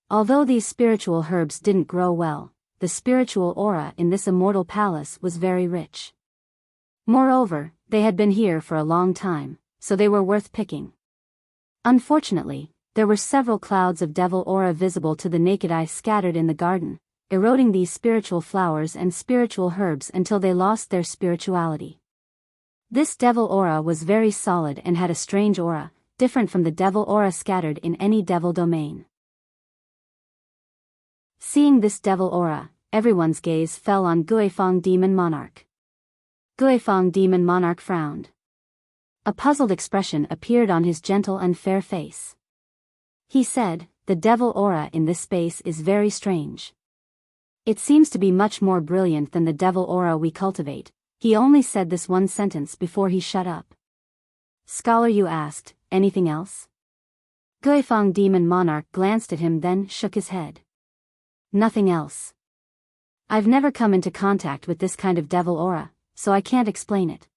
Although these spiritual herbs didn't grow well, the spiritual aura in this immortal palace was very rich. Moreover, they had been here for a long time, so they were worth picking. Unfortunately, there were several clouds of devil aura visible to the naked eye scattered in the garden, eroding these spiritual flowers and spiritual herbs until they lost their spirituality. This devil aura was very solid and had a strange aura, different from the devil aura scattered in any devil domain. Seeing this devil aura, everyone's gaze fell on Guifeng Demon Monarch. Guifeng Demon Monarch frowned. A puzzled expression appeared on his gentle and fair face. He said, "The devil aura in this space is very strange. It seems to be much more brilliant than the devil aura we cultivate." He only said this one sentence before he shut up. "Scholar," you asked, "anything else?" Guifeng Demon Monarch glanced at him, then shook his head. "Nothing else. I've never come into contact with this kind of devil aura, so I can't explain it.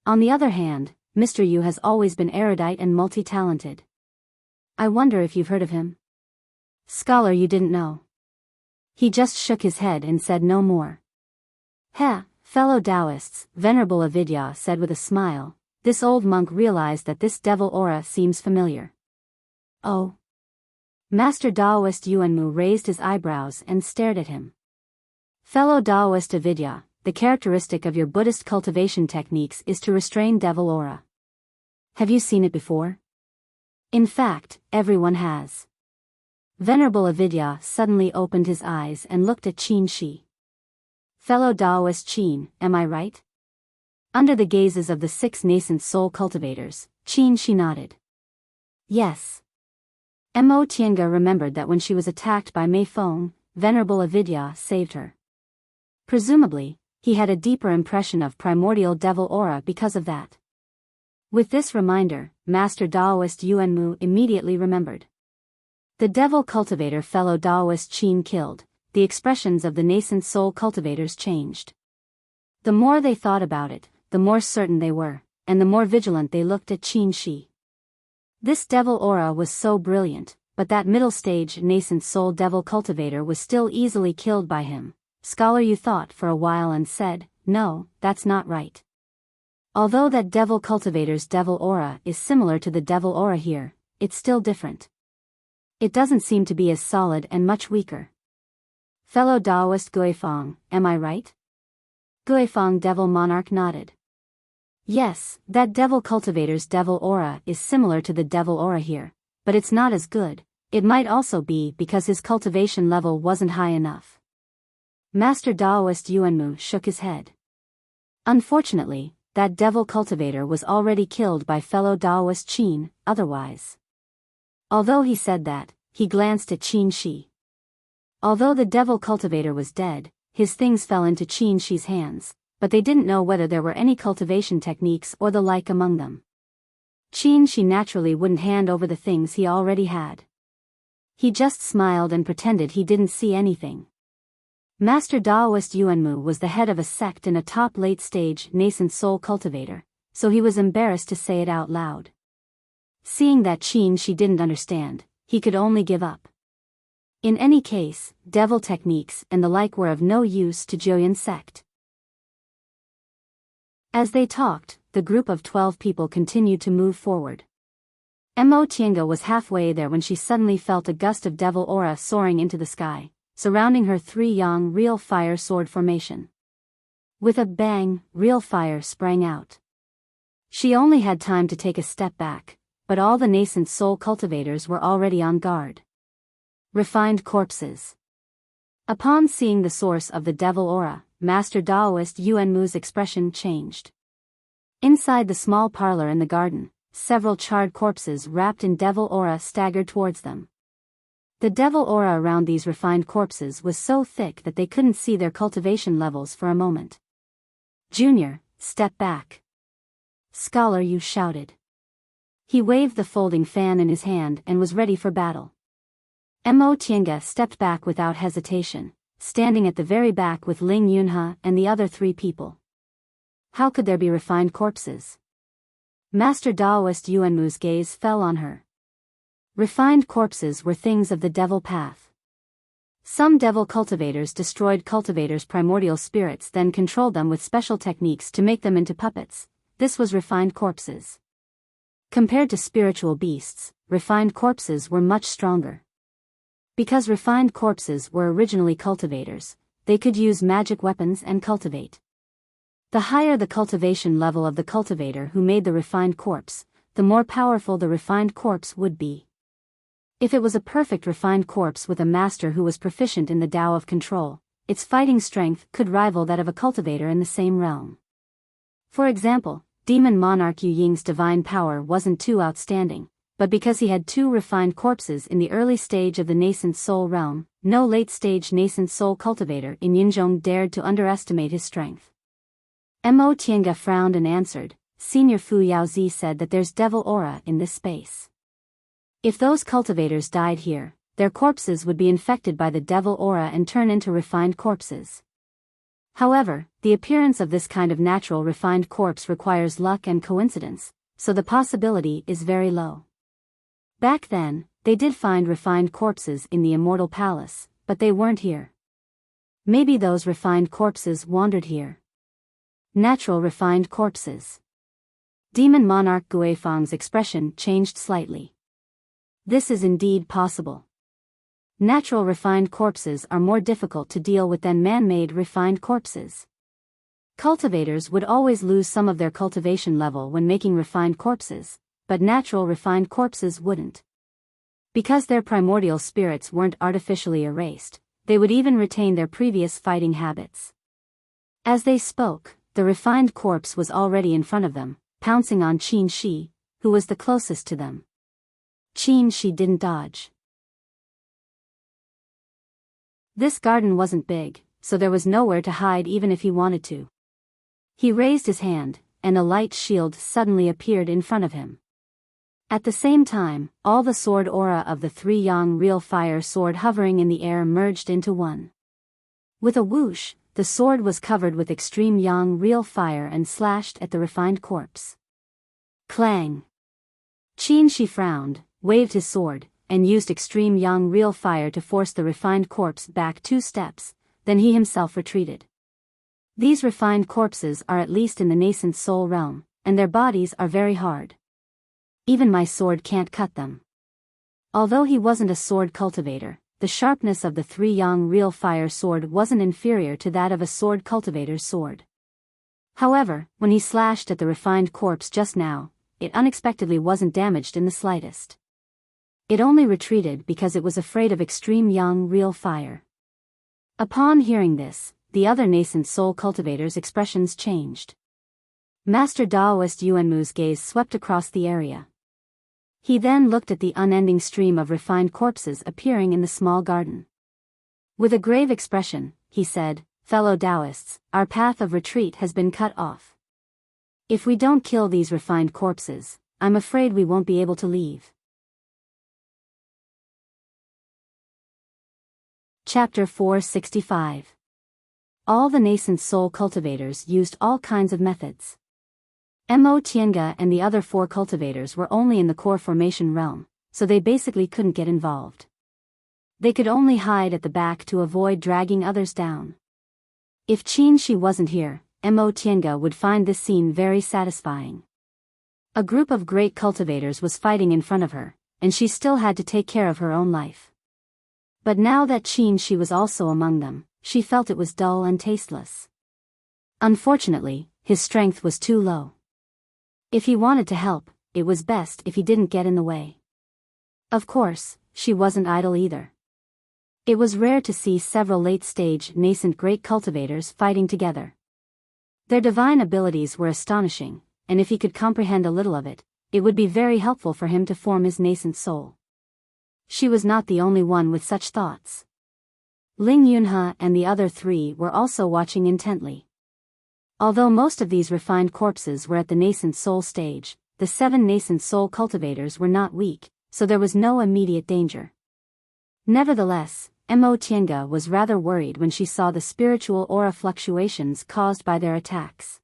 On the other hand, Mr. Yu has always been erudite and multi-talented. I wonder if you've heard of him?" "Scholar, you didn't know." He just shook his head and said no more. "Heh, fellow Taoists," Venerable Avidya said with a smile. This old monk realized that this devil aura seems familiar. "Oh?" Master Taoist Yuanmu raised his eyebrows and stared at him. "Fellow Taoist Avidya, the characteristic of your Buddhist cultivation techniques is to restrain devil aura. Have you seen it before?" "In fact, everyone has." Venerable Avidya suddenly opened his eyes and looked at Qin Shi. "Fellow Taoist Qin, am I right?" Under the gazes of the 6 nascent soul cultivators, Qin Shi nodded. "Yes." Mo Tiange remembered that when she was attacked by Mei Feng, Venerable Avidya saved her. Presumably, he had a deeper impression of primordial devil aura because of that. With this reminder, Master Taoist Yuanmu immediately remembered. The devil cultivator fellow Taoist Qin killed, the expressions of the nascent soul cultivators changed. The more they thought about it, the more certain they were, and the more vigilant they looked at Qin Shi. This devil aura was so brilliant, but that middle stage nascent soul devil cultivator was still easily killed by him. Scholar, you thought for a while and said, "No, that's not right." Although that devil cultivator's devil aura is similar to the devil aura here, it's still different. It doesn't seem to be as solid and much weaker. Fellow Taoist Guifeng, am I right? Guifeng Devil Monarch nodded. Yes, that devil cultivator's devil aura is similar to the devil aura here, but it's not as good. It might also be because his cultivation level wasn't high enough. Master Taoist Yuanmu shook his head. Unfortunately, that devil cultivator was already killed by fellow Taoist Qin, otherwise. Although he said that, he glanced at Qin Shi. Although the devil cultivator was dead, his things fell into Qin Shi's hands, but they didn't know whether there were any cultivation techniques or the like among them. Qin Shi naturally wouldn't hand over the things he already had. He just smiled and pretended he didn't see anything. Master Taoist Yuanmu was the head of a sect and a top late-stage nascent soul cultivator, so he was embarrassed to say it out loud. Seeing that Qin Shi didn't understand, he could only give up. In any case, devil techniques and the like were of no use to Joyun sect. As they talked, the group of 12 people continued to move forward. Mo Tiange was halfway there when she suddenly felt a gust of devil aura soaring into the sky, surrounding her 3 yang real fire sword formation. With a bang, real fire sprang out. She only had time to take a step back, but all the nascent soul cultivators were already on guard. Refined corpses. Upon seeing the source of the devil aura, Master Taoist Yuanmu's expression changed. Inside the small parlor in the garden, several charred corpses wrapped in devil aura staggered towards them. The devil aura around these refined corpses was so thick that they couldn't see their cultivation levels for a moment. "Junior, step back." Scholar Yu shouted. He waved the folding fan in his hand and was ready for battle. Mo Tiange stepped back without hesitation, standing at the very back with Ling Yunhe and the other 3 people. How could there be refined corpses? Master Daoist Yuanmu's gaze fell on her. Refined corpses were things of the devil path. Some devil cultivators destroyed cultivators' primordial spirits, then controlled them with special techniques to make them into puppets. This was refined corpses. Compared to spiritual beasts, refined corpses were much stronger. Because refined corpses were originally cultivators, they could use magic weapons and cultivate. The higher the cultivation level of the cultivator who made the refined corpse, the more powerful the refined corpse would be. If it was a perfect refined corpse with a master who was proficient in the Tao of control, its fighting strength could rival that of a cultivator in the same realm. For example, Demon Monarch Yu Ying's divine power wasn't too outstanding, but because he had 2 refined corpses in the early stage of the nascent soul realm, no late-stage nascent soul cultivator in Yinzhong dared to underestimate his strength. Mo Tiange frowned and answered, Senior Fu Yaozi said that there's devil aura in this space. If those cultivators died here, their corpses would be infected by the devil aura and turn into refined corpses. However, the appearance of this kind of natural refined corpse requires luck and coincidence, so the possibility is very low. Back then, they did find refined corpses in the Immortal Palace, but they weren't here. Maybe those refined corpses wandered here. Natural refined corpses. Demon Monarch Guifang's expression changed slightly. This is indeed possible. Natural refined corpses are more difficult to deal with than man-made refined corpses. Cultivators would always lose some of their cultivation level when making refined corpses, but natural refined corpses wouldn't. Because their primordial spirits weren't artificially erased, they would even retain their previous fighting habits. As they spoke, the refined corpse was already in front of them, pouncing on Qin Shi, who was the closest to them. Qin Shi didn't dodge. This garden wasn't big, so there was nowhere to hide even if he wanted to. He raised his hand, and a light shield suddenly appeared in front of him. At the same time, all the sword aura of the 3 Yang real fire sword hovering in the air merged into one. With a whoosh, the sword was covered with extreme Yang real fire and slashed at the refined corpse. Clang! Qin Shi frowned, waved his sword, and used extreme Yang real fire to force the refined corpse back 2 steps, then he himself retreated. These refined corpses are at least in the nascent soul realm, and their bodies are very hard. Even my sword can't cut them. Although he wasn't a sword cultivator, the sharpness of the 3 Yang real fire sword wasn't inferior to that of a sword cultivator's sword. However, when he slashed at the refined corpse just now, it unexpectedly wasn't damaged in the slightest. It only retreated because it was afraid of extreme Yang real fire. Upon hearing this, the other nascent soul cultivators' expressions changed. Master Daoist Yuanmu's gaze swept across the area. He then looked at the unending stream of refined corpses appearing in the small garden. With a grave expression, he said, Fellow Taoists, our path of retreat has been cut off. If we don't kill these refined corpses, I'm afraid we won't be able to leave. Chapter 465. All the nascent soul cultivators used all kinds of methods. Mo Tiange and the other 4 cultivators were only in the core formation realm, so they basically couldn't get involved. They could only hide at the back to avoid dragging others down. If Qin Shi wasn't here, Mo Tiange would find this scene very satisfying. A group of great cultivators was fighting in front of her, and she still had to take care of her own life. But now that Qin Shi was also among them, she felt it was dull and tasteless. Unfortunately, his strength was too low. If he wanted to help, it was best if he didn't get in the way. Of course, she wasn't idle either. It was rare to see several late-stage nascent great cultivators fighting together. Their divine abilities were astonishing, and if he could comprehend a little of it, it would be very helpful for him to form his nascent soul. She was not the only one with such thoughts. Ling Yunhe and the other 3 were also watching intently. Although most of these refined corpses were at the nascent soul stage, the 7 nascent soul cultivators were not weak, so there was no immediate danger. Nevertheless, Mo Tiange was rather worried when she saw the spiritual aura fluctuations caused by their attacks.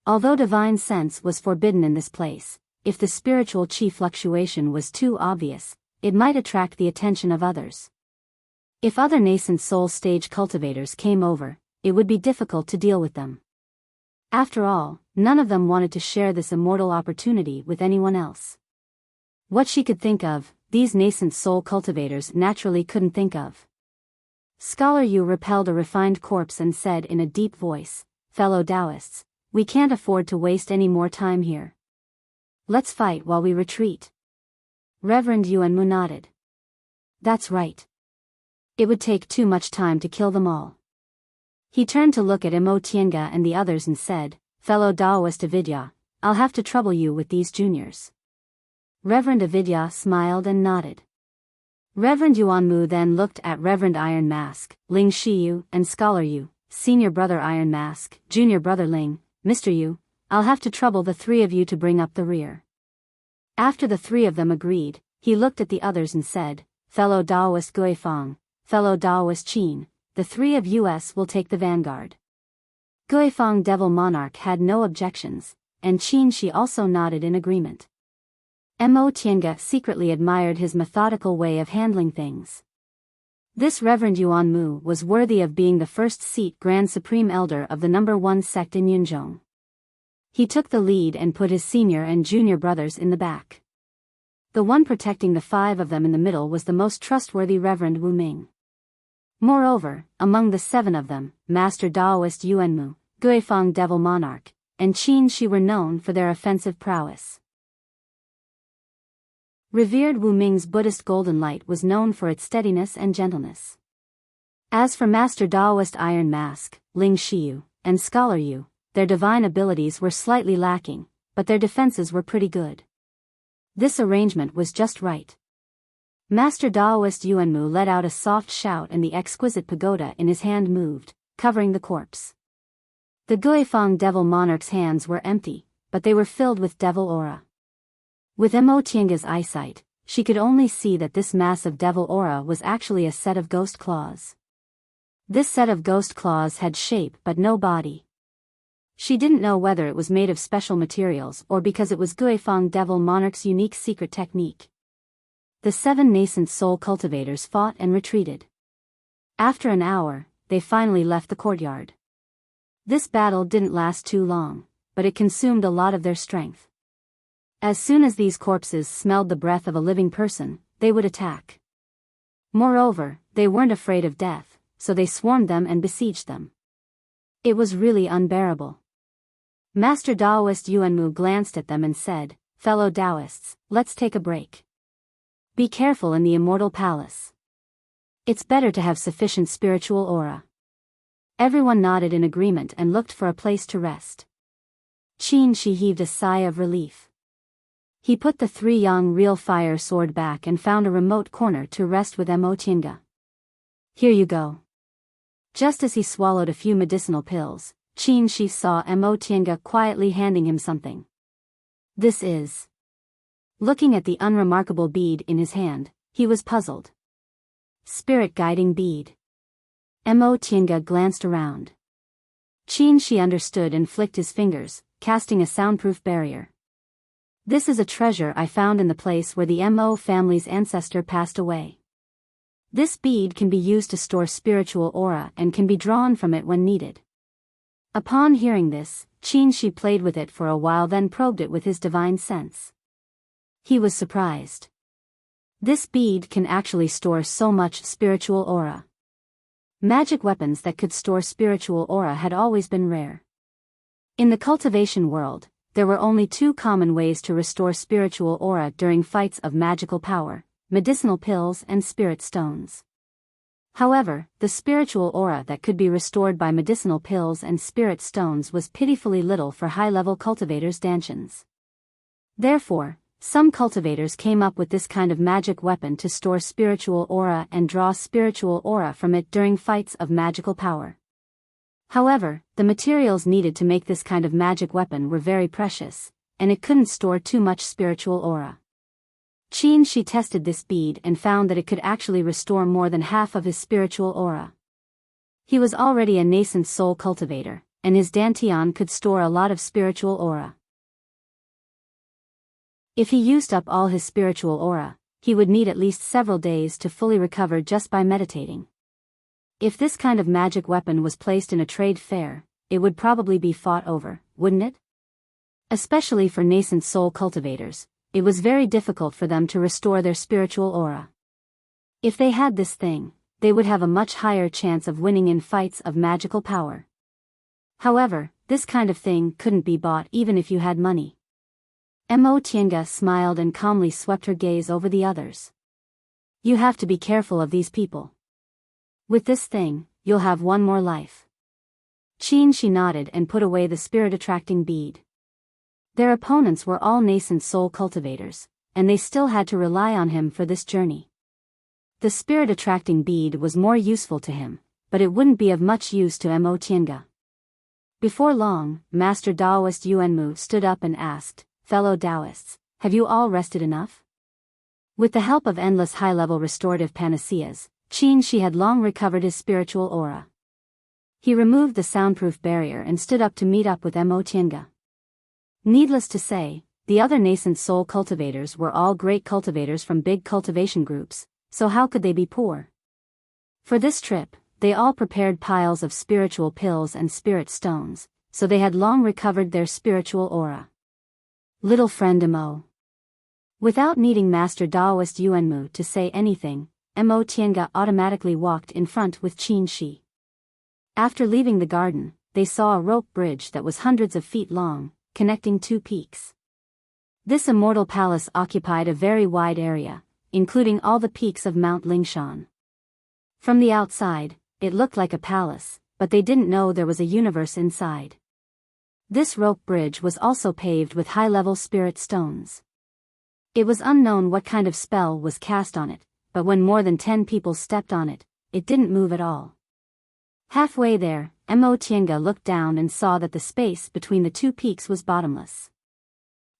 Although divine sense was forbidden in this place, if the spiritual chi fluctuation was too obvious, it might attract the attention of others. If other nascent soul stage cultivators came over, it would be difficult to deal with them. After all, none of them wanted to share this immortal opportunity with anyone else. What she could think of, these nascent soul cultivators naturally couldn't think of. Scholar Yu repelled a refined corpse and said in a deep voice, "Fellow Taoists, we can't afford to waste any more time here. Let's fight while we retreat." Reverend Yuanmu nodded. That's right. It would take too much time to kill them all. He turned to look at Mo Tiange and the others and said, "Fellow Taoist Avidya, I'll have to trouble you with these juniors." Reverend Avidya smiled and nodded. Reverend Yuanmu then looked at Reverend Iron Mask, Ling Shiyu, and Scholar Yu, Senior Brother Iron Mask, Junior Brother Ling, Mr. Yu, I'll have to trouble the 3 of you to bring up the rear. After the 3 of them agreed, he looked at the others and said, "Fellow Taoist Guifang, fellow Taoist Qin, the 3 of us will take the vanguard." Guifang Devil Monarch had no objections, and Qin Shi also nodded in agreement. Mo Tiange secretly admired his methodical way of handling things. This Reverend Yuanmu was worthy of being the first seat Grand Supreme Elder of the No. 1 sect in Yunzhong. He took the lead and put his senior and junior brothers in the back. The one protecting the 5 of them in the middle was the most trustworthy Reverend Wu Ming. Moreover, among the 7 of them, Master Taoist Yuanmu, Guifang Devil Monarch, and Qin Shi were known for their offensive prowess. Revered Wu Ming's Buddhist golden light was known for its steadiness and gentleness. As for Master Taoist Iron Mask, Ling Shiyu, and Scholar Yu, their divine abilities were slightly lacking, but their defenses were pretty good. This arrangement was just right. Master Taoist Yuanmu let out a soft shout and the exquisite pagoda in his hand moved, covering the corpse. The Guifang Devil Monarch's hands were empty, but they were filled with devil aura. With Mo Tiange's eyesight, she could only see that this mass of devil aura was actually a set of ghost claws. This set of ghost claws had shape but no body. She didn't know whether it was made of special materials or because it was Guifang Devil Monarch's unique secret technique. The 7 nascent soul cultivators fought and retreated. After an hour, they finally left the courtyard. This battle didn't last too long, but it consumed a lot of their strength. As soon as these corpses smelled the breath of a living person, they would attack. Moreover, they weren't afraid of death, so they swarmed them and besieged them. It was really unbearable. Master Taoist Yuanmu glanced at them and said, "Fellow Taoists, let's take a break. Be careful in the immortal palace. It's better to have sufficient spiritual aura." Everyone nodded in agreement and looked for a place to rest. Qin Shi heaved a sigh of relief. He put the 3 young real fire sword back and found a remote corner to rest with Mo Tiange. "Here you go." Just as he swallowed a few medicinal pills, Qin Shi saw Mo Tiange quietly handing him something. "This is..." Looking at the unremarkable bead in his hand, he was puzzled. "Spirit guiding bead." Mo Tiange glanced around. Qin Shi understood and flicked his fingers, casting a soundproof barrier. "This is a treasure I found in the place where the Mo family's ancestor passed away. This bead can be used to store spiritual aura and can be drawn from it when needed." Upon hearing this, Qin Shi played with it for a while, then probed it with his divine sense. He was surprised. This bead can actually store so much spiritual aura. Magic weapons that could store spiritual aura had always been rare. In the cultivation world, there were only 2 common ways to restore spiritual aura during fights of magical power: medicinal pills and spirit stones. However, the spiritual aura that could be restored by medicinal pills and spirit stones was pitifully little for high-level cultivators' dantians. Therefore, some cultivators came up with this kind of magic weapon to store spiritual aura and draw spiritual aura from it during fights of magical power. However, the materials needed to make this kind of magic weapon were very precious, and it couldn't store too much spiritual aura. She tested this bead and found that it could actually restore more than half of his spiritual aura. He was already a nascent soul cultivator, and his dantian could store a lot of spiritual aura. If he used up all his spiritual aura, he would need at least several days to fully recover just by meditating. If this kind of magic weapon was placed in a trade fair, it would probably be fought over, wouldn't it? Especially for nascent soul cultivators, it was very difficult for them to restore their spiritual aura. If they had this thing, they would have a much higher chance of winning in fights of magical power. However, this kind of thing couldn't be bought even if you had money. Mo Tiange smiled and calmly swept her gaze over the others. You have to be careful of these people. With this thing, you'll have one more life. She nodded and put away the spirit-attracting bead. Their opponents were all nascent soul cultivators, and they still had to rely on him for this journey. The spirit-attracting bead was more useful to him, but it wouldn't be of much use to Mo Tiange. Before long, Master Daoist Yuanmu stood up and asked, "Fellow Taoists, have you all rested enough?" With the help of endless high-level restorative panaceas, she had long recovered his spiritual aura. He removed the soundproof barrier and stood up to meet up with Mo Tiange. Needless to say, the other nascent soul cultivators were all great cultivators from big cultivation groups, so how could they be poor? For this trip, they all prepared piles of spiritual pills and spirit stones, so they had long recovered their spiritual aura. Little friend Mo. Without needing Master Daoist Yuanmu to say anything, Mo Tiange automatically walked in front with Qin Shi. After leaving the garden, they saw a rope bridge that was hundreds of feet long, connecting two peaks. This immortal palace occupied a very wide area, including all the peaks of Mount Lingshan. From the outside, it looked like a palace, but they didn't know there was a universe inside. This rope bridge was also paved with high-level spirit stones. It was unknown what kind of spell was cast on it, but when more than 10 people stepped on it, it didn't move at all. Halfway there, Mo Tiange looked down and saw that the space between the two peaks was bottomless.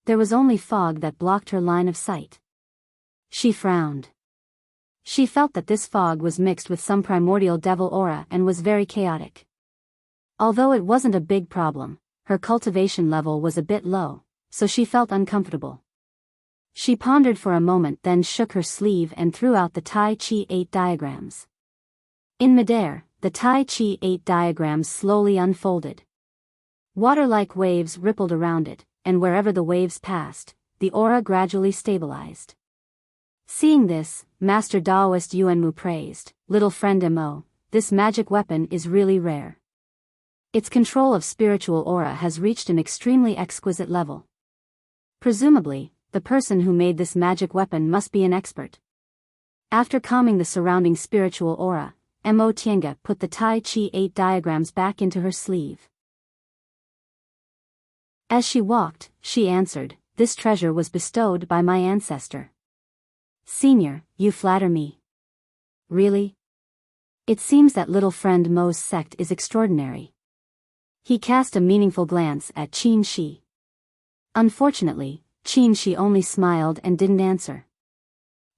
There was only fog that blocked her line of sight. She frowned. She felt that this fog was mixed with some primordial devil aura and was very chaotic. Although it wasn't a big problem, her cultivation level was a bit low, so she felt uncomfortable. She pondered for a moment, then shook her sleeve and threw out the Tai Chi 8 diagrams. In midair, the Tai Chi 8 diagrams slowly unfolded. Water-like waves rippled around it, and wherever the waves passed, the aura gradually stabilized. Seeing this, Master Daoist Yuanmu praised, "Little friend Mo, this magic weapon is really rare. Its control of spiritual aura has reached an extremely exquisite level. Presumably, the person who made this magic weapon must be an expert." After calming the surrounding spiritual aura, Mo Tiange put the Tai Chi 8 diagrams back into her sleeve. As she walked, she answered, "This treasure was bestowed by my ancestor." "Senior, you flatter me." "Really? It seems that little friend Mo's sect is extraordinary." He cast a meaningful glance at Qin Shi. Unfortunately, Qin Shi only smiled and didn't answer.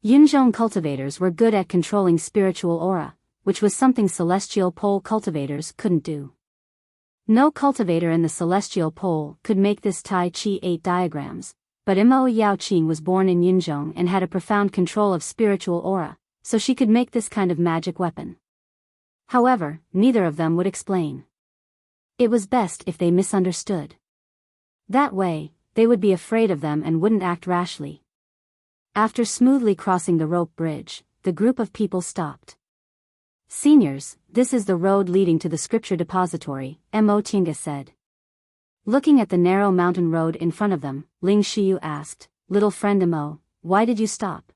Yunzhong cultivators were good at controlling spiritual aura, which was something celestial pole cultivators couldn't do. No cultivator in the celestial pole could make this Tai Chi 8 diagrams, but Mo Yaoqing was born in Yunzhong and had a profound control of spiritual aura, so she could make this kind of magic weapon. However, neither of them would explain. It was best if they misunderstood. That way, they would be afraid of them and wouldn't act rashly. After smoothly crossing the rope bridge, the group of people stopped. "Seniors, this is the road leading to the scripture depository," Mo Tiange said. Looking at the narrow mountain road in front of them, Ling Shiyu asked, "Little friend Mo, why did you stop?"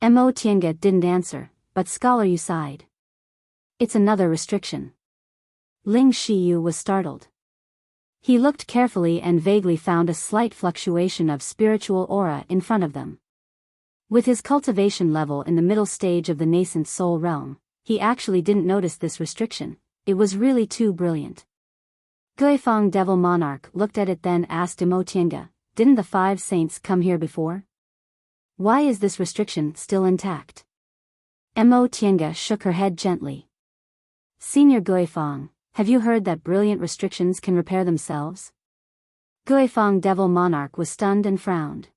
Mo Tiange didn't answer, but Scholar Yu sighed. "It's another restriction." Ling Shiyu was startled. He looked carefully and vaguely found a slight fluctuation of spiritual aura in front of them. With his cultivation level in the middle stage of the nascent soul realm, he actually didn't notice this restriction, it was really too brilliant. Guifeng Devil Monarch looked at it, then asked Imotienga, "Didn't the 5 saints come here before? Why is this restriction still intact?" Imotienga shook her head gently. "Senior Guifeng, have you heard that brilliant restrictions can repair themselves?" Guifeng Devil Monarch was stunned and frowned.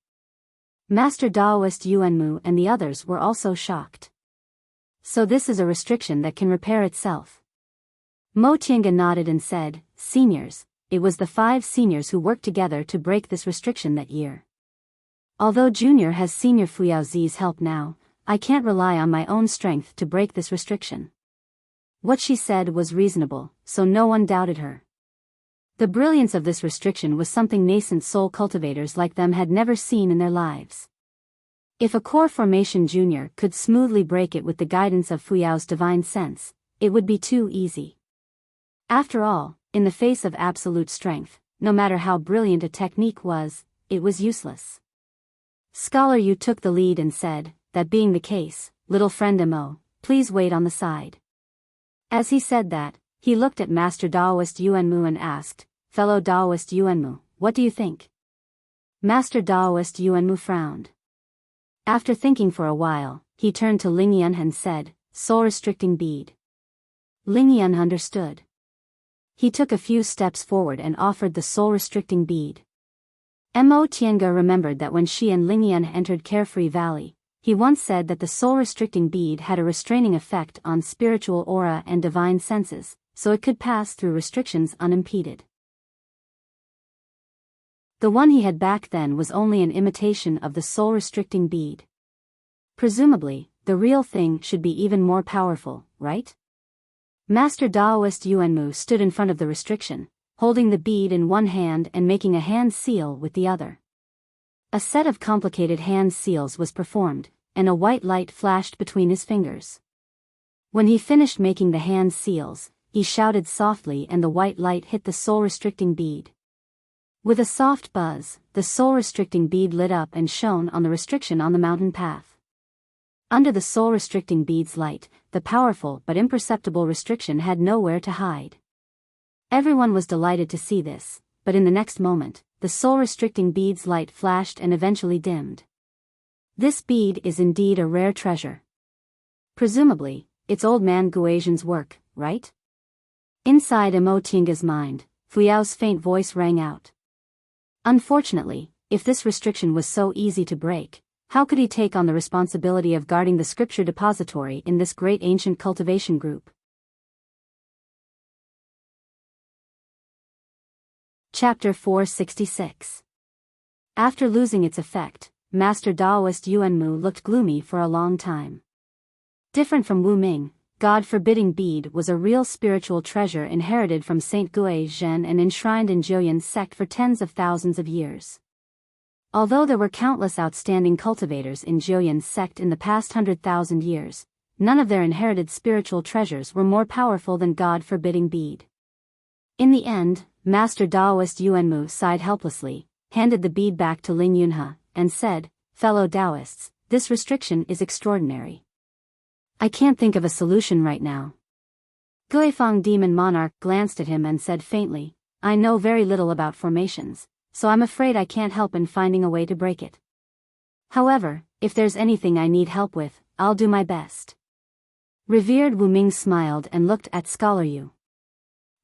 Master Daoist Yuanmu and the others were also shocked. So this is a restriction that can repair itself. Motienga nodded and said, "Seniors, it was the 5 seniors who worked together to break this restriction that year. Although Junior has Senior Fuyaozi's help now, I can't rely on my own strength to break this restriction." What she said was reasonable, so no one doubted her. The brilliance of this restriction was something nascent soul cultivators like them had never seen in their lives. If a core formation junior could smoothly break it with the guidance of Fuyao's divine sense, it would be too easy. After all, in the face of absolute strength, no matter how brilliant a technique was, it was useless. Scholar Yu took the lead and said, "That being the case, little friend Mo, please wait on the side." As he said that, he looked at Master Daoist Yuanmu and asked, "Fellow Daoist Yuanmu, what do you think?" Master Daoist Yuanmu frowned. After thinking for a while, he turned to Lingyun and said, "Soul-restricting bead." Lingyun understood. He took a few steps forward and offered the soul-restricting bead. Mo Tienga remembered that when she and Lingyun entered Carefree Valley, he once said that the soul-restricting bead had a restraining effect on spiritual aura and divine senses, so it could pass through restrictions unimpeded. The one he had back then was only an imitation of the soul-restricting bead. Presumably, the real thing should be even more powerful, right? Master Daoist Yuanmu stood in front of the restriction, holding the bead in one hand and making a hand seal with the other. A set of complicated hand seals was performed, and a white light flashed between his fingers. When he finished making the hand seals, he shouted softly and the white light hit the soul-restricting bead. With a soft buzz, the soul-restricting bead lit up and shone on the restriction on the mountain path. Under the soul-restricting bead's light, the powerful but imperceptible restriction had nowhere to hide. Everyone was delighted to see this, but in the next moment, the soul-restricting bead's light flashed and eventually dimmed. This bead is indeed a rare treasure. Presumably, it's old man Guazian's work, right? Inside Imotienga's mind, Fuyao's faint voice rang out. Unfortunately, if this restriction was so easy to break, how could he take on the responsibility of guarding the scripture depository in this great ancient cultivation group? Chapter 466. After losing its effect, Master Daoist Yuanmu looked gloomy for a long time. Different from Wu Ming, God-forbidding bead was a real spiritual treasure inherited from Saint Guizhen and enshrined in Zhouyan's sect for tens of thousands of years. Although there were countless outstanding cultivators in Zhouyan's sect in the past 100,000 years, none of their inherited spiritual treasures were more powerful than God-forbidding bead. In the end, Master Daoist Yuanmu sighed helplessly, handed the bead back to Ling Yunhe, and said, "Fellow Taoists, this restriction is extraordinary. I can't think of a solution right now." Guifeng Demon Monarch glanced at him and said faintly, "I know very little about formations, so I'm afraid I can't help in finding a way to break it. However, if there's anything I need help with, I'll do my best." Revered Wu Ming smiled and looked at Scholar Yu.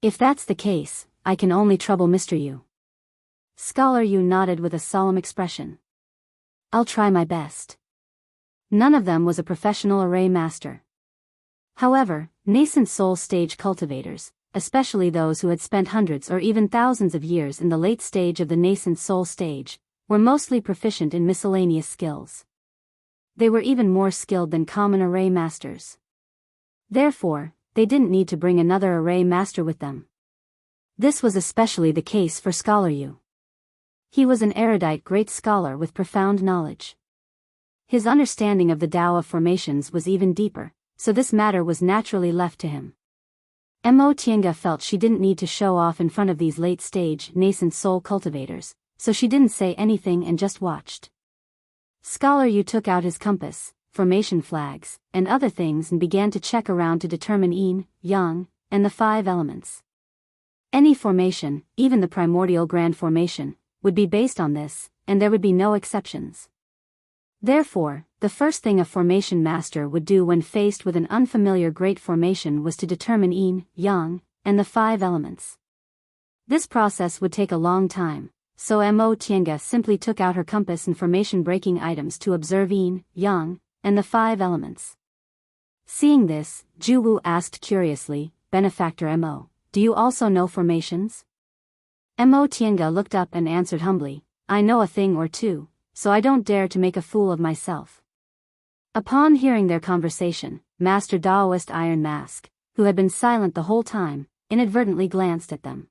"If that's the case, I can only trouble Mr. Yu." Scholar Yu nodded with a solemn expression. "I'll try my best." None of them was a professional array master. However, nascent soul stage cultivators, especially those who had spent hundreds or even thousands of years in the late stage of the nascent soul stage, were mostly proficient in miscellaneous skills. They were even more skilled than common array masters. Therefore, they didn't need to bring another array master with them. This was especially the case for Scholar Yu. He was an erudite great scholar with profound knowledge. His understanding of the Tao of formations was even deeper, so this matter was naturally left to him. Imotienga felt she didn't need to show off in front of these late-stage, nascent soul cultivators, so she didn't say anything and just watched. Scholar Yu took out his compass, formation flags, and other things and began to check around to determine yin, yang, and the 5 elements. Any formation, even the primordial grand formation, would be based on this, and there would be no exceptions. Therefore, the first thing a formation master would do when faced with an unfamiliar great formation was to determine yin, yang, and the 5 elements. This process would take a long time, so Mo Tiange simply took out her compass and formation-breaking items to observe yin, yang, and the 5 elements. Seeing this, Ju Wu asked curiously, "Benefactor Mo, do you also know formations?" Mo Tiange looked up and answered humbly, "I know a thing or two, so I don't dare to make a fool of myself." Upon hearing their conversation, Master Daoist Iron Mask, who had been silent the whole time, inadvertently glanced at them.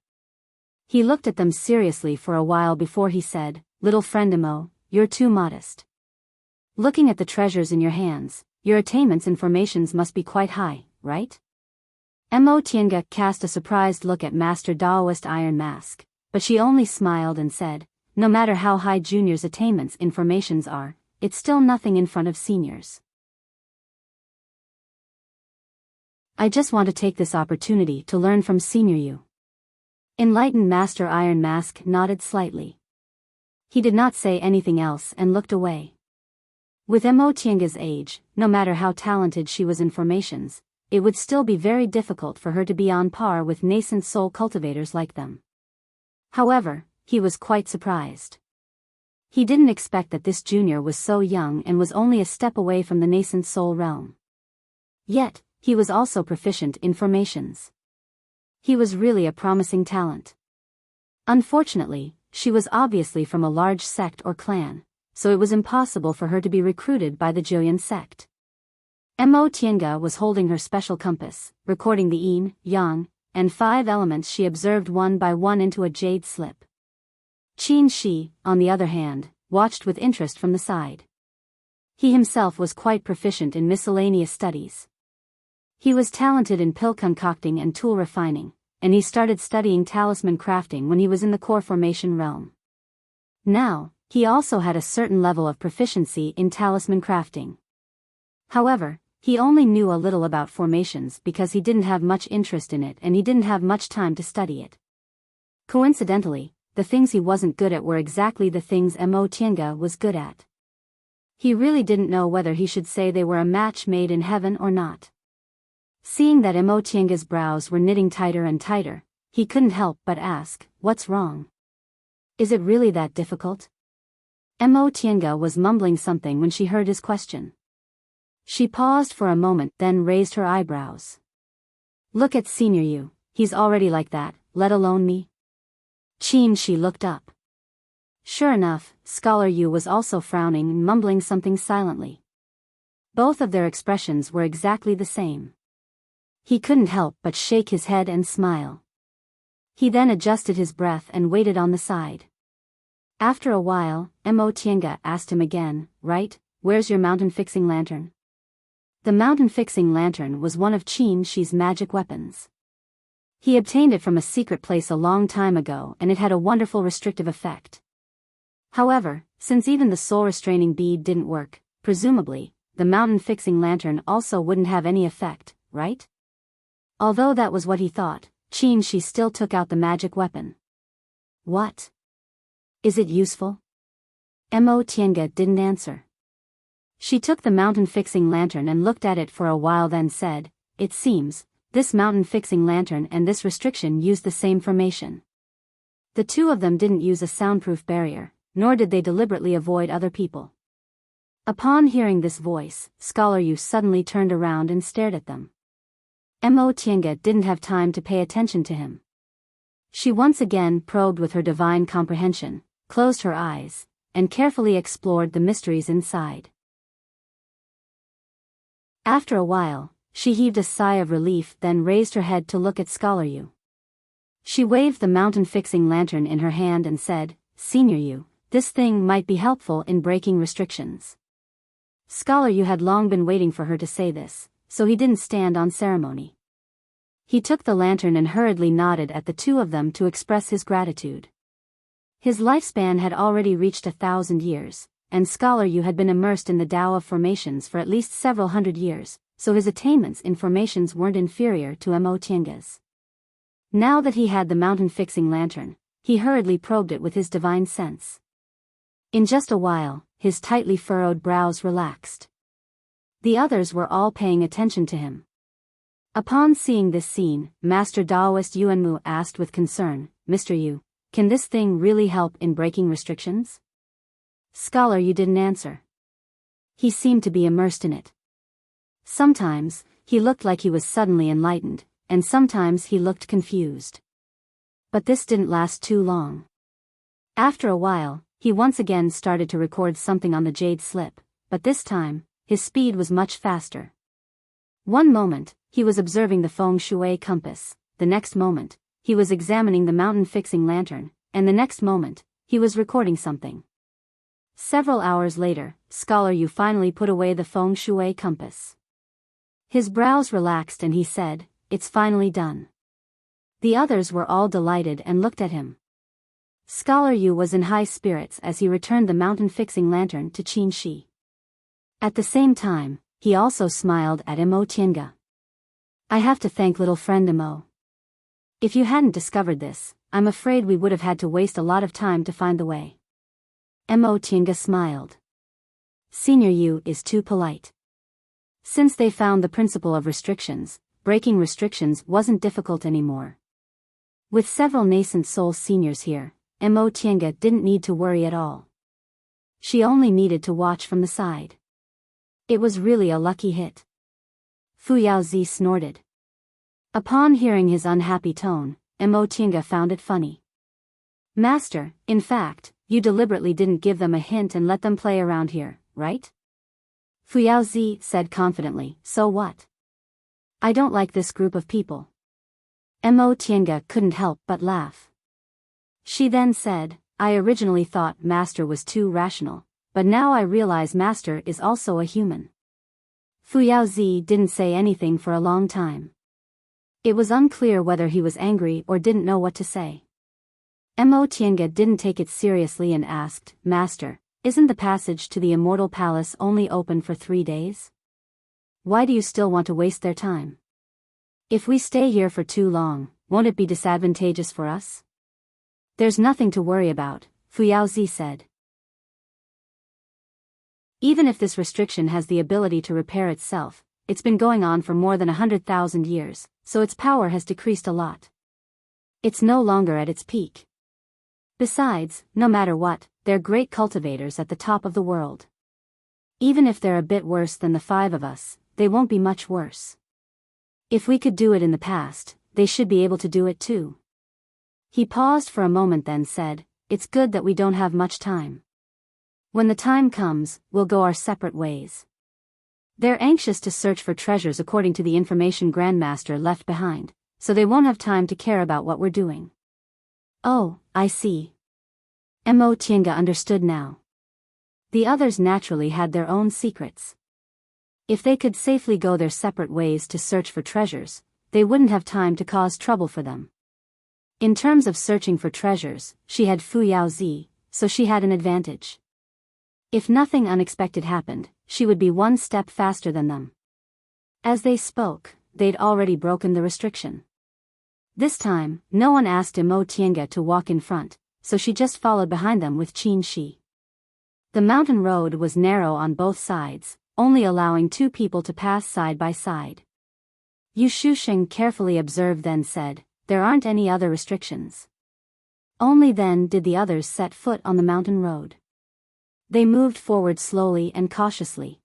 He looked at them seriously for a while before he said, "Little friend Mo, you're too modest. Looking at the treasures in your hands, your attainments in formations must be quite high, right?" Mo Tiange cast a surprised look at Master Daoist Iron Mask, but she only smiled and said, "No matter how high juniors' attainments in formations are, it's still nothing in front of seniors. I just want to take this opportunity to learn from Senior you." Enlightened Master Iron Mask nodded slightly. He did not say anything else and looked away. With Mo Tiange's age, no matter how talented she was in formations, it would still be very difficult for her to be on par with nascent soul cultivators like them. However, he was quite surprised. He didn't expect that this junior was so young and was only a step away from the nascent soul realm. Yet, he was also proficient in formations. He was really a promising talent. Unfortunately, she was obviously from a large sect or clan, so it was impossible for her to be recruited by the Julian sect. Mo Tiange was holding her special compass, recording the yin, yang, and 5 elements she observed one by one into a jade slip. Qin Shi, on the other hand, watched with interest from the side. He himself was quite proficient in miscellaneous studies. He was talented in pill concocting and tool refining, and he started studying talisman crafting when he was in the core formation realm. Now, he also had a certain level of proficiency in talisman crafting. However, he only knew a little about formations because he didn't have much interest in it and he didn't have much time to study it. Coincidentally, the things he wasn't good at were exactly the things Mo Tiange was good at. He really didn't know whether he should say they were a match made in heaven or not. Seeing that Mo Tiange's brows were knitting tighter and tighter, he couldn't help but ask, "What's wrong? Is it really that difficult?" Mo Tiange was mumbling something when she heard his question. She paused for a moment, then raised her eyebrows. "Look at Senior you, he's already like that, let alone me." Qin Shi looked up. Sure enough, Scholar Yu was also frowning and mumbling something silently. Both of their expressions were exactly the same. He couldn't help but shake his head and smile. He then adjusted his breath and waited on the side. After a while, Mo Tiange asked him again, "Right, where's your mountain-fixing lantern?" The mountain-fixing lantern was one of Qin Shi's magic weapons. He obtained it from a secret place a long time ago and it had a wonderful restrictive effect. However, since even the soul-restraining bead didn't work, presumably, the mountain-fixing lantern also wouldn't have any effect, right? Although that was what he thought, Qin Shi still took out the magic weapon. "What? Is it useful?" Mo Tiange didn't answer. She took the mountain-fixing lantern and looked at it for a while, then said, "It seems, this mountain-fixing lantern and this restriction use the same formation." The two of them didn't use a soundproof barrier, nor did they deliberately avoid other people. Upon hearing this voice, Scholar Yu suddenly turned around and stared at them. Mo Tiange didn't have time to pay attention to him. She once again probed with her divine comprehension, closed her eyes, and carefully explored the mysteries inside. After a while, she heaved a sigh of relief, then raised her head to look at Scholar Yu. She waved the mountain-fixing lantern in her hand and said, "Senior Yu, this thing might be helpful in breaking restrictions." Scholar Yu had long been waiting for her to say this, so he didn't stand on ceremony. He took the lantern and hurriedly nodded at the two of them to express his gratitude. His lifespan had already reached 1,000 years, and Scholar Yu had been immersed in the Tao of formations for at least several hundred years, so his attainments in formations weren't inferior to Mo Tianga's. Now that he had the mountain-fixing lantern, he hurriedly probed it with his divine sense. In just a while, his tightly furrowed brows relaxed. The others were all paying attention to him. Upon seeing this scene, Master Daoist Yuanmu asked with concern, "Mr. Yu, can this thing really help in breaking restrictions?" Scholar Yu didn't answer. He seemed to be immersed in it. Sometimes, he looked like he was suddenly enlightened, and sometimes he looked confused. But this didn't last too long. After a while, he once again started to record something on the jade slip, but this time, his speed was much faster. One moment, he was observing the feng shui compass, the next moment, he was examining the mountain-fixing lantern, and the next moment, he was recording something. Several hours later, Scholar Yu finally put away the feng shui compass. His brows relaxed and he said, "It's finally done." The others were all delighted and looked at him. Scholar Yu was in high spirits as he returned the mountain-fixing lantern to Qin Shi. At the same time, he also smiled at Mo Tiange. "I have to thank little friend Mo. If you hadn't discovered this, I'm afraid we would have had to waste a lot of time to find the way." Mo Tiange smiled. Senior Yu is too polite. Since they found the principle of restrictions, breaking restrictions wasn't difficult anymore. With several nascent soul seniors here, Mo Tiange didn't need to worry at all. She only needed to watch from the side. It was really a lucky hit. Fu Yaozi snorted. Upon hearing his unhappy tone, Mo Tiange found it funny. "Master, in fact, you deliberately didn't give them a hint and let them play around here, right?" Fu Yaozi said confidently, "So what? I don't like this group of people." Mo Tiange couldn't help but laugh. She then said, "I originally thought Master was too rational, but now I realize Master is also a human." Fu Yaozi didn't say anything for a long time. It was unclear whether he was angry or didn't know what to say. Mo Tiange didn't take it seriously and asked, "Master, isn't the passage to the Immortal Palace only open for 3 days? Why do you still want to waste their time? If we stay here for too long, won't it be disadvantageous for us?" "There's nothing to worry about," Fu Yaozi said. "Even if this restriction has the ability to repair itself, it's been going on for more than 100,000 years, so its power has decreased a lot. It's no longer at its peak. Besides, no matter what, they're great cultivators at the top of the world. Even if they're a bit worse than the 5 of us, they won't be much worse. If we could do it in the past, they should be able to do it too." He paused for a moment then said, "It's good that we don't have much time. When the time comes, we'll go our separate ways. They're anxious to search for treasures according to the information Grandmaster left behind, so they won't have time to care about what we're doing." "Oh, I see." Mo Tiange understood now. The others naturally had their own secrets. If they could safely go their separate ways to search for treasures, they wouldn't have time to cause trouble for them. In terms of searching for treasures, she had Fu Yaozi, so she had an advantage. If nothing unexpected happened, she would be one step faster than them. As they spoke, they'd already broken the restriction. This time, no one asked Mo Tiange to walk in front, so she just followed behind them with Qin Shi. The mountain road was narrow on both sides, only allowing 2 people to pass side by side. Yu Shusheng carefully observed then said, "There aren't any other restrictions." Only then did the others set foot on the mountain road. They moved forward slowly and cautiously.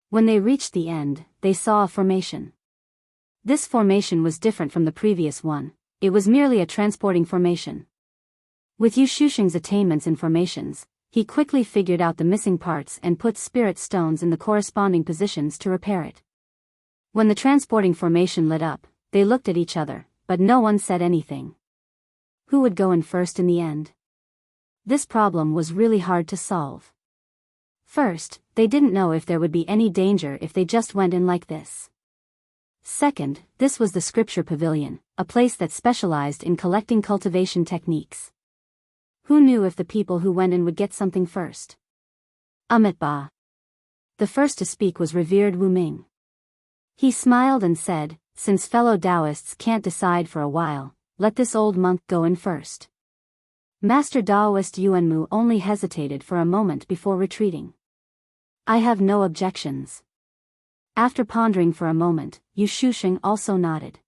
When they reached the end, they saw a formation. This formation was different from the previous one, it was merely a transporting formation. With Yu Shusheng's attainments in formations, he quickly figured out the missing parts and put spirit stones in the corresponding positions to repair it. When the transporting formation lit up, they looked at each other, but no one said anything. Who would go in first in the end? This problem was really hard to solve. First, they didn't know if there would be any danger if they just went in like this. Second, this was the Scripture Pavilion, a place that specialized in collecting cultivation techniques. Who knew if the people who went in would get something first? Amitabha. The first to speak was revered Wu Ming. He smiled and said, since fellow Taoists can't decide for a while, let this old monk go in first. Master Taoist Yuanmu only hesitated for a moment before retreating. I have no objections. After pondering for a moment, Yu Shusheng also nodded.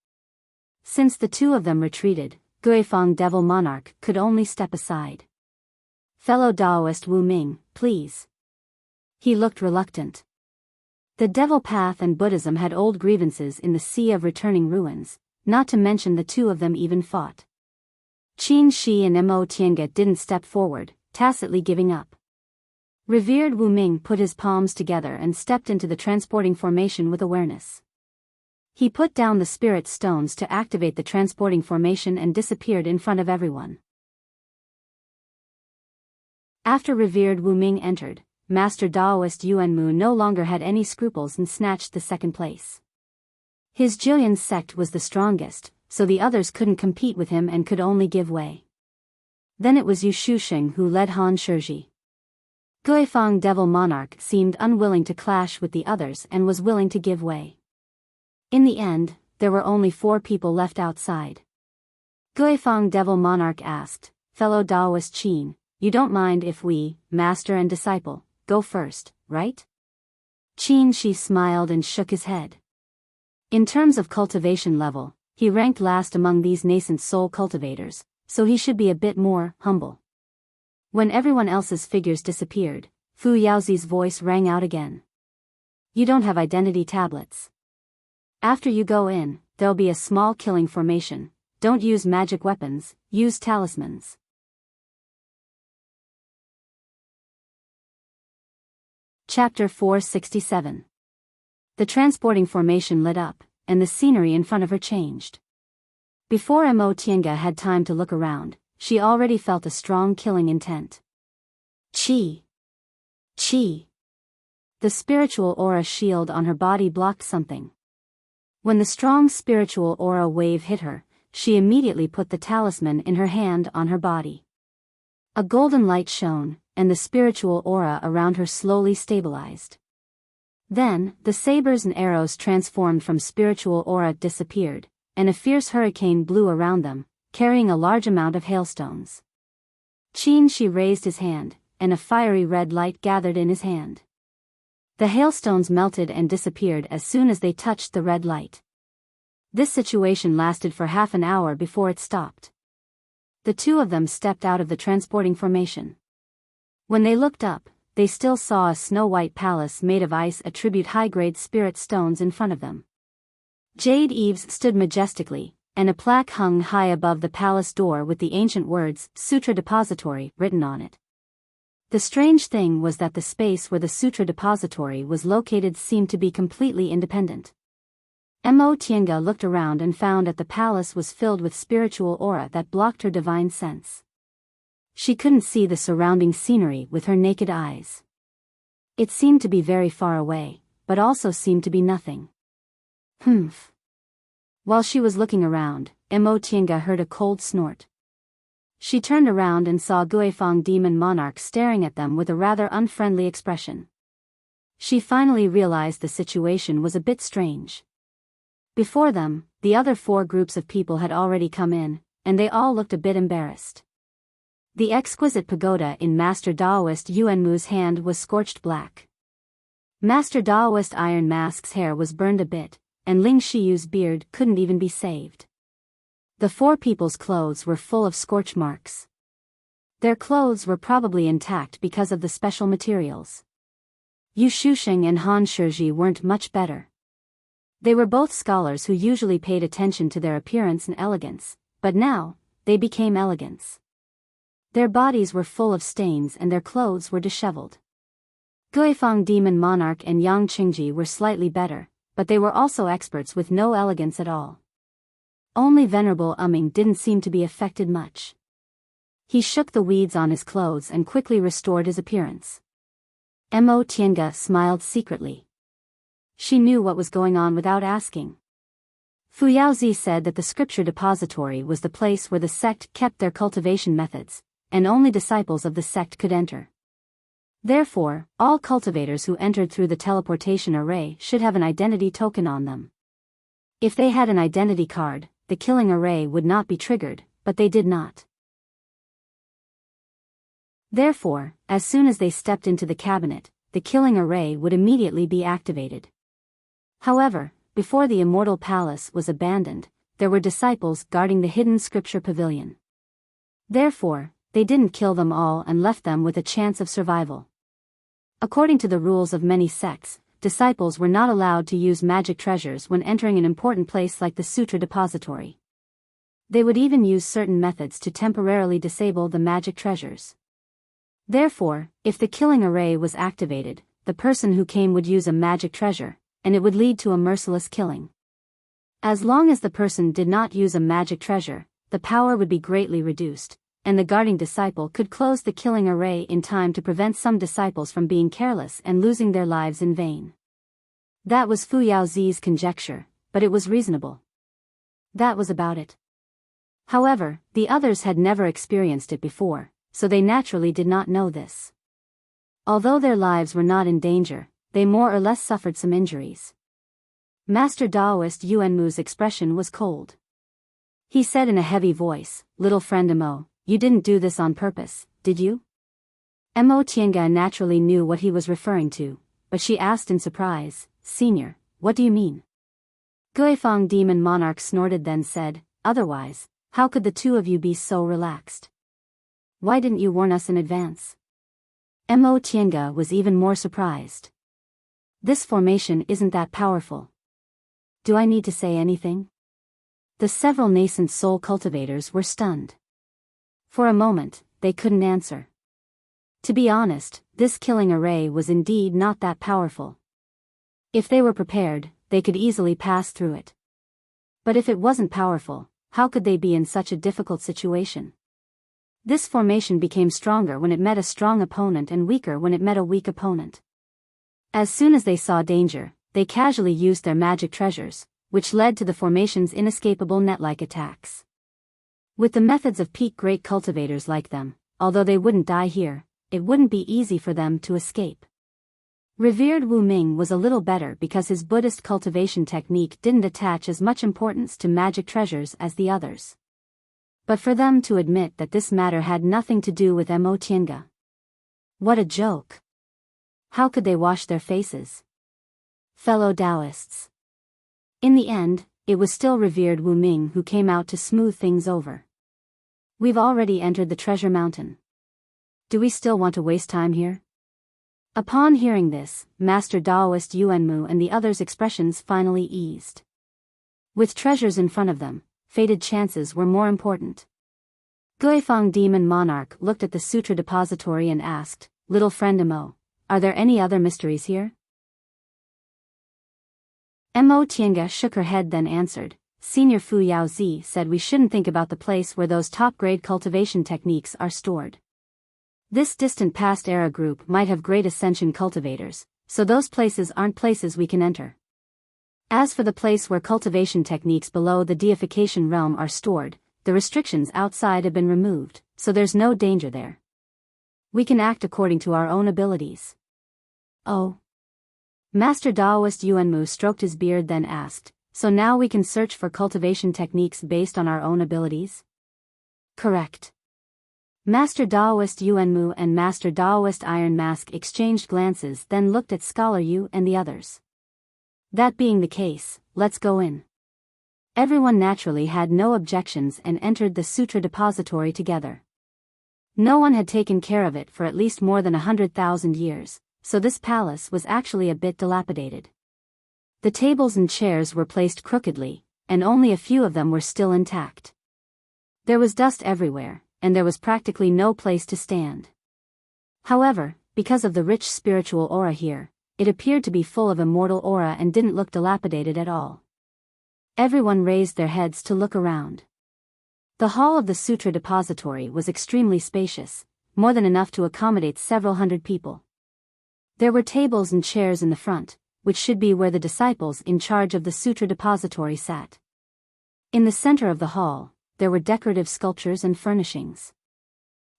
Since the two of them retreated, Guifeng Devil Monarch could only step aside. Fellow Taoist Wu Ming, please. He looked reluctant. The Devil Path and Buddhism had old grievances in the sea of returning ruins, not to mention the two of them even fought. Qin Shi and Mo Tiange didn't step forward, tacitly giving up. Revered Wu Ming put his palms together and stepped into the transporting formation with awareness. He put down the spirit stones to activate the transporting formation and disappeared in front of everyone. After revered Wu Ming entered, Master Taoist Yuanmu no longer had any scruples and snatched the second place. His Jilin sect was the strongest, so the others couldn't compete with him and could only give way. Then it was Yu Shusheng who led Han Shizhi. Guifeng Devil Monarch seemed unwilling to clash with the others and was willing to give way. In the end, there were only 4 people left outside. Guifeng Devil Monarch asked, fellow Taoist Qin, you don't mind if we, master and disciple, go first, right? Qin Shi smiled and shook his head. In terms of cultivation level, he ranked last among these nascent soul cultivators, so he should be a bit more humble. When everyone else's figures disappeared, Fu Yaozi's voice rang out again. You don't have identity tablets. After you go in, there'll be a small killing formation. Don't use magic weapons, use talismans. Chapter 467. The transporting formation lit up, and the scenery in front of her changed. Before Mo Tiange had time to look around, she already felt a strong killing intent. Qi. Qi. The spiritual aura shield on her body blocked something. When the strong spiritual aura wave hit her, she immediately put the talisman in her hand on her body. A golden light shone, and the spiritual aura around her slowly stabilized. Then, the sabers and arrows transformed from spiritual aura disappeared, and a fierce hurricane blew around them, carrying a large amount of hailstones. Qin Shi raised his hand, and a fiery red light gathered in his hand. The hailstones melted and disappeared as soon as they touched the red light. This situation lasted for half an hour before it stopped. The two of them stepped out of the transporting formation. When they looked up, they still saw a snow-white palace made of ice attribute high-grade spirit stones in front of them. Jade eaves stood majestically, and a plaque hung high above the palace door with the ancient words, Sutra Depository, written on it. The strange thing was that the space where the Sutra Depository was located seemed to be completely independent. Mo Tiange looked around and found that the palace was filled with spiritual aura that blocked her divine sense. She couldn't see the surrounding scenery with her naked eyes. It seemed to be very far away, but also seemed to be nothing. Humph. While she was looking around, Mo Tiange heard a cold snort. She turned around and saw Guifeng Demon Monarch staring at them with a rather unfriendly expression. She finally realized the situation was a bit strange. Before them, the other 4 groups of people had already come in, and they all looked a bit embarrassed. The exquisite pagoda in Master Taoist Yuanmu's hand was scorched black. Master Taoist Iron Mask's hair was burned a bit, and Ling Shiyu's beard couldn't even be saved. The 4 people's clothes were full of scorch marks. Their clothes were probably intact because of the special materials. Yu Shusheng and Han Shizhi weren't much better. They were both scholars who usually paid attention to their appearance and elegance, but now, they became elegants. Their bodies were full of stains and their clothes were disheveled. Guifeng Demon Monarch and Yang Qingji were slightly better, but they were also experts with no elegance at all. Only Venerable Ming didn't seem to be affected much. He shook the weeds on his clothes and quickly restored his appearance. Mo Tiange smiled secretly. She knew what was going on without asking. Fu Yaozi said that the scripture depository was the place where the sect kept their cultivation methods, and only disciples of the sect could enter. Therefore, all cultivators who entered through the teleportation array should have an identity token on them. If they had an identity card, the killing array would not be triggered, but they did not. Therefore, as soon as they stepped into the cabinet, the killing array would immediately be activated. However, before the immortal palace was abandoned, there were disciples guarding the hidden scripture pavilion. Therefore, they didn't kill them all and left them with a chance of survival. According to the rules of many sects, disciples were not allowed to use magic treasures when entering an important place like the sutra depository. They would even use certain methods to temporarily disable the magic treasures. Therefore, if the killing array was activated, the person who came would use a magic treasure, and it would lead to a merciless killing. As long as the person did not use a magic treasure, the power would be greatly reduced, and the guarding disciple could close the killing array in time to prevent some disciples from being careless and losing their lives in vain. That was Fu Yaozi's conjecture, but it was reasonable. That was about it. However, the others had never experienced it before, so they naturally did not know this. Although their lives were not in danger, they more or less suffered some injuries. Master Daoist Yuanmu's expression was cold. He said in a heavy voice, "Little friend Mo, you didn't do this on purpose, did you?" Mo Tiange naturally knew what he was referring to, but she asked in surprise, "Senior, what do you mean?" Guifang Demon Monarch snorted then said, "Otherwise, how could the two of you be so relaxed? Why didn't you warn us in advance?" Mo Tiange was even more surprised. "This formation isn't that powerful. Do I need to say anything?" The several nascent soul cultivators were stunned. For a moment, they couldn't answer. To be honest, this killing array was indeed not that powerful. If they were prepared, they could easily pass through it. But if it wasn't powerful, how could they be in such a difficult situation? This formation became stronger when it met a strong opponent and weaker when it met a weak opponent. As soon as they saw danger, they casually used their magic treasures, which led to the formation's inescapable net-like attacks. With the methods of peak great cultivators like them, although they wouldn't die here, it wouldn't be easy for them to escape. Revered Wu Ming was a little better because his Buddhist cultivation technique didn't attach as much importance to magic treasures as the others. But for them to admit that this matter had nothing to do with Mo Tiange. What a joke! How could they wash their faces? Fellow Taoists. In the end, it was still revered Wu Ming who came out to smooth things over. "We've already entered the treasure mountain. Do we still want to waste time here?" Upon hearing this, Master Daoist Yuanmu and the others' expressions finally eased. With treasures in front of them, fated chances were more important. Guifang Demon Monarch looked at the sutra depository and asked, "Little friend Mo, are there any other mysteries here?" Mo Tiange shook her head then answered, "Senior Fu Yaozi said we shouldn't think about the place where those top-grade cultivation techniques are stored. This distant past era group might have great ascension cultivators, so those places aren't places we can enter. As for the place where cultivation techniques below the deification realm are stored, the restrictions outside have been removed, so there's no danger there. We can act according to our own abilities." "Oh." Master Daoist Yuanmu stroked his beard then asked, "So now we can search for cultivation techniques based on our own abilities?" "Correct." Master Daoist Yuanmu and Master Daoist Iron Mask exchanged glances then looked at Scholar Yu and the others. That being the case, let's go in. Everyone naturally had no objections and entered the sutra depository together. No one had taken care of it for at least more than 100,000 years, so this palace was actually a bit dilapidated. The tables and chairs were placed crookedly, and only a few of them were still intact. There was dust everywhere, and there was practically no place to stand. However, because of the rich spiritual aura here, it appeared to be full of immortal aura and didn't look dilapidated at all. Everyone raised their heads to look around. The hall of the Sutra Depository was extremely spacious, more than enough to accommodate several hundred people. There were tables and chairs in the front, which should be where the disciples in charge of the Sutra Depository sat. In the center of the hall, there were decorative sculptures and furnishings.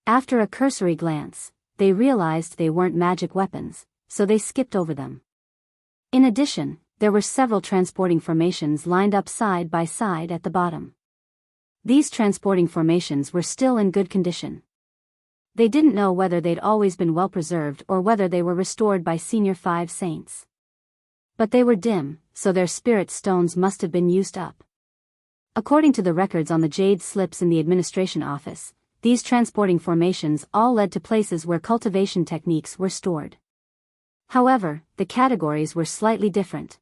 After a cursory glance, they realized they weren't magic weapons, so they skipped over them. In addition, there were several transporting formations lined up side by side at the bottom. These transporting formations were still in good condition. They didn't know whether they'd always been well preserved or whether they were restored by Senior 5 saints. But they were dim, so their spirit stones must have been used up. According to the records on the jade slips in the administration office, these transporting formations all led to places where cultivation techniques were stored. However, the categories were slightly different.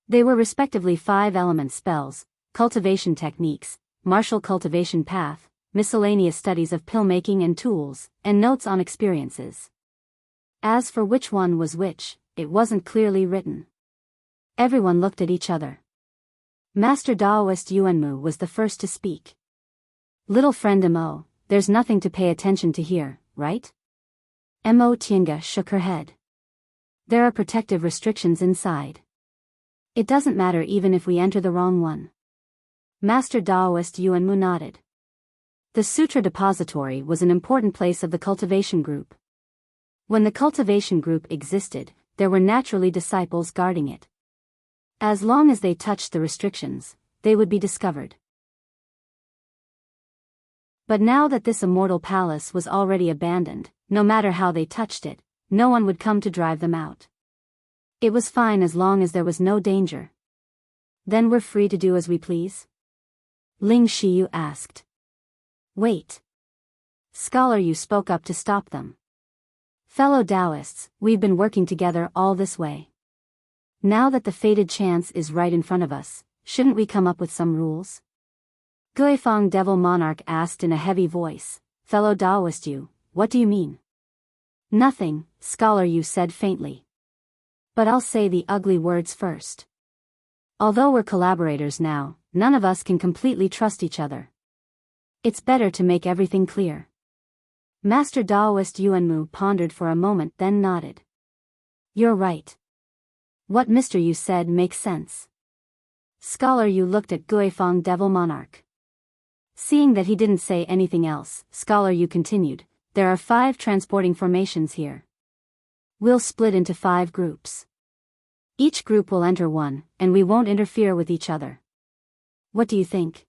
They were respectively 5-element spells, cultivation techniques, martial cultivation path, miscellaneous studies of pill making and tools, and notes on experiences. As for which one was which, it wasn't clearly written. Everyone looked at each other. Master Daoist Yuanmu was the first to speak. Little friend Mo, there's nothing to pay attention to here, right? Mo Tiange shook her head. There are protective restrictions inside. It doesn't matter even if we enter the wrong one. Master Daoist Yuanmu nodded. The Sutra Depository was an important place of the cultivation group. When the cultivation group existed, there were naturally disciples guarding it. As long as they touched the restrictions, they would be discovered. But now that this immortal palace was already abandoned, no matter how they touched it, no one would come to drive them out. It was fine as long as there was no danger. Then we're free to do as we please? Ling Shiyu asked. Wait. Scholar Yu spoke up to stop them. Fellow Taoists, we've been working together all this way. Now that the fated chance is right in front of us, shouldn't we come up with some rules? Guifeng Devil Monarch asked in a heavy voice. Fellow Taoist Yu, what do you mean? Nothing, Scholar Yu said faintly. But I'll say the ugly words first. Although we're collaborators now, none of us can completely trust each other. It's better to make everything clear. Master Daoist Yuanmu pondered for a moment then nodded. You're right. What Mr. Yu said makes sense. Scholar Yu looked at Guifeng Devil Monarch. Seeing that he didn't say anything else, Scholar Yu continued, there are 5 transporting formations here. We'll split into 5 groups. Each group will enter one, and we won't interfere with each other. What do you think?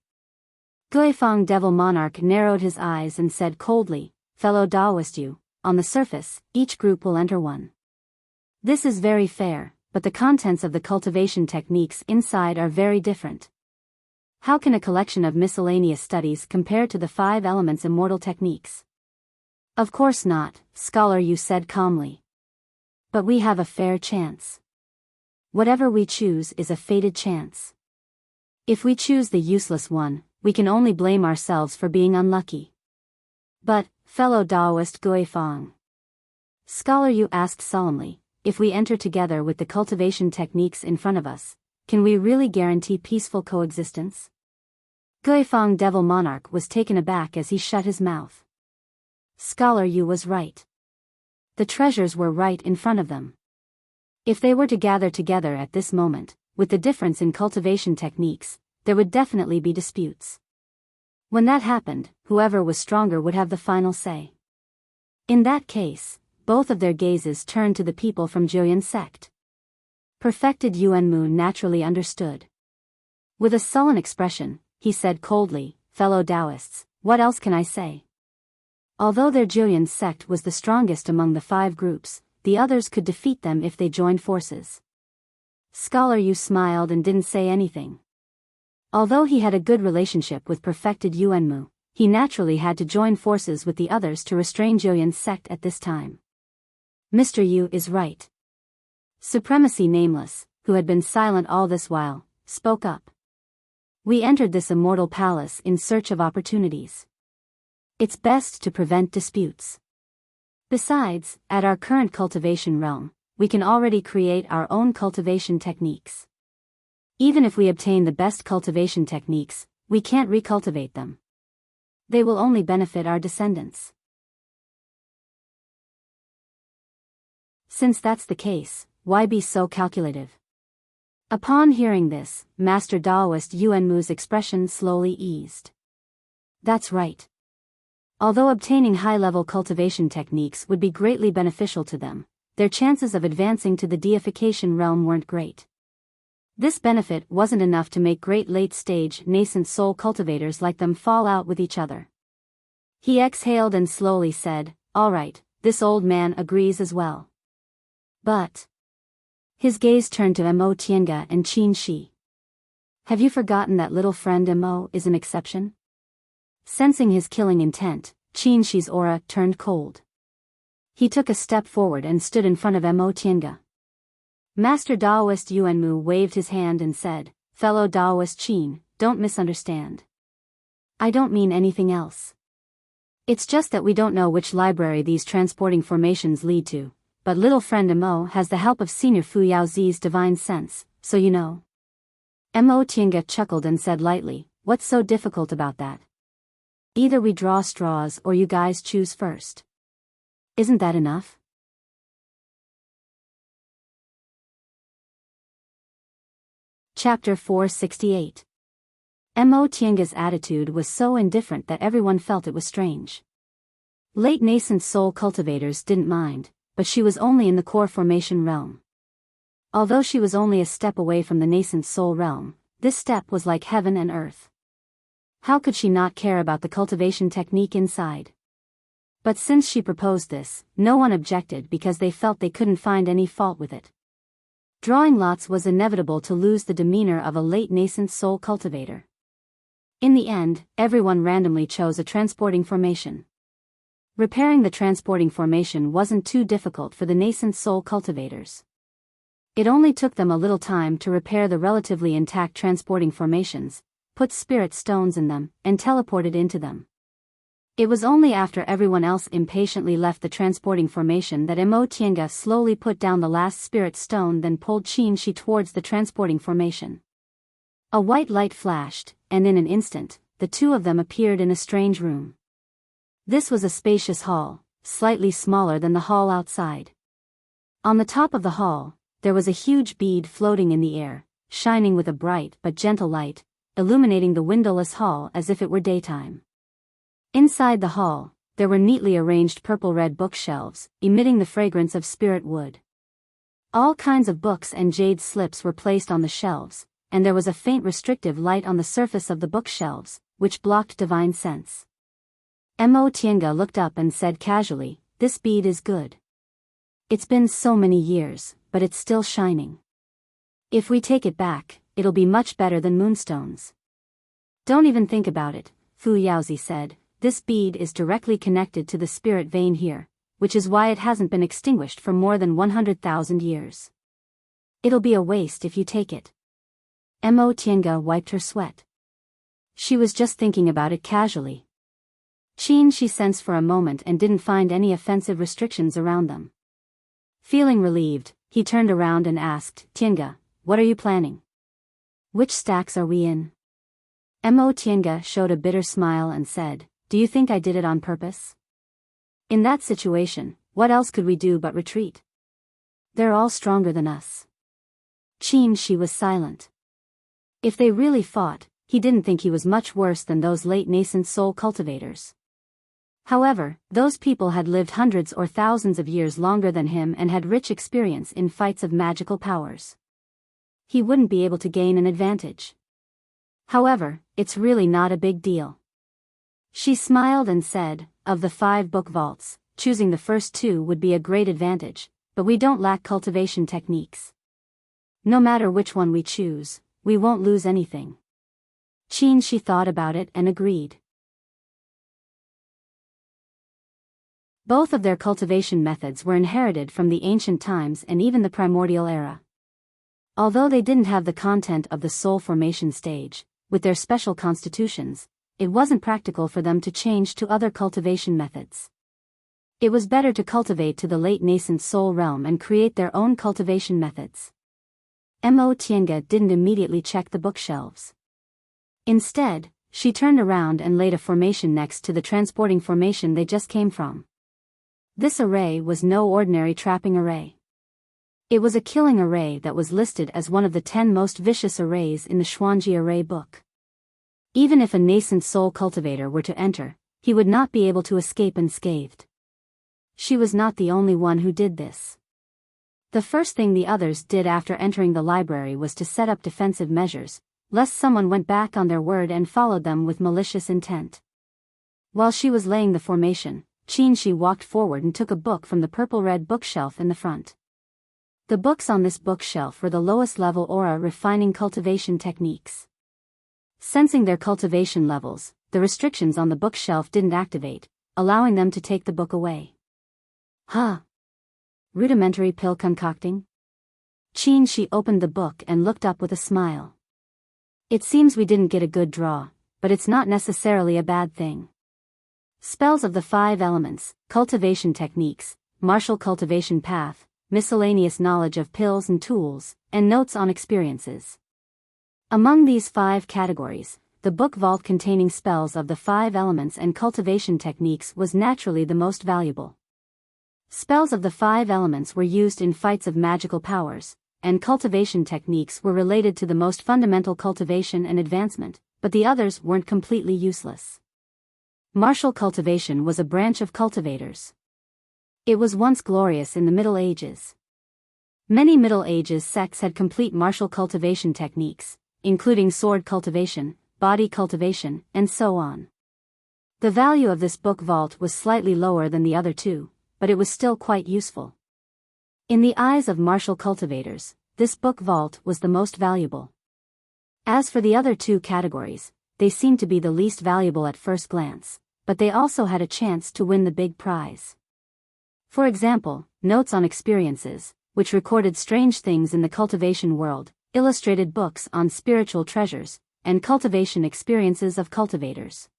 Guifeng Devil Monarch narrowed his eyes and said coldly, Fellow Taoist Yu, on the surface, each group will enter one. This is very fair, but the contents of the cultivation techniques inside are very different. How can a collection of miscellaneous studies compare to the 5 elements immortal techniques? Of course not, Scholar Yu said calmly. But we have a fair chance. Whatever we choose is a fated chance. If we choose the useless one, we can only blame ourselves for being unlucky. But, fellow Taoist Guifeng, Scholar Yu asked solemnly, if we enter together with the cultivation techniques in front of us, can we really guarantee peaceful coexistence? Guifeng Devil Monarch was taken aback as he shut his mouth. Scholar Yu was right. The treasures were right in front of them. If they were to gather together at this moment, with the difference in cultivation techniques, there would definitely be disputes. When that happened, whoever was stronger would have the final say. In that case, both of their gazes turned to the people from Juyan's sect. Perfected Yuanmu naturally understood. With a sullen expression, he said coldly, Fellow Taoists, what else can I say? Although their Juyan sect was the strongest among the 5 groups, the others could defeat them if they joined forces. Scholar Yu smiled and didn't say anything. Although he had a good relationship with Perfected Yuanmu, he naturally had to join forces with the others to restrain Juyan's sect at this time. Mr. Yu is right. Supremacy Nameless, who had been silent all this while, spoke up. We entered this immortal palace in search of opportunities. It's best to prevent disputes. Besides, at our current cultivation realm, we can already create our own cultivation techniques. Even if we obtain the best cultivation techniques, we can't recultivate them. They will only benefit our descendants. Since that's the case, why be so calculative? Upon hearing this, Master Taoist Yuanmu's expression slowly eased. That's right. Although obtaining high-level cultivation techniques would be greatly beneficial to them, their chances of advancing to the deification realm weren't great. This benefit wasn't enough to make great late-stage nascent soul cultivators like them fall out with each other. He exhaled and slowly said, "All right, this old man agrees as well. But..." His gaze turned to Mo Tiange and Qin Shi. "Have you forgotten that little friend Mo is an exception?" Sensing his killing intent, Qin Shi's aura turned cold. He took a step forward and stood in front of Mo Tiange. Master Daoist Yuanmu waved his hand and said, "Fellow Daoist Qin, don't misunderstand. I don't mean anything else. It's just that we don't know which library these transporting formations lead to, but little friend Mo has the help of Senior Fu Yaozi's divine sense, so you know." Mo Tiange chuckled and said lightly, "What's so difficult about that? Either we draw straws or you guys choose first. Isn't that enough?" Chapter 468. Mo Tiange's attitude was so indifferent that everyone felt it was strange. Late nascent soul cultivators didn't mind, but she was only in the core formation realm. Although she was only a step away from the nascent soul realm, this step was like heaven and earth. How could she not care about the cultivation technique inside? But since she proposed this, no one objected because they felt they couldn't find any fault with it. Drawing lots was inevitable to lose the demeanor of a late nascent soul cultivator. In the end, everyone randomly chose a transporting formation. Repairing the transporting formation wasn't too difficult for the nascent soul cultivators. It only took them a little time to repair the relatively intact transporting formations, put spirit stones in them, and teleported into them. It was only after everyone else impatiently left the transporting formation that Mo Tiange slowly put down the last spirit stone, then pulled Qin Shi towards the transporting formation. A white light flashed, and in an instant, the two of them appeared in a strange room. This was a spacious hall, slightly smaller than the hall outside. On the top of the hall, there was a huge bead floating in the air, shining with a bright but gentle light, illuminating the windowless hall as if it were daytime. Inside the hall, there were neatly arranged purple-red bookshelves, emitting the fragrance of spirit wood. All kinds of books and jade slips were placed on the shelves, and there was a faint restrictive light on the surface of the bookshelves, which blocked divine sense. Mo Tiange looked up and said casually, "This bead is good. It's been so many years, but it's still shining. If we take it back, it'll be much better than moonstones." "Don't even think about it," Fu Yaozi said. "This bead is directly connected to the spirit vein here, which is why it hasn't been extinguished for more than 100,000 years. It'll be a waste if you take it." Mo Tiange wiped her sweat. She was just thinking about it casually. Qin Shi sensed for a moment and didn't find any offensive restrictions around them. Feeling relieved, he turned around and asked, "Tiange, what are you planning? Which stacks are we in?" Mo Tiange showed a bitter smile and said, "Do you think I did it on purpose? In that situation, what else could we do but retreat? They're all stronger than us." Qin Shi was silent. If they really fought, he didn't think he was much worse than those late nascent soul cultivators. However, those people had lived hundreds or thousands of years longer than him and had rich experience in fights of magical powers. He wouldn't be able to gain an advantage. However, it's really not a big deal. She smiled and said, "Of the 5 book vaults, choosing the first 2 would be a great advantage, but we don't lack cultivation techniques. No matter which one we choose, we won't lose anything." Qin Shi thought about it and agreed. Both of their cultivation methods were inherited from the ancient times and even the primordial era. Although they didn't have the content of the soul formation stage, with their special constitutions, it wasn't practical for them to change to other cultivation methods. It was better to cultivate to the late nascent soul realm and create their own cultivation methods. Mo Tiange didn't immediately check the bookshelves. Instead, she turned around and laid a formation next to the transporting formation they just came from. This array was no ordinary trapping array. It was a killing array that was listed as one of the 10 most vicious arrays in the Xuanji array book. Even if a nascent soul cultivator were to enter, he would not be able to escape unscathed. She was not the only one who did this. The first thing the others did after entering the library was to set up defensive measures, lest someone went back on their word and followed them with malicious intent. While she was laying the formation, Qinshi walked forward and took a book from the purple-red bookshelf in the front. The books on this bookshelf were the lowest level aura refining cultivation techniques. Sensing their cultivation levels, the restrictions on the bookshelf didn't activate, allowing them to take the book away. Huh? Rudimentary pill concocting? Qinshi opened the book and looked up with a smile. It seems we didn't get a good draw, but it's not necessarily a bad thing. Spells of the 5 elements, cultivation techniques, martial cultivation path, miscellaneous knowledge of pills and tools, and notes on experiences. Among these 5 categories, the book vault containing spells of the 5 elements and cultivation techniques was naturally the most valuable. Spells of the 5 elements were used in fights of magical powers, and cultivation techniques were related to the most fundamental cultivation and advancement, but the others weren't completely useless. Martial cultivation was a branch of cultivators. It was once glorious in the Middle Ages. Many Middle Ages sects had complete martial cultivation techniques, including sword cultivation, body cultivation, and so on. The value of this book vault was slightly lower than the other 2, but it was still quite useful. In the eyes of martial cultivators, this book vault was the most valuable. As for the other 2 categories, they seemed to be the least valuable at first glance, but they also had a chance to win the big prize. For example, notes on experiences, which recorded strange things in the cultivation world, illustrated books on spiritual treasures, and cultivation experiences of cultivators.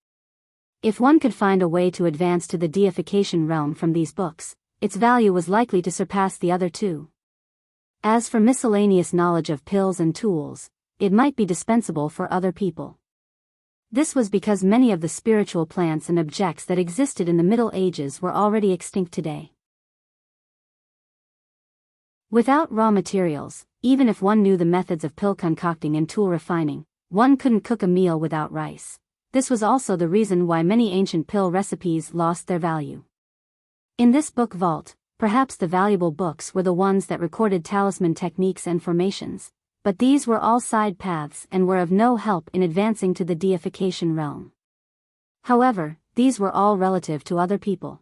If one could find a way to advance to the deification realm from these books, its value was likely to surpass the other 2. As for miscellaneous knowledge of pills and tools, it might be dispensable for other people. This was because many of the spiritual plants and objects that existed in the Middle Ages were already extinct today. Without raw materials, even if one knew the methods of pill concocting and tool refining, one couldn't cook a meal without rice. This was also the reason why many ancient pill recipes lost their value. In this book vault, perhaps the valuable books were the ones that recorded talisman techniques and formations, but these were all side paths and were of no help in advancing to the deification realm. However, these were all relative to other people.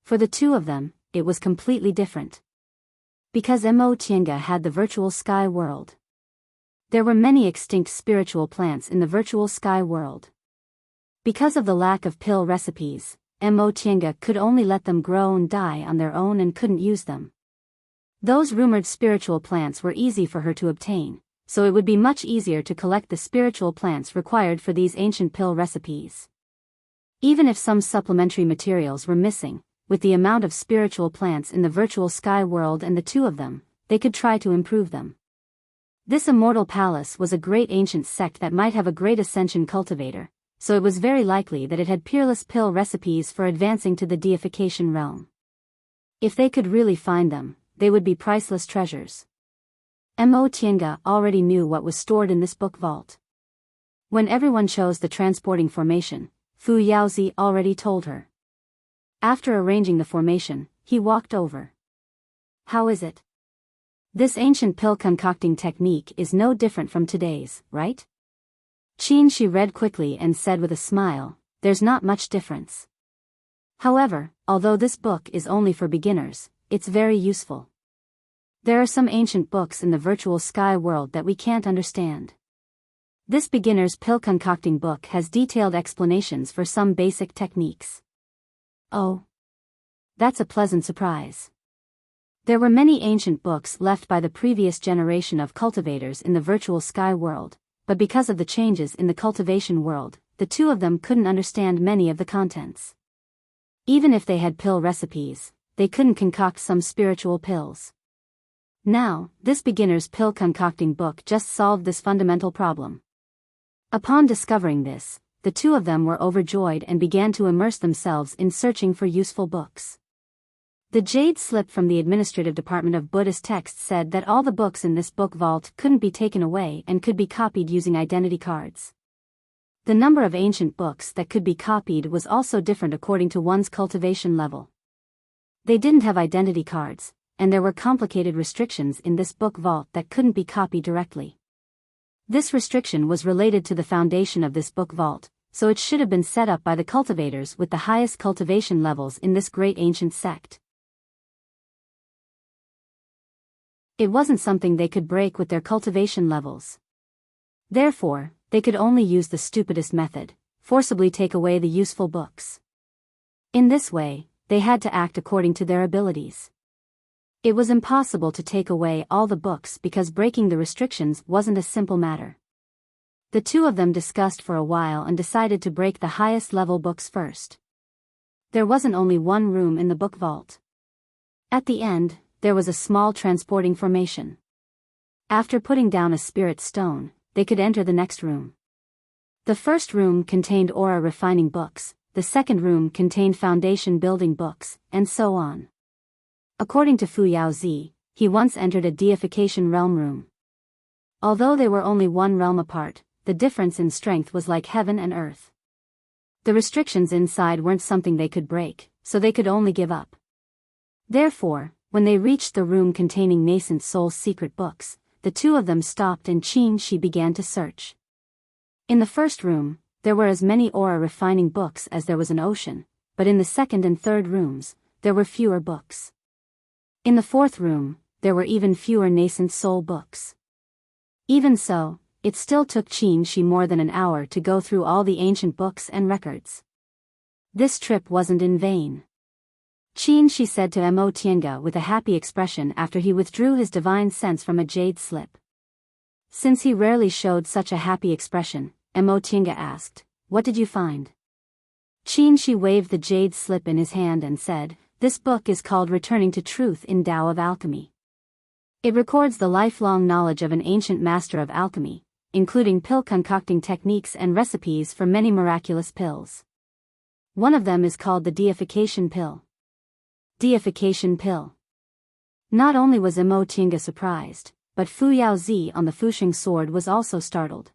For the 2 of them, it was completely different. Because Mo Tiange had the virtual sky world. There were many extinct spiritual plants in the virtual sky world. Because of the lack of pill recipes, Mo Tiange could only let them grow and die on their own and couldn't use them. Those rumored spiritual plants were easy for her to obtain, so it would be much easier to collect the spiritual plants required for these ancient pill recipes. Even if some supplementary materials were missing, with the amount of spiritual plants in the virtual sky world and the 2 of them, they could try to improve them. This immortal palace was a great ancient sect that might have a great ascension cultivator, so it was very likely that it had peerless pill recipes for advancing to the deification realm. If they could really find them, they would be priceless treasures. Mo Tiange already knew what was stored in this book vault. When everyone chose the transporting formation, Fu Yaozi already told her. After arranging the formation, he walked over. How is it? This ancient pill concocting technique is no different from today's, right? Qinshi read quickly and said with a smile, there's not much difference. However, although this book is only for beginners, it's very useful. There are some ancient books in the virtual sky world that we can't understand. This beginner's pill concocting book has detailed explanations for some basic techniques. Oh. That's a pleasant surprise. There were many ancient books left by the previous generation of cultivators in the virtual sky world, but because of the changes in the cultivation world, the 2 of them couldn't understand many of the contents. Even if they had pill recipes, they couldn't concoct some spiritual pills. Now, this beginner's pill concocting book just solved this fundamental problem. Upon discovering this, the 2 of them were overjoyed and began to immerse themselves in searching for useful books. The jade slip from the administrative department of Buddhist texts said that all the books in this book vault couldn't be taken away and could be copied using identity cards. The number of ancient books that could be copied was also different according to one's cultivation level. They didn't have identity cards, and there were complicated restrictions in this book vault that couldn't be copied directly. This restriction was related to the foundation of this book vault, so it should have been set up by the cultivators with the highest cultivation levels in this great ancient sect. It wasn't something they could break with their cultivation levels. Therefore, they could only use the stupidest method, forcibly take away the useful books. In this way, they had to act according to their abilities. It was impossible to take away all the books because breaking the restrictions wasn't a simple matter. The two of them discussed for a while and decided to break the highest level books first. There wasn't only one room in the book vault. At the end, there was a small transporting formation. After putting down a spirit stone, they could enter the next room. The first room contained aura refining books, the second room contained foundation building books, and so on. According to Fu Yaozi, he once entered a deification realm room. Although they were only one realm apart, the difference in strength was like heaven and earth. The restrictions inside weren't something they could break, so they could only give up. Therefore, when they reached the room containing nascent soul's secret books, the two of them stopped and Qin Shi began to search. In the first room, there were as many aura refining books as there was an ocean, but in the second and third rooms, there were fewer books. In the fourth room, there were even fewer nascent soul books. Even so, it still took Qin Shi more than an hour to go through all the ancient books and records. This trip wasn't in vain. Qin Shi said to Mo Tiange with a happy expression after he withdrew his divine sense from a jade slip. Since he rarely showed such a happy expression, Mo Tiange asked, "What did you find?" Qin Shi waved the jade slip in his hand and said, "This book is called Returning to Truth in Tao of Alchemy. It records the lifelong knowledge of an ancient master of alchemy, including pill concocting techniques and recipes for many miraculous pills. One of them is called the deification pill." Deification pill. Not only was Mo Tiange surprised, but Fu Yaozi on the Fusheng sword was also startled.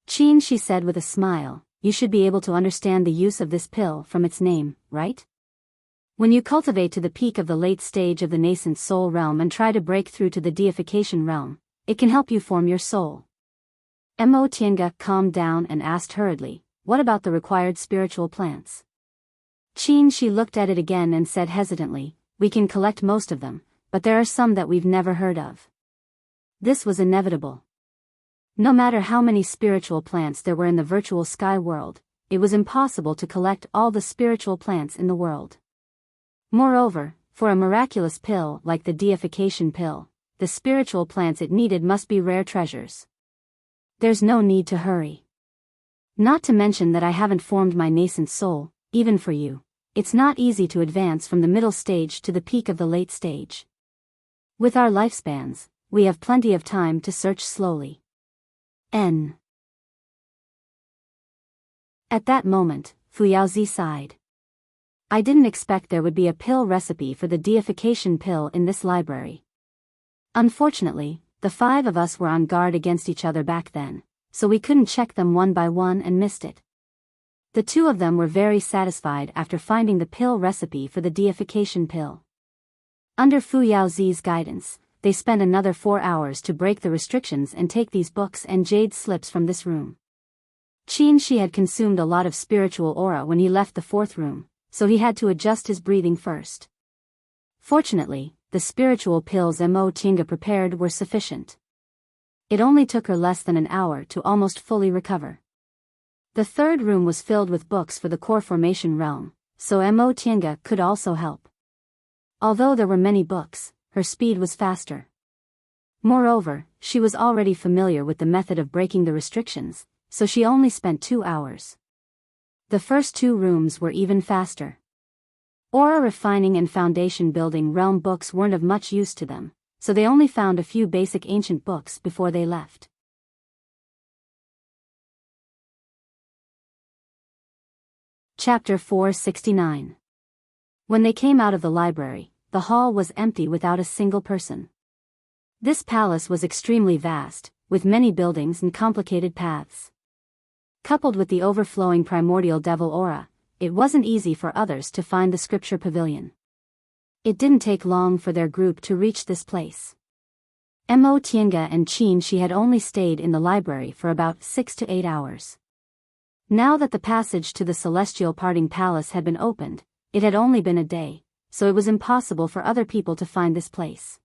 Qin Shi said with a smile, "You should be able to understand the use of this pill from its name, right? When you cultivate to the peak of the late stage of the nascent soul realm and try to break through to the deification realm, it can help you form your soul." Mo Tiange calmed down and asked hurriedly, "What about the required spiritual plants?" Qin Shi looked at it again and said hesitantly, "We can collect most of them, but there are some that we've never heard of." This was inevitable. No matter how many spiritual plants there were in the virtual sky world, it was impossible to collect all the spiritual plants in the world. Moreover, for a miraculous pill like the deification pill, the spiritual plants it needed must be rare treasures. There's no need to hurry. Not to mention that I haven't formed my nascent soul, even for you. It's not easy to advance from the middle stage to the peak of the late stage. With our lifespans, we have plenty of time to search slowly. At that moment, Fu Yaozi sighed. "I didn't expect there would be a pill recipe for the deification pill in this library. Unfortunately, the five of us were on guard against each other back then, so we couldn't check them one by one and missed it." The two of them were very satisfied after finding the pill recipe for the deification pill. Under Fu Yaozi's guidance, they spent another 4 hours to break the restrictions and take these books and jade slips from this room. Qin Shi had consumed a lot of spiritual aura when he left the fourth room, so he had to adjust his breathing first. Fortunately, the spiritual pills Mo Tiange prepared were sufficient. It only took her less than an hour to almost fully recover. The third room was filled with books for the core formation realm, so Mo Tiange could also help. Although there were many books, her speed was faster. Moreover, she was already familiar with the method of breaking the restrictions, so she only spent 2 hours. The first 2 rooms were even faster. Aura refining and foundation building realm books weren't of much use to them, so they only found a few basic ancient books before they left. Chapter 469. When they came out of the library, the hall was empty without a single person. This palace was extremely vast, with many buildings and complicated paths. Coupled with the overflowing primordial devil aura, it wasn't easy for others to find the scripture pavilion. It didn't take long for their group to reach this place. Mo Tiange and Qin Shi had only stayed in the library for about 6 to 8 hours. Now that the passage to the celestial parting palace had been opened, it had only been a day, so it was impossible for other people to find this place.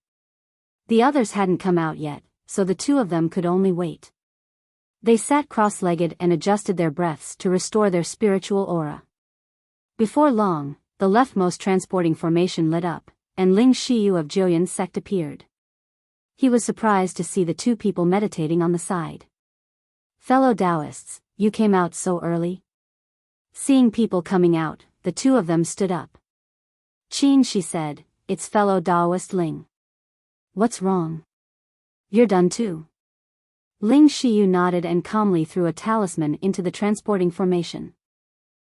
The others hadn't come out yet, so the two of them could only wait. They sat cross-legged and adjusted their breaths to restore their spiritual aura. Before long, the leftmost transporting formation lit up, and Ling Shiyu of Jiuyuan's sect appeared. He was surprised to see the two people meditating on the side. "Fellow Taoists, you came out so early?" Seeing people coming out, the two of them stood up. "Qin," she said, "it's fellow Taoist Ling. What's wrong? You're done too." Ling Shiyu nodded and calmly threw a talisman into the transporting formation.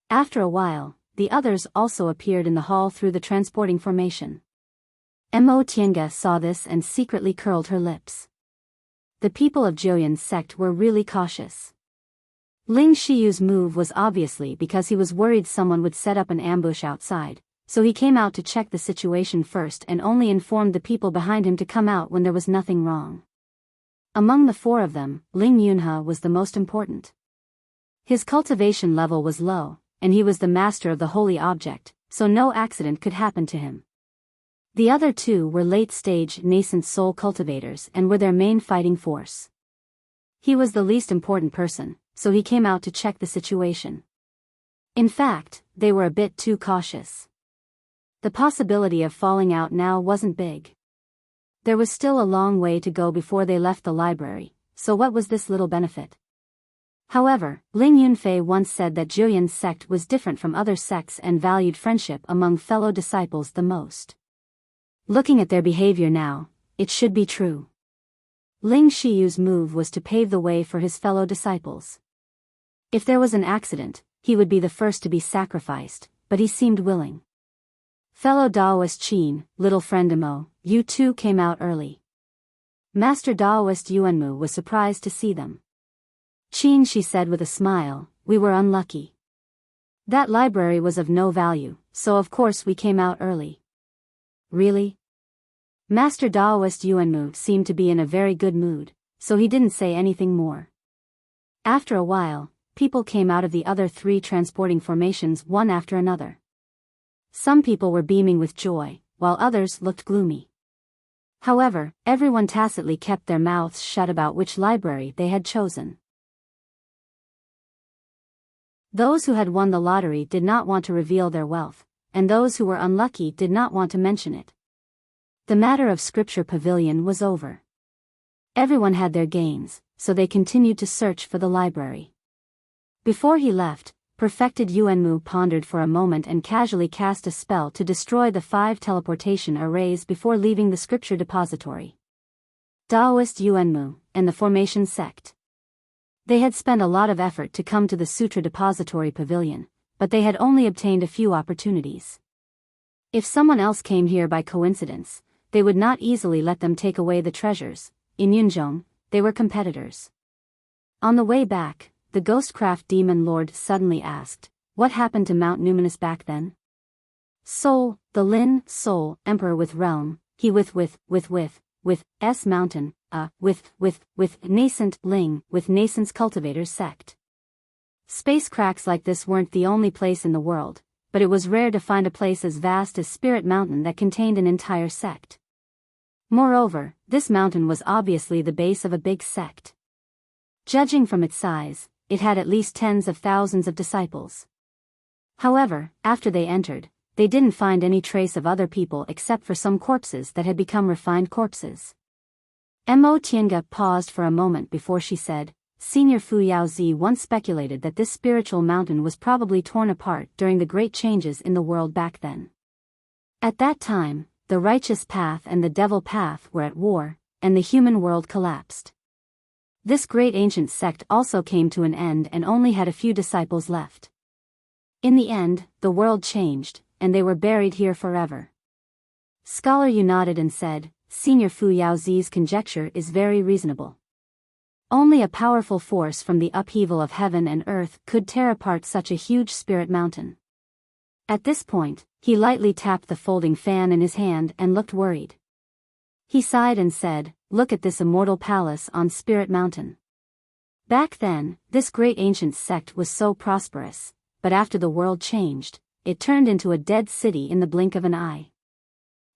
After a while, the others also appeared in the hall through the transporting formation. Mo Tiange saw this and secretly curled her lips. The people of Jiuyuan's sect were really cautious. Ling Shiyu's move was obviously because he was worried someone would set up an ambush outside, so he came out to check the situation first and only informed the people behind him to come out when there was nothing wrong. Among the four of them, Ling Yunhe was the most important. His cultivation level was low, and he was the master of the holy object, so no accident could happen to him. The other two were late-stage nascent soul cultivators and were their main fighting force. He was the least important person, so he came out to check the situation. In fact, they were a bit too cautious. The possibility of falling out now wasn't big. There was still a long way to go before they left the library, so what was this little benefit? However, Ling Yunfei once said that Jiuyuan's sect was different from other sects and valued friendship among fellow disciples the most. Looking at their behavior now, it should be true. Ling Shiyu's move was to pave the way for his fellow disciples. If there was an accident, he would be the first to be sacrificed, but he seemed willing. "Fellow Taoist Qin, little friend Mo, you two came out early." Master Taoist Yuanmu was surprised to see them. "Qin," she said with a smile, "we were unlucky. That library was of no value, so of course we came out early." "Really?" Master Taoist Yuanmu seemed to be in a very good mood, so he didn't say anything more. After a while, people came out of the other three transporting formations one after another. Some people were beaming with joy, while others looked gloomy. However, everyone tacitly kept their mouths shut about which library they had chosen. Those who had won the lottery did not want to reveal their wealth, and those who were unlucky did not want to mention it. The matter of Scripture Pavilion was over. Everyone had their gains, so they continued to search for the library. Before he left, Perfected Yuanmu pondered for a moment and casually cast a spell to destroy the 5 teleportation arrays before leaving the scripture depository. Taoist Yuanmu, and the Formation Sect. They had spent a lot of effort to come to the Sutra Depository Pavilion, but they had only obtained a few opportunities. If someone else came here by coincidence, they would not easily let them take away the treasures. In Yunzhong, they were competitors. On the way back, the Ghostcraft Demon Lord suddenly asked, "What happened to Mount Numinous back then?" Soul, the Lin, Soul, Emperor with Realm, he with S Mountain, with Nascent, Ling, with Nascent's Cultivators Sect. Space cracks like this weren't the only place in the world, but it was rare to find a place as vast as Spirit Mountain that contained an entire sect. Moreover, this mountain was obviously the base of a big sect. Judging from its size, it had at least tens of thousands of disciples. However, after they entered, they didn't find any trace of other people except for some corpses that had become refined corpses. Mo Tiange paused for a moment before she said, "Senior Fu Yaozi once speculated that this spiritual mountain was probably torn apart during the great changes in the world back then. At that time, the righteous path and the devil path were at war, and the human world collapsed. This great ancient sect also came to an end and only had a few disciples left. In the end, the world changed, and they were buried here forever." Scholar Yu nodded and said, "Senior Fu Yaozi's conjecture is very reasonable. Only a powerful force from the upheaval of heaven and earth could tear apart such a huge spirit mountain. At this point, he lightly tapped the folding fan in his hand and looked worried. He sighed and said, "Look at this immortal palace on Spirit Mountain." Back then, this great ancient sect was so prosperous, but after the world changed, it turned into a dead city in the blink of an eye.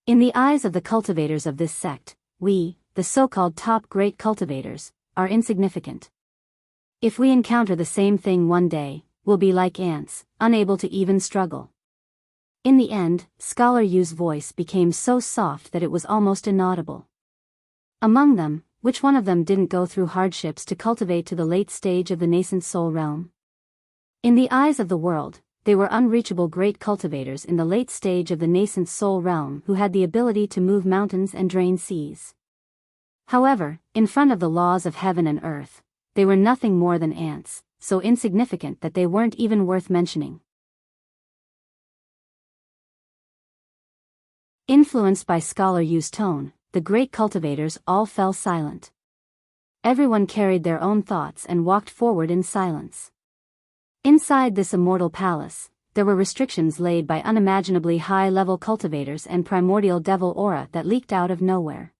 In the eyes of the cultivators of this sect, we, the so-called top great cultivators, are insignificant. If we encounter the same thing one day, we'll be like ants, unable to even struggle. In the end, Scholar Yu's voice became so soft that it was almost inaudible. Among them, which one of them didn't go through hardships to cultivate to the late stage of the nascent soul realm? In the eyes of the world, they were unreachable great cultivators in the late stage of the nascent soul realm who had the ability to move mountains and drain seas. However, in front of the laws of heaven and earth, they were nothing more than ants, so insignificant that they weren't even worth mentioning. Influenced by Scholar Yu's tone, the great cultivators all fell silent. Everyone carried their own thoughts and walked forward in silence. Inside this immortal palace, there were restrictions laid by unimaginably high-level cultivators and primordial devil aura that leaked out of nowhere.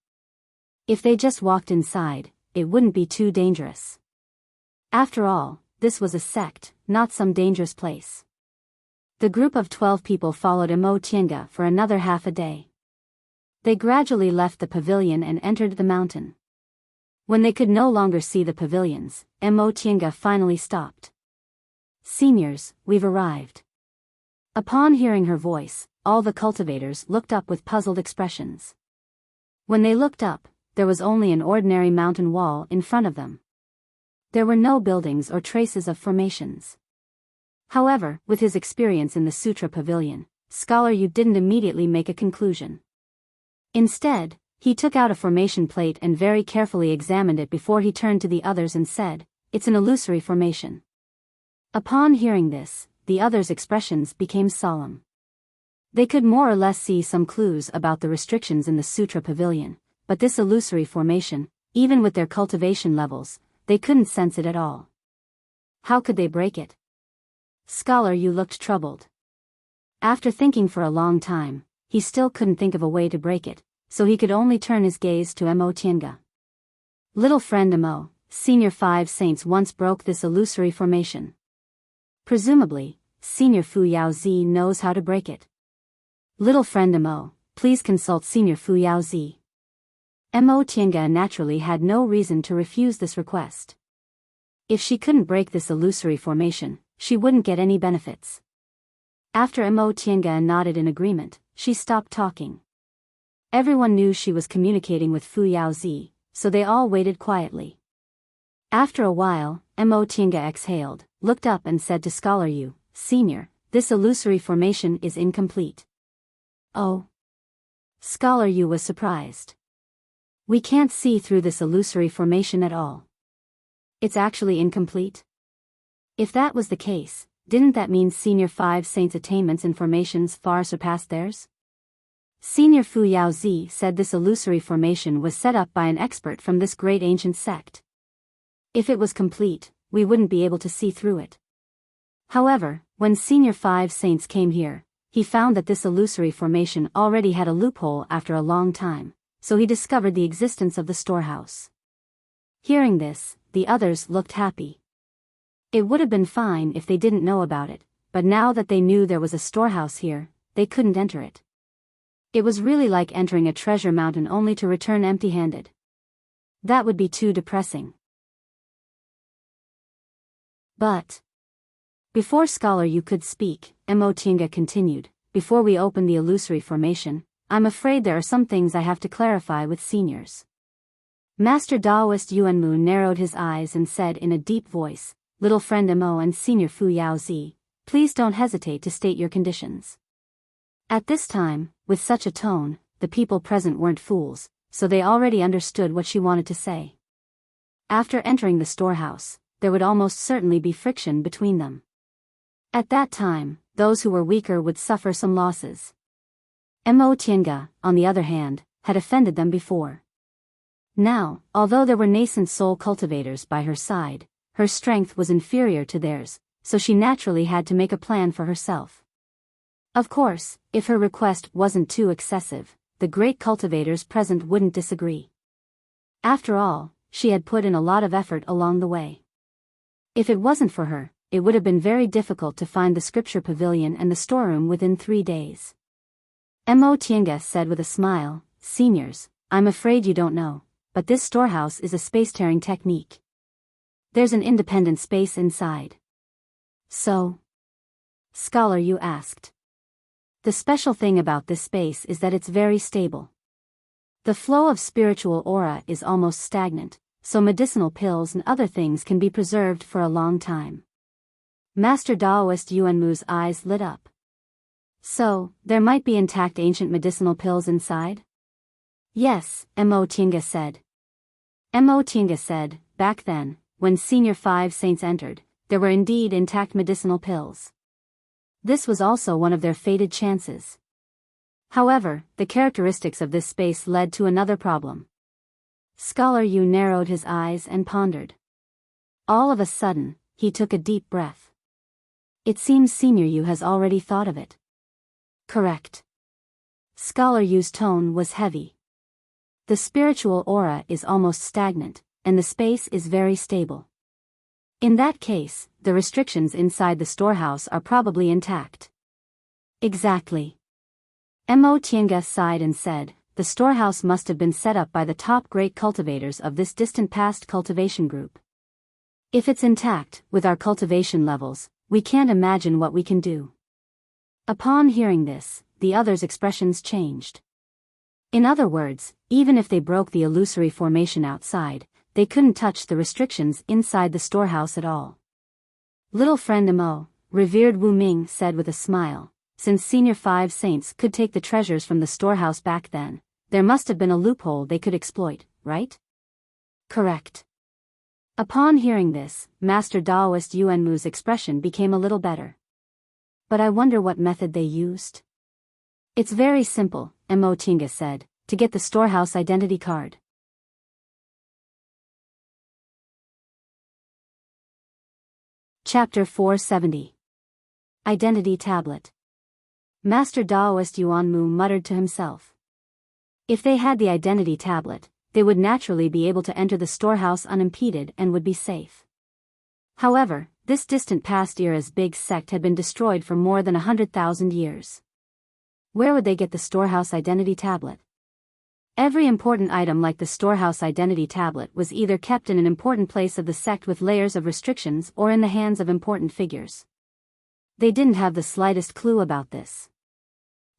If they just walked inside, it wouldn't be too dangerous. After all, this was a sect, not some dangerous place. The group of 12 people followed Imo for another half a day. They gradually left the pavilion and entered the mountain. When they could no longer see the pavilions, Imo finally stopped. "Seniors, we've arrived." Upon hearing her voice, all the cultivators looked up with puzzled expressions. When they looked up, there was only an ordinary mountain wall in front of them. There were no buildings or traces of formations. However, with his experience in the Sutra Pavilion, Scholar Yu didn't immediately make a conclusion. Instead, he took out a formation plate and very carefully examined it before he turned to the others and said, "It's an illusory formation." Upon hearing this, the others' expressions became solemn. They could more or less see some clues about the restrictions in the Sutra Pavilion, but this illusory formation, even with their cultivation levels, they couldn't sense it at all. How could they break it? Scholar Yu looked troubled. After thinking for a long time, he still couldn't think of a way to break it, so he could only turn his gaze to Imo. "Little friend Imo, Senior 5 Saints once broke this illusory formation. Presumably, Senior Fu Yaozi knows how to break it. Little friend Imo, please consult Senior Fu Yaozi." Imo naturally had no reason to refuse this request. If she couldn't break this illusory formation, she wouldn't get any benefits. After Imo nodded in agreement, she stopped talking. Everyone knew she was communicating with Fu Yaozi, so they all waited quietly. After a while, Imo exhaled, looked up and said to Scholar Yu, "Senior, this illusory formation is incomplete." "Oh?" Scholar Yu was surprised. "We can't see through this illusory formation at all. It's actually incomplete?" If that was the case, didn't that mean Senior 5 Saints' attainments and formations far surpassed theirs? Senior Fu Yaozi said this illusory formation was set up by an expert from this great ancient sect. If it was complete, we wouldn't be able to see through it. However, when Senior 5 Saints came here, he found that this illusory formation already had a loophole after a long time, so he discovered the existence of the storehouse. Hearing this, the others looked happy. It would have been fine if they didn't know about it, but now that they knew there was a storehouse here, they couldn't enter it. It was really like entering a treasure mountain only to return empty-handed. That would be too depressing. But before Scholar Yu could speak, Imo continued, "Before we open the illusory formation, I'm afraid there are some things I have to clarify with seniors." Master Daoist Yuanmu narrowed his eyes and said in a deep voice, "Little friend Imo and Senior Fu Yaozi, please don't hesitate to state your conditions." At this time, with such a tone, the people present weren't fools, so they already understood what she wanted to say. After entering the storehouse, there would almost certainly be friction between them. At that time, those who were weaker would suffer some losses. Imo on the other hand, had offended them before. Now, although there were nascent soul cultivators by her side, her strength was inferior to theirs, so she naturally had to make a plan for herself. Of course, if her request wasn't too excessive, the great cultivators present wouldn't disagree. After all, she had put in a lot of effort along the way. If it wasn't for her, it would have been very difficult to find the scripture pavilion and the storeroom within 3 days. Mo Tienga said with a smile, "Seniors, I'm afraid you don't know, but this storehouse is a space-tearing technique. There's an independent space inside." "So?" Scholar Yu asked. "The special thing about this space is that it's very stable. The flow of spiritual aura is almost stagnant, so medicinal pills and other things can be preserved for a long time." Master Daoist Yuanmu's eyes lit up. "So, there might be intact ancient medicinal pills inside?" "Yes," Mo Tienga said. Mo Tienga said, "Back then, when Senior 5 Saints entered, there were indeed intact medicinal pills. This was also one of their fated chances. However, the characteristics of this space led to another problem." Scholar Yu narrowed his eyes and pondered. All of a sudden, he took a deep breath. "It seems Senior Yu has already thought of it." "Correct." Scholar Yu's tone was heavy. "The spiritual aura is almost stagnant, and the space is very stable. In that case, the restrictions inside the storehouse are probably intact." "Exactly." Mo Tienga sighed and said, "The storehouse must have been set up by the top great cultivators of this distant past cultivation group. If it's intact, with our cultivation levels, we can't imagine what we can do." Upon hearing this, the others' expressions changed. In other words, even if they broke the illusory formation outside, they couldn't touch the restrictions inside the storehouse at all. "Little friend Mo," revered Wu Ming said with a smile, "since Senior 5 Saints could take the treasures from the storehouse back then, there must have been a loophole they could exploit, right?" "Correct." Upon hearing this, Master Daoist Yuanmu's expression became a little better. "But I wonder what method they used?" "It's very simple," Mo Tienga said, "to get the storehouse identity card." Chapter 470. Identity Tablet. Master Daoist Yuanmu muttered to himself. If they had the identity tablet, they would naturally be able to enter the storehouse unimpeded and would be safe. However, this distant past era's big sect had been destroyed for more than 100,000 years. Where would they get the storehouse identity tablet? Every important item like the storehouse identity tablet was either kept in an important place of the sect with layers of restrictions or in the hands of important figures. They didn't have the slightest clue about this.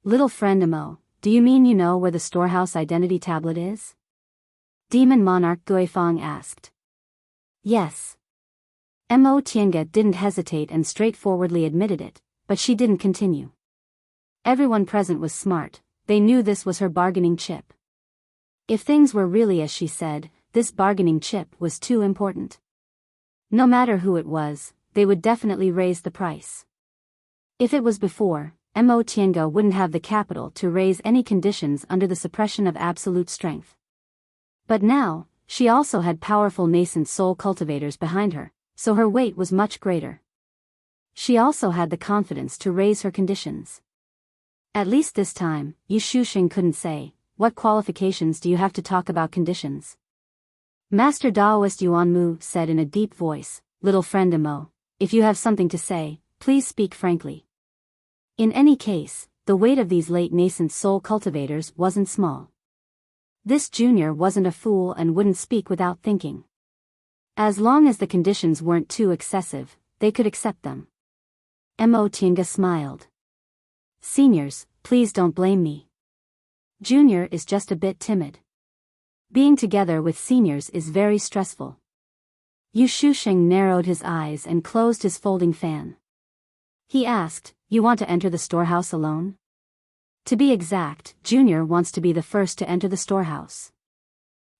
"Little friend Mo, do you mean you know where the storehouse identity tablet is?" Demon Monarch Guifang asked. "Yes." Mo Tienga didn't hesitate and straightforwardly admitted it, but she didn't continue. Everyone present was smart, they knew this was her bargaining chip. If things were really as she said, this bargaining chip was too important. No matter who it was, they would definitely raise the price. If it was before, Mo Tienga wouldn't have the capital to raise any conditions under the suppression of absolute strength. But now, she also had powerful nascent soul cultivators behind her, so her weight was much greater. She also had the confidence to raise her conditions. At least this time, Yu Shuxing couldn't say, "What qualifications do you have to talk about conditions?" Master Daoist Yuanmu said in a deep voice, "Little friend Mo, if you have something to say, please speak frankly." In any case, the weight of these late nascent soul cultivators wasn't small. This junior wasn't a fool and wouldn't speak without thinking. As long as the conditions weren't too excessive, they could accept them. Mo Tienga smiled. "Seniors, please don't blame me. Junior is just a bit timid. Being together with seniors is very stressful." Yu Shuxing narrowed his eyes and closed his folding fan. He asked, "You want to enter the storehouse alone?" To be exact, Junior wants to be the first to enter the storehouse.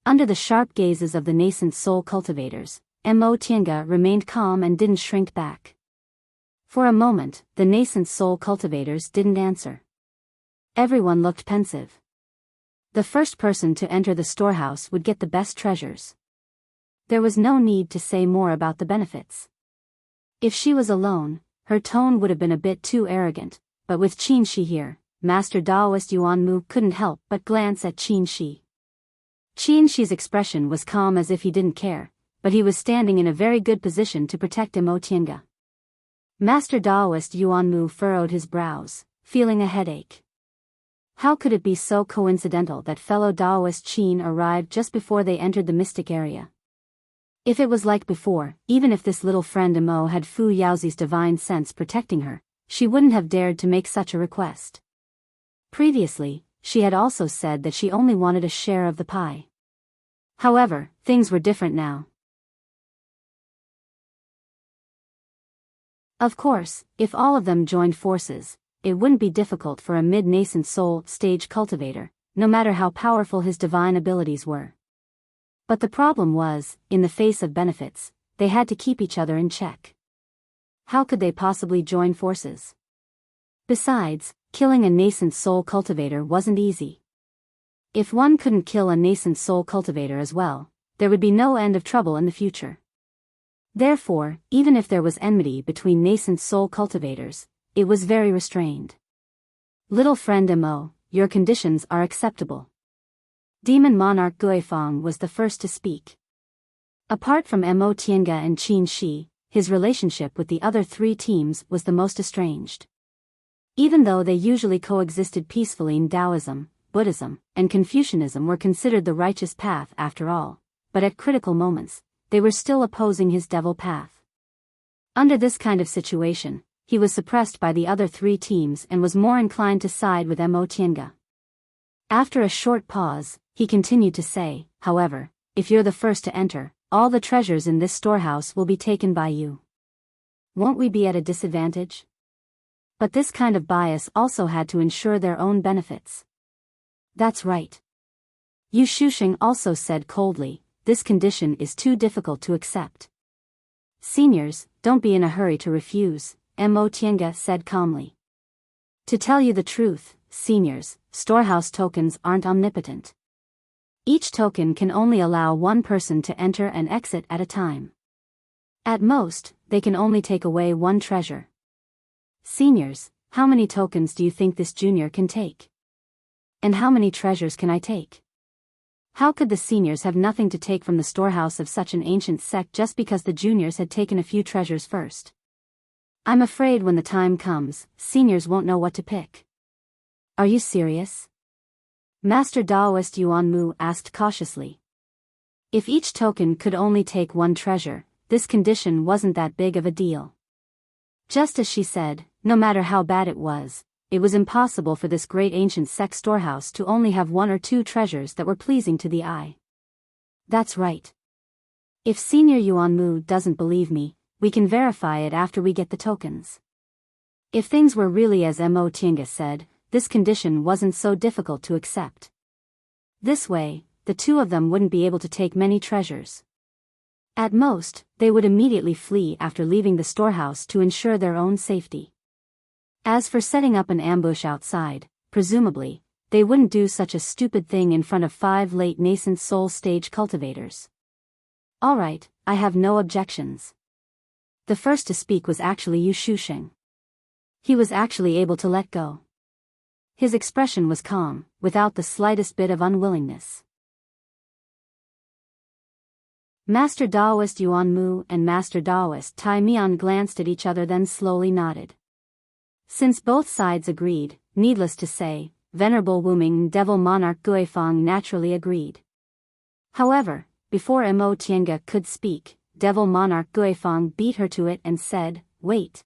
Under the sharp gazes of the nascent soul cultivators, Mo Tienga remained calm and didn't shrink back. For a moment, the nascent soul cultivators didn't answer. Everyone looked pensive. The first person to enter the storehouse would get the best treasures. There was no need to say more about the benefits. If she was alone, her tone would have been a bit too arrogant, but with Qin Shi here, Master Daoist Yuan Mu couldn't help but glance at Qin Shi. Qin Shi's expression was calm as if he didn't care, but he was standing in a very good position to protect Mo Tiange. Master Daoist Yuan Mu furrowed his brows, feeling a headache. How could it be so coincidental that fellow Daoist Qin arrived just before they entered the mystic area? If it was like before, even if this little friend Mo had Fu Yaozi's divine sense protecting her, she wouldn't have dared to make such a request. Previously, she had also said that she only wanted a share of the pie. However, things were different now. Of course, if all of them joined forces, it wouldn't be difficult for a mid-nascent soul stage cultivator, no matter how powerful his divine abilities were. But the problem was, in the face of benefits, they had to keep each other in check. How could they possibly join forces? Besides, killing a nascent soul cultivator wasn't easy. If one couldn't kill a nascent soul cultivator as well, there would be no end of trouble in the future. Therefore, even if there was enmity between nascent soul cultivators, it was very restrained. Little friend Mo, your conditions are acceptable. Demon Monarch Guifang was the first to speak. Apart from Mo Tiange and Qin Shi, his relationship with the other three teams was the most estranged. Even though they usually coexisted peacefully in Taoism, Buddhism, and Confucianism were considered the righteous path after all, but at critical moments, they were still opposing his devil path. Under this kind of situation, he was suppressed by the other three teams and was more inclined to side with Mo Tiange. After a short pause, he continued to say, however, if you're the first to enter, all the treasures in this storehouse will be taken by you. Won't we be at a disadvantage? But this kind of bias also had to ensure their own benefits. That's right. Yu Shusheng also said coldly, this condition is too difficult to accept. Seniors, don't be in a hurry to refuse, Mo Tiange said calmly. To tell you the truth, seniors, storehouse tokens aren't omnipotent. Each token can only allow one person to enter and exit at a time. At most, they can only take away one treasure. Seniors, how many tokens do you think this junior can take? And how many treasures can I take? How could the seniors have nothing to take from the storehouse of such an ancient sect just because the juniors had taken a few treasures first? I'm afraid when the time comes, seniors won't know what to pick. Are you serious? Master Daoist Yuan Mu asked cautiously. If each token could only take one treasure, this condition wasn't that big of a deal. Just as she said, no matter how bad it was impossible for this great ancient sect storehouse to only have one or two treasures that were pleasing to the eye. That's right. If Senior Yuan Mu doesn't believe me, we can verify it after we get the tokens. If things were really as Mo Tiange said, this condition wasn't so difficult to accept. This way, the two of them wouldn't be able to take many treasures. At most, they would immediately flee after leaving the storehouse to ensure their own safety. As for setting up an ambush outside, presumably, they wouldn't do such a stupid thing in front of 5 late nascent soul stage cultivators. Alright, I have no objections. The first to speak was actually Yu Shusheng. He was actually able to let go. His expression was calm, without the slightest bit of unwillingness. Master Daoist Yuan Mu and Master Daoist Tai Mian glanced at each other then slowly nodded. Since both sides agreed, needless to say, Venerable Wuming Devil Monarch Guifang naturally agreed. However, before Mo Tiange could speak, Devil Monarch Guifang beat her to it and said, wait.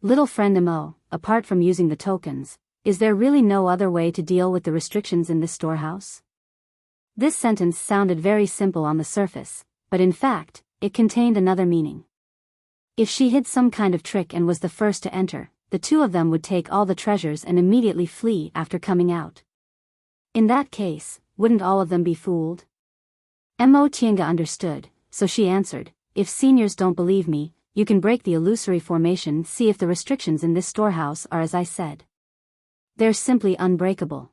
Little friend Mo, apart from using the tokens, is there really no other way to deal with the restrictions in this storehouse? This sentence sounded very simple on the surface, but in fact, it contained another meaning. If she hid some kind of trick and was the first to enter, the two of them would take all the treasures and immediately flee after coming out. In that case, wouldn't all of them be fooled? Mo Tiange understood, so she answered, if seniors don't believe me, you can break the illusory formation, see if the restrictions in this storehouse are as I said. They're simply unbreakable.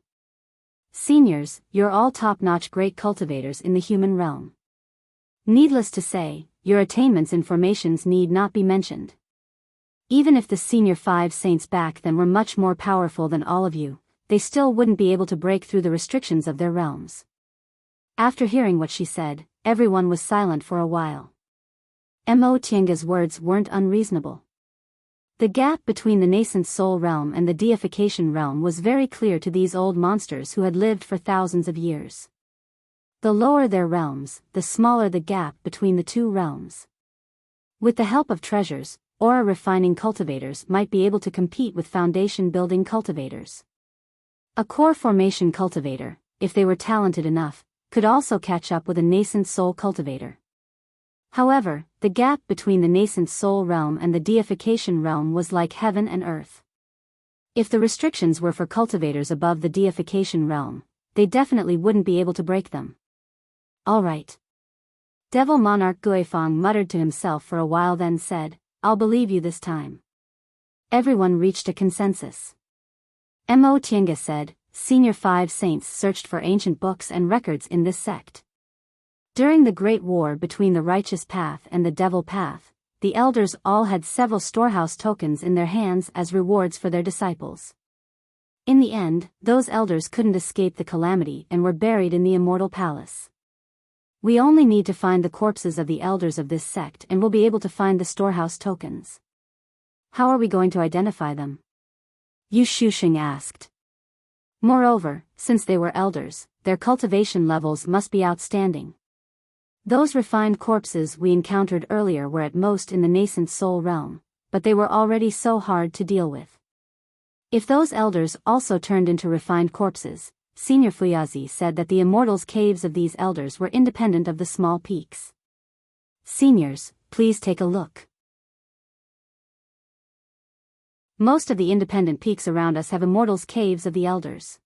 Seniors, you're all top-notch great cultivators in the human realm. Needless to say, your attainments and formations need not be mentioned. Even if the senior 5 saints back then were much more powerful than all of you, they still wouldn't be able to break through the restrictions of their realms. After hearing what she said, everyone was silent for a while. Mo Tianga's words weren't unreasonable. The gap between the nascent soul realm and the deification realm was very clear to these old monsters who had lived for thousands of years. The lower their realms, the smaller the gap between the two realms. With the help of treasures, aura-refining cultivators might be able to compete with foundation-building cultivators. A core formation cultivator, if they were talented enough, could also catch up with a nascent soul cultivator. However, the gap between the nascent soul realm and the deification realm was like heaven and earth. If the restrictions were for cultivators above the deification realm, they definitely wouldn't be able to break them. All right. Devil Monarch Guifang muttered to himself for a while, then said, "I'll believe you this time." Everyone reached a consensus. Mo Tianga said, "Senior 5 saints searched for ancient books and records in this sect. During the Great War between the righteous path and the devil path, the elders all had several storehouse tokens in their hands as rewards for their disciples. In the end, those elders couldn't escape the calamity and were buried in the immortal palace. We only need to find the corpses of the elders of this sect and we'll be able to find the storehouse tokens. How are we going to identify them?" Yu Shuxing asked. Moreover, since they were elders, their cultivation levels must be outstanding. Those refined corpses we encountered earlier were at most in the nascent soul realm, but they were already so hard to deal with. If those elders also turned into refined corpses, Senior Fuyazi said that the immortals' caves of these elders were independent of the small peaks. "Seniors, please take a look. Most of the independent peaks around us have immortals' caves of the elders."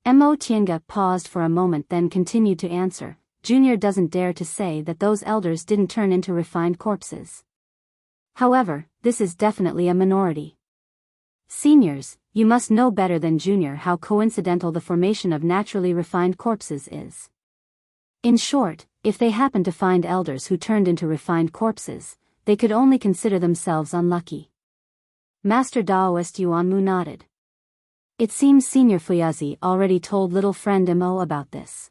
Mo Tianga paused for a moment, then continued to answer. "Junior doesn't dare to say that those elders didn't turn into refined corpses. However, this is definitely a minority. Seniors, you must know better than Junior how coincidental the formation of naturally refined corpses is. In short, if they happened to find elders who turned into refined corpses, they could only consider themselves unlucky." Master Daoist Yuanmu nodded. It seems Senior Fuyazi already told little friend Mo about this.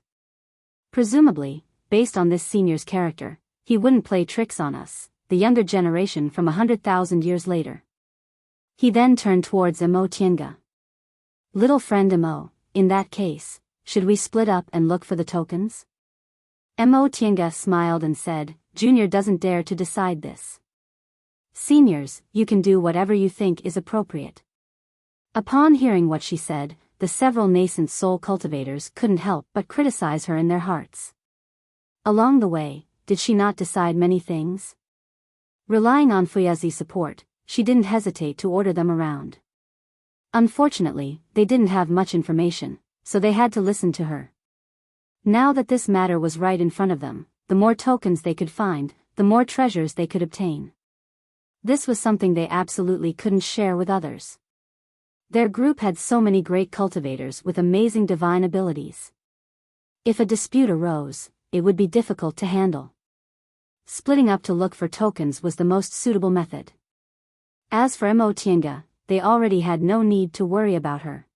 Presumably, based on this senior's character, he wouldn't play tricks on us, the younger generation from 100,000 years later. He then turned towards Mo Tianga. "Little friend Mo, in that case, should we split up and look for the tokens?" Mo Tianga smiled and said, "Junior doesn't dare to decide this. Seniors, you can do whatever you think is appropriate." Upon hearing what she said, the several nascent soul cultivators couldn't help but criticize her in their hearts. Along the way, did she not decide many things? Relying on Fuyazi's support, she didn't hesitate to order them around. Unfortunately, they didn't have much information, so they had to listen to her. Now that this matter was right in front of them, the more tokens they could find, the more treasures they could obtain. This was something they absolutely couldn't share with others. Their group had so many great cultivators with amazing divine abilities. If a dispute arose, it would be difficult to handle. Splitting up to look for tokens was the most suitable method. As for Mo Tianga, they already had no need to worry about her.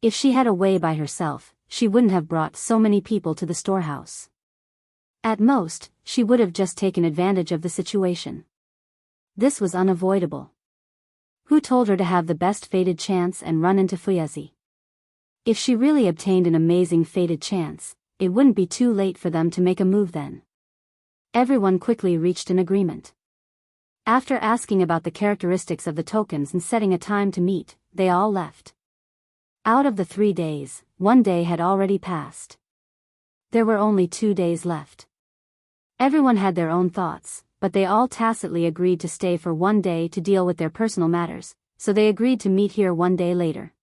If she had a way by herself, she wouldn't have brought so many people to the storehouse. At most, she would have just taken advantage of the situation. This was unavoidable. Who told her to have the best fated chance and run into Fuyazi? If she really obtained an amazing fated chance, it wouldn't be too late for them to make a move then. Everyone quickly reached an agreement. After asking about the characteristics of the tokens and setting a time to meet, they all left. Out of the 3 days, 1 day had already passed. There were only 2 days left. Everyone had their own thoughts, but they all tacitly agreed to stay for 1 day to deal with their personal matters, so they agreed to meet here 1 day later.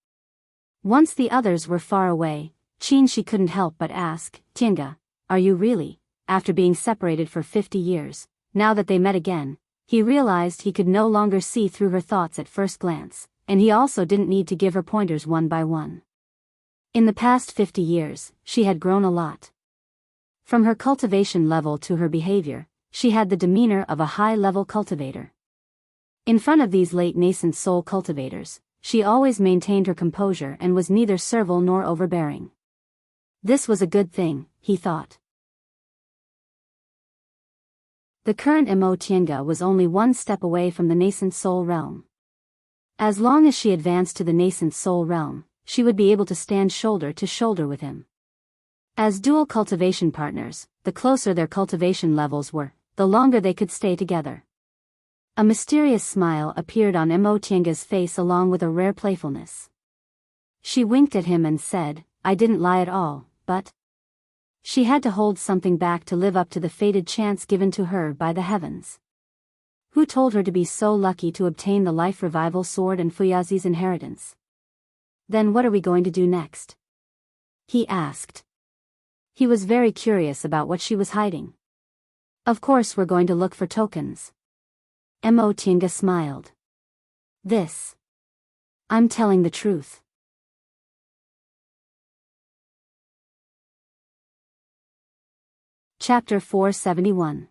Once the others were far away, she couldn't help but ask, "Tianga, are you really?" After being separated for 50 years, now that they met again, he realized he could no longer see through her thoughts at first glance, and he also didn't need to give her pointers one by one. In the past 50 years, she had grown a lot. From her cultivation level to her behavior, she had the demeanor of a high-level cultivator. In front of these late nascent soul cultivators, she always maintained her composure and was neither servile nor overbearing. This was a good thing, he thought. The current Tiange was only one step away from the nascent soul realm. As long as she advanced to the nascent soul realm, she would be able to stand shoulder to shoulder with him. As dual cultivation partners, the closer their cultivation levels were, the longer they could stay together. A mysterious smile appeared on Tiange's face along with a rare playfulness. She winked at him and said, "I didn't lie at all, but..." She had to hold something back to live up to the fated chance given to her by the heavens. Who told her to be so lucky to obtain the life revival sword and Fuyazi's inheritance? Then what are we going to do next? He asked. He was very curious about what she was hiding. Of course we're going to look for tokens. Tiange smiled. I'm telling the truth. Chapter 471.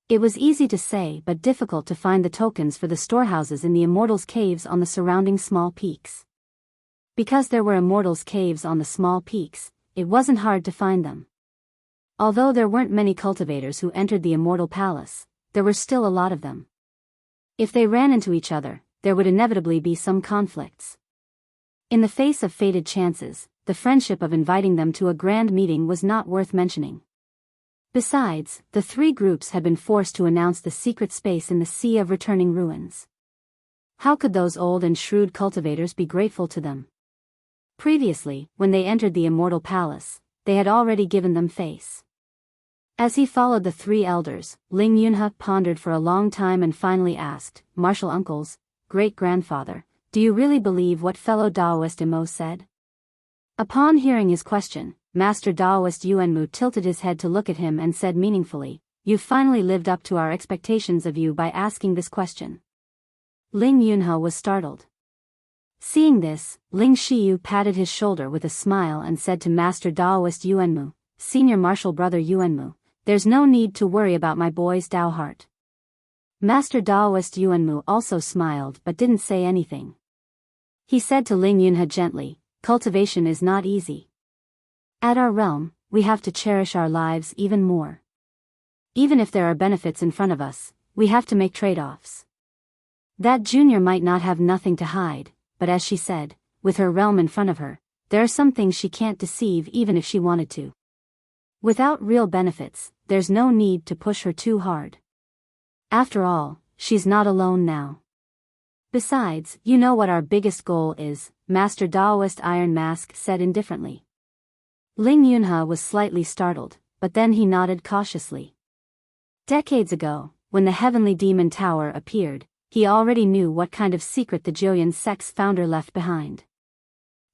It was easy to say but difficult to find the tokens for the storehouses in the Immortals' caves on the surrounding small peaks. Because there were Immortals' caves on the small peaks, it wasn't hard to find them. Although there weren't many cultivators who entered the Immortal Palace, there were still a lot of them. If they ran into each other, there would inevitably be some conflicts. In the face of fated chances, the friendship of inviting them to a grand meeting was not worth mentioning. Besides, the three groups had been forced to announce the secret space in the Sea of Returning Ruins. How could those old and shrewd cultivators be grateful to them? Previously, when they entered the Immortal Palace, they had already given them face. As he followed the three elders, Ling Yunhe pondered for a long time and finally asked, "Martial uncles, great-grandfather, do you really believe what fellow Taoist Immerse said?" Upon hearing his question, Master Taoist Yuanmu tilted his head to look at him and said meaningfully, "You've finally lived up to our expectations of you by asking this question." Ling Yunhe was startled. Seeing this, Ling Shiyu patted his shoulder with a smile and said to Master Taoist Yuanmu, "Senior martial brother Yuanmu, there's no need to worry about my boy's Tao heart." Master Taoist Yuanmu also smiled but didn't say anything. He said to Ling Yunhe gently, "Cultivation is not easy. At our realm, we have to cherish our lives even more. Even if there are benefits in front of us, we have to make trade-offs." That junior might not have nothing to hide, but as she said, with her realm in front of her, there are some things she can't deceive even if she wanted to. Without real benefits, there's no need to push her too hard. After all, she's not alone now. Besides, you know what our biggest goal is, Master Taoist Iron Mask said indifferently. Ling Yunhe was slightly startled, but then he nodded cautiously. Decades ago, when the Heavenly Demon Tower appeared, he already knew what kind of secret the Joyan sect's founder left behind.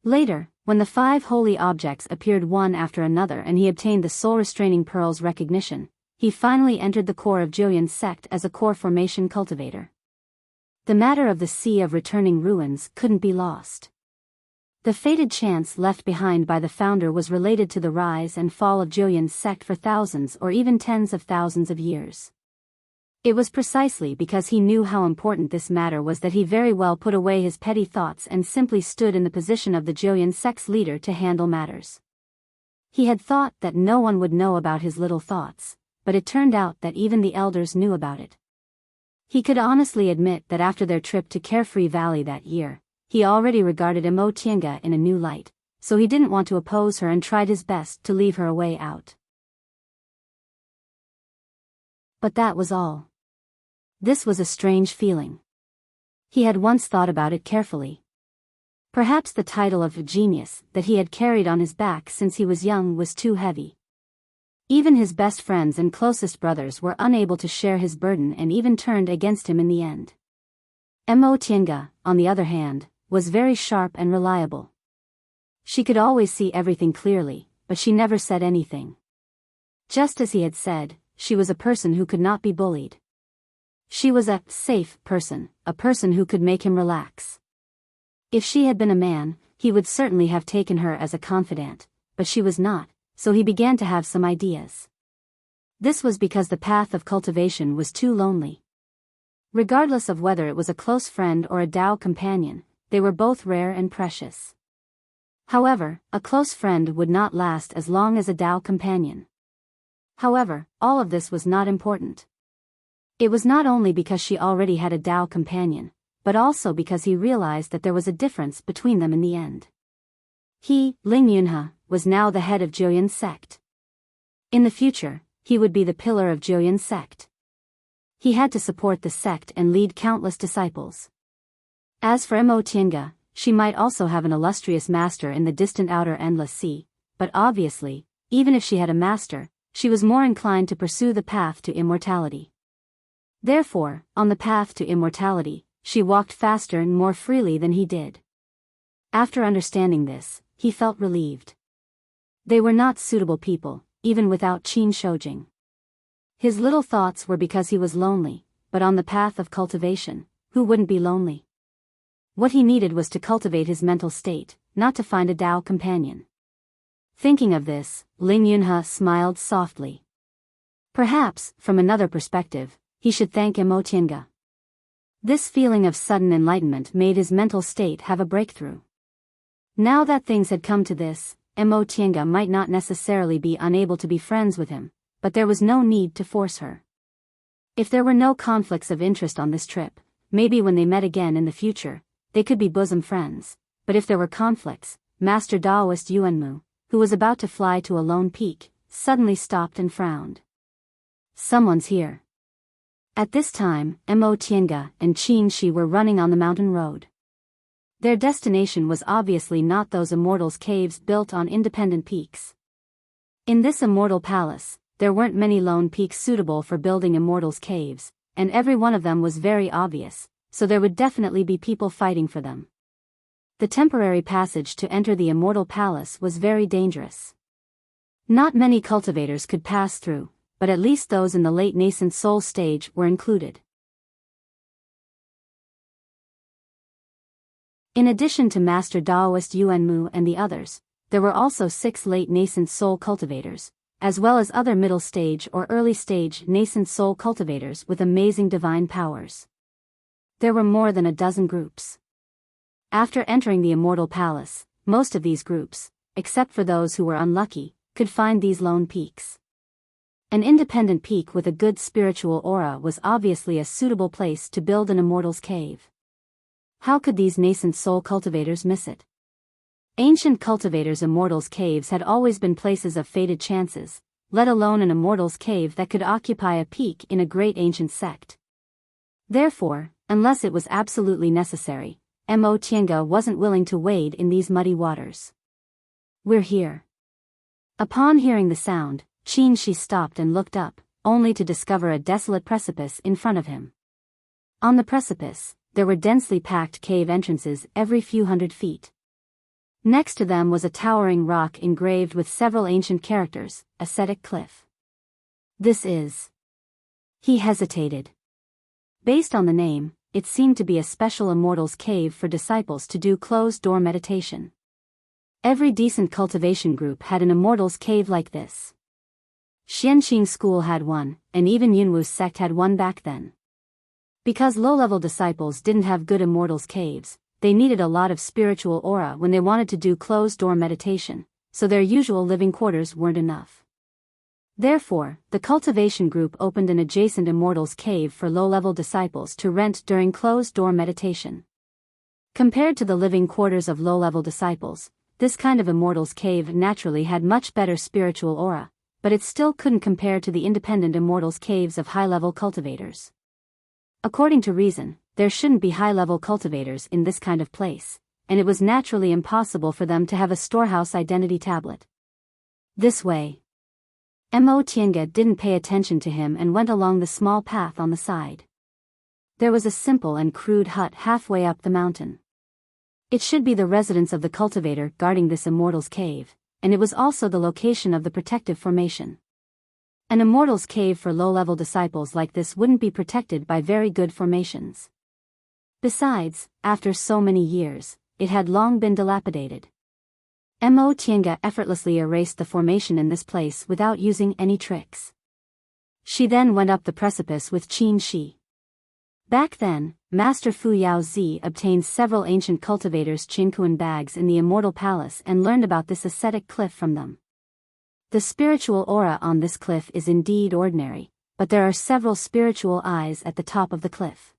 Later, when the 5 holy objects appeared one after another and he obtained the soul-restraining pearl's recognition, he finally entered the core of Joyan's sect as a core formation cultivator. The matter of the Sea of Returning Ruins couldn't be lost. The fated chance left behind by the founder was related to the rise and fall of Joyan's sect for thousands or even tens of thousands of years. It was precisely because he knew how important this matter was that he very well put away his petty thoughts and simply stood in the position of the Joyan sect's leader to handle matters. He had thought that no one would know about his little thoughts, but it turned out that even the elders knew about it. He could honestly admit that after their trip to Carefree Valley that year, he already regarded Tiange in a new light, so he didn't want to oppose her and tried his best to leave her a way out. But that was all. This was a strange feeling. He had once thought about it carefully. Perhaps the title of genius that he had carried on his back since he was young was too heavy. Even his best friends and closest brothers were unable to share his burden and even turned against him in the end. Tiange, on the other hand, was very sharp and reliable. She could always see everything clearly, but she never said anything. Just as he had said, she was a person who could not be bullied. She was a safe person, a person who could make him relax. If she had been a man, he would certainly have taken her as a confidant, but she was not, so he began to have some ideas. This was because the path of cultivation was too lonely. Regardless of whether it was a close friend or a Tao companion, they were both rare and precious. However, a close friend would not last as long as a Tao companion. However, all of this was not important. It was not only because she already had a Tao companion, but also because he realized that there was a difference between them in the end. He, Ling Yunhe, was now the head of Jiuyun's sect. In the future, he would be the pillar of Jiuyun's sect. He had to support the sect and lead countless disciples. As for Mo Tiange, she might also have an illustrious master in the distant outer endless sea, but obviously, even if she had a master, she was more inclined to pursue the path to immortality. Therefore, on the path to immortality, she walked faster and more freely than he did. After understanding this, he felt relieved. They were not suitable people, even without Qin Shoujing. His little thoughts were because he was lonely, but on the path of cultivation, who wouldn't be lonely? What he needed was to cultivate his mental state, not to find a Tao companion. Thinking of this, Ling Yunhe smiled softly. Perhaps, from another perspective, he should thank Mo Tiange. This feeling of sudden enlightenment made his mental state have a breakthrough. Now that things had come to this, Mo Tiange might not necessarily be unable to be friends with him, but there was no need to force her. If there were no conflicts of interest on this trip, maybe when they met again in the future, they could be bosom friends, but if there were conflicts, Master Daoist Yuanmu, who was about to fly to a lone peak, suddenly stopped and frowned. Someone's here. At this time, Mo Tiange and Qin Shi were running on the mountain road. Their destination was obviously not those immortals' caves built on independent peaks. In this immortal palace, there weren't many lone peaks suitable for building immortals' caves, and every one of them was very obvious, so there would definitely be people fighting for them. The temporary passage to enter the immortal palace was very dangerous. Not many cultivators could pass through, but at least those in the late nascent soul stage were included. In addition to Master Daoist Yuanmu and the others, there were also 6 late nascent soul cultivators, as well as other middle stage or early stage nascent soul cultivators with amazing divine powers. There were more than a dozen groups. After entering the immortal palace, most of these groups, except for those who were unlucky, could find these lone peaks. An independent peak with a good spiritual aura was obviously a suitable place to build an immortal's cave. How could these nascent soul cultivators miss it? Ancient cultivators' immortals' caves had always been places of fated chances, let alone an immortal's cave that could occupy a peak in a great ancient sect. Therefore, unless it was absolutely necessary, Mo Tiange wasn't willing to wade in these muddy waters. We're here. Upon hearing the sound, Qin Shi stopped and looked up, only to discover a desolate precipice in front of him. On the precipice, there were densely packed cave entrances every few hundred feet. Next to them was a towering rock engraved with several ancient characters, ascetic cliff. This is... He hesitated. Based on the name, it seemed to be a special immortal's cave for disciples to do closed-door meditation. Every decent cultivation group had an immortal's cave like this. Xianqing School had one, and even Yunwu's sect had one back then. Because low-level disciples didn't have good immortal's caves, they needed a lot of spiritual aura when they wanted to do closed-door meditation, so their usual living quarters weren't enough. Therefore, the cultivation group opened an adjacent immortal's cave for low-level disciples to rent during closed-door meditation. Compared to the living quarters of low-level disciples, this kind of immortal's cave naturally had much better spiritual aura, but it still couldn't compare to the independent immortal's caves of high-level cultivators. According to reason, there shouldn't be high-level cultivators in this kind of place, and it was naturally impossible for them to have a storehouse identity tablet. This way. Mo Tiange didn't pay attention to him and went along the small path on the side. There was a simple and crude hut halfway up the mountain. It should be the residence of the cultivator guarding this immortal's cave, and it was also the location of the protective formation. An immortal's cave for low-level disciples like this wouldn't be protected by very good formations. Besides, after so many years, it had long been dilapidated. Mo Tiange effortlessly erased the formation in this place without using any tricks. She then went up the precipice with Qin Shi. Back then, Master Fu Yaozi obtained several ancient cultivators' Qinkuan bags in the Immortal Palace and learned about this ascetic cliff from them. The spiritual aura on this cliff is indeed ordinary, but there are several spiritual eyes at the top of the cliff.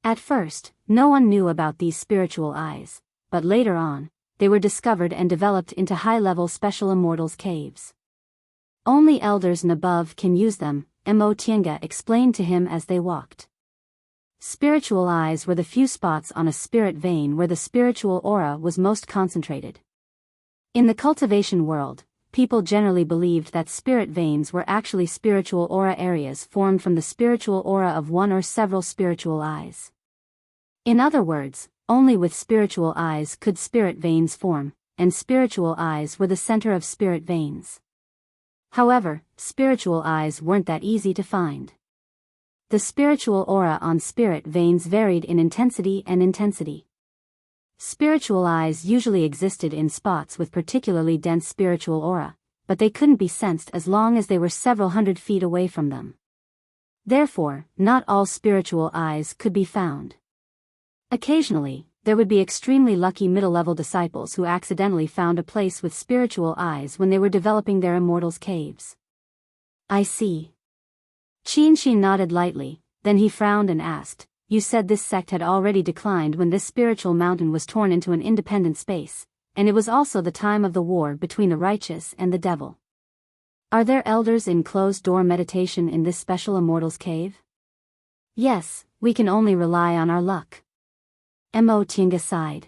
At first, no one knew about these spiritual eyes, but later on, they were discovered and developed into high-level special immortals' caves. Only elders and above can use them, Mo Tiange explained to him as they walked. Spiritual eyes were the few spots on a spirit vein where the spiritual aura was most concentrated. In the cultivation world, people generally believed that spirit veins were actually spiritual aura areas formed from the spiritual aura of one or several spiritual eyes. In other words, only with spiritual eyes could spirit veins form, and spiritual eyes were the center of spirit veins. However, spiritual eyes weren't that easy to find. The spiritual aura on spirit veins varied in intensity and intensity. Spiritual eyes usually existed in spots with particularly dense spiritual aura, but they couldn't be sensed as long as they were several hundred feet away from them. Therefore, not all spiritual eyes could be found. Occasionally, there would be extremely lucky middle-level disciples who accidentally found a place with spiritual eyes when they were developing their immortals' caves. I see. Qin Shi nodded lightly, then he frowned and asked, "You said this sect had already declined when this spiritual mountain was torn into an independent space, and it was also the time of the war between the righteous and the devil. Are there elders in closed-door meditation in this special immortals' cave?" "Yes, we can only rely on our luck." Mo Tiange sighed.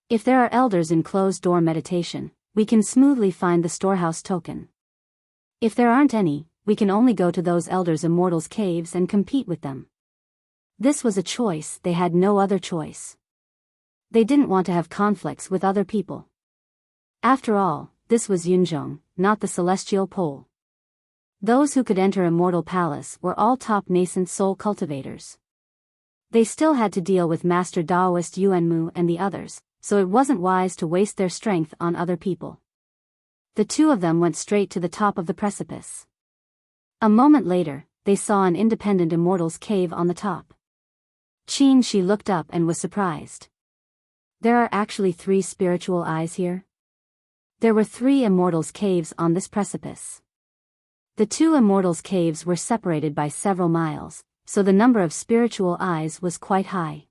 "If there are elders in closed-door meditation, we can smoothly find the storehouse token. If there aren't any, we can only go to those elders' immortals' caves and compete with them." This was a choice, they had no other choice. They didn't want to have conflicts with other people. After all, this was Yunzhong, not the celestial pole. Those who could enter Immortal Palace were all top nascent soul cultivators. They still had to deal with Master Daoist Yuanmu and the others, so it wasn't wise to waste their strength on other people. The two of them went straight to the top of the precipice. A moment later, they saw an independent immortal's cave on the top. Qin Shi looked up and was surprised. There are actually 3 spiritual eyes here? There were 3 immortals' caves on this precipice. The 2 immortals' caves were separated by several miles, so the number of spiritual eyes was quite high.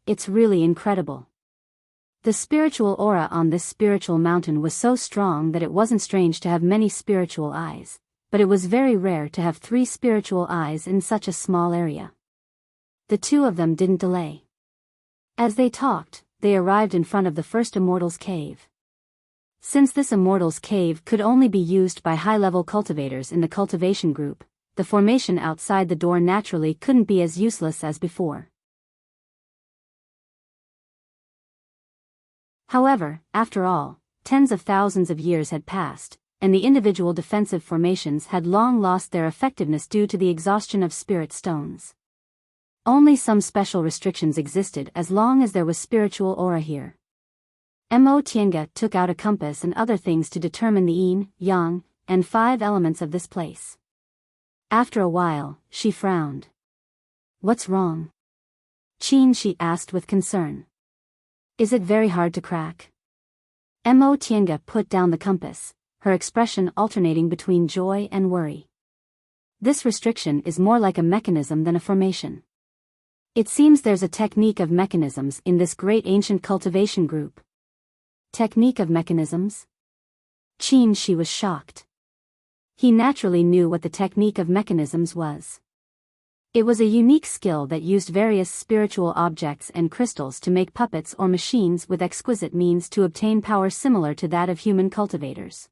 It's really incredible. The spiritual aura on this spiritual mountain was so strong that it wasn't strange to have many spiritual eyes, but it was very rare to have 3 spiritual eyes in such a small area. The 2 of them didn't delay. As they talked, they arrived in front of the first immortal's cave. Since this immortal's cave could only be used by high-level cultivators in the cultivation group, the formation outside the door naturally couldn't be as useless as before. However, after all, tens of thousands of years had passed, and the individual defensive formations had long lost their effectiveness due to the exhaustion of spirit stones. Only some special restrictions existed as long as there was spiritual aura here. Mo Tiange took out a compass and other things to determine the yin, yang, and 5 elements of this place. After a while, she frowned. "What's wrong?" Qin Shi asked with concern. "Is it very hard to crack?" Mo Tiange put down the compass, her expression alternating between joy and worry. "This restriction is more like a mechanism than a formation. It seems there's a technique of mechanisms in this great ancient cultivation group." Technique of mechanisms? Qin Shi was shocked. He naturally knew what the technique of mechanisms was. It was a unique skill that used various spiritual objects and crystals to make puppets or machines with exquisite means to obtain power similar to that of human cultivators.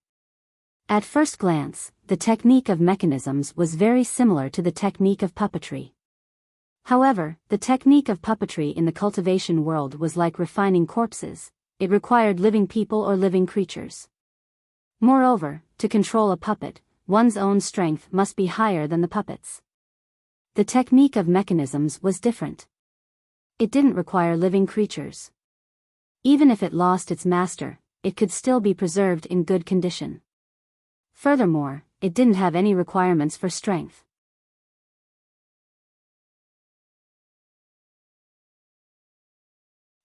At first glance, the technique of mechanisms was very similar to the technique of puppetry. However, the technique of puppetry in the cultivation world was like refining corpses. It required living people or living creatures. Moreover, to control a puppet, one's own strength must be higher than the puppet's. The technique of mechanisms was different. It didn't require living creatures. Even if it lost its master, it could still be preserved in good condition. Furthermore, it didn't have any requirements for strength.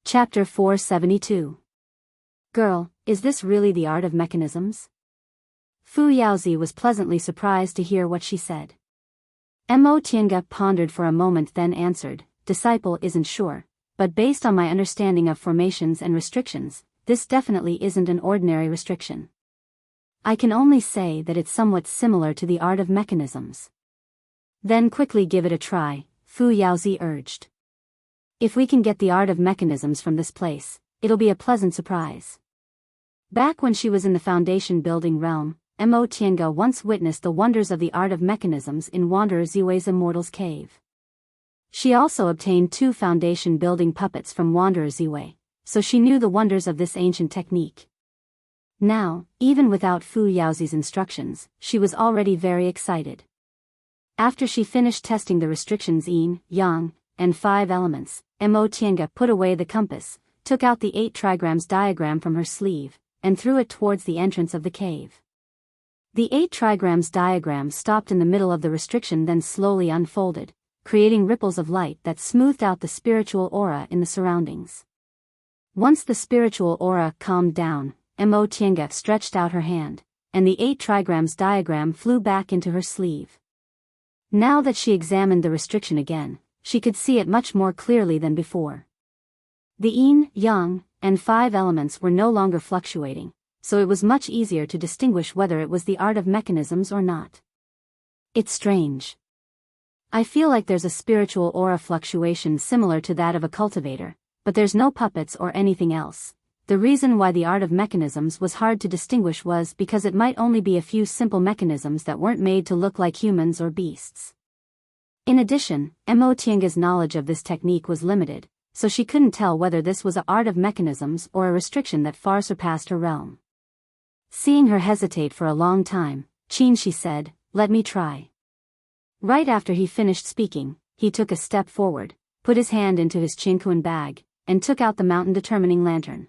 Chapter 472. Girl, is this really the art of mechanisms? Fu Yaozi was pleasantly surprised to hear what she said. Mo Tiange pondered for a moment, then answered, Disciple isn't sure, but based on my understanding of formations and restrictions, this definitely isn't an ordinary restriction. I can only say that it's somewhat similar to the art of mechanisms. Then quickly give it a try, Fu Yaozi urged. If we can get the art of mechanisms from this place, it'll be a pleasant surprise. Back when she was in the foundation building realm, Mo Tiange once witnessed the wonders of the art of mechanisms in Wanderer Ziwei's Immortal's Cave. She also obtained 2 foundation building puppets from Wanderer Ziwei, so she knew the wonders of this ancient technique. Now, even without Fu Yaozi's instructions, she was already very excited. After she finished testing the restrictions yin, yang, and 5 elements, Mo Tiange put away the compass, took out the 8 trigrams diagram from her sleeve, and threw it towards the entrance of the cave. The 8 trigrams diagram stopped in the middle of the restriction, then slowly unfolded, creating ripples of light that smoothed out the spiritual aura in the surroundings. Once the spiritual aura calmed down, Mo Tiange stretched out her hand, and the 8 trigrams diagram flew back into her sleeve. Now that she examined the restriction again, she could see it much more clearly than before. The yin, yang, and 5 elements were no longer fluctuating, so it was much easier to distinguish whether it was the art of mechanisms or not. It's strange. I feel like there's a spiritual aura fluctuation similar to that of a cultivator, but there's no puppets or anything else. The reason why the art of mechanisms was hard to distinguish was because it might only be a few simple mechanisms that weren't made to look like humans or beasts. In addition, Mo Tiange's knowledge of this technique was limited, so she couldn't tell whether this was an art of mechanisms or a restriction that far surpassed her realm. Seeing her hesitate for a long time, she said, Let me try. Right after he finished speaking, he took a step forward, put his hand into his Qinquan bag, and took out the mountain determining lantern.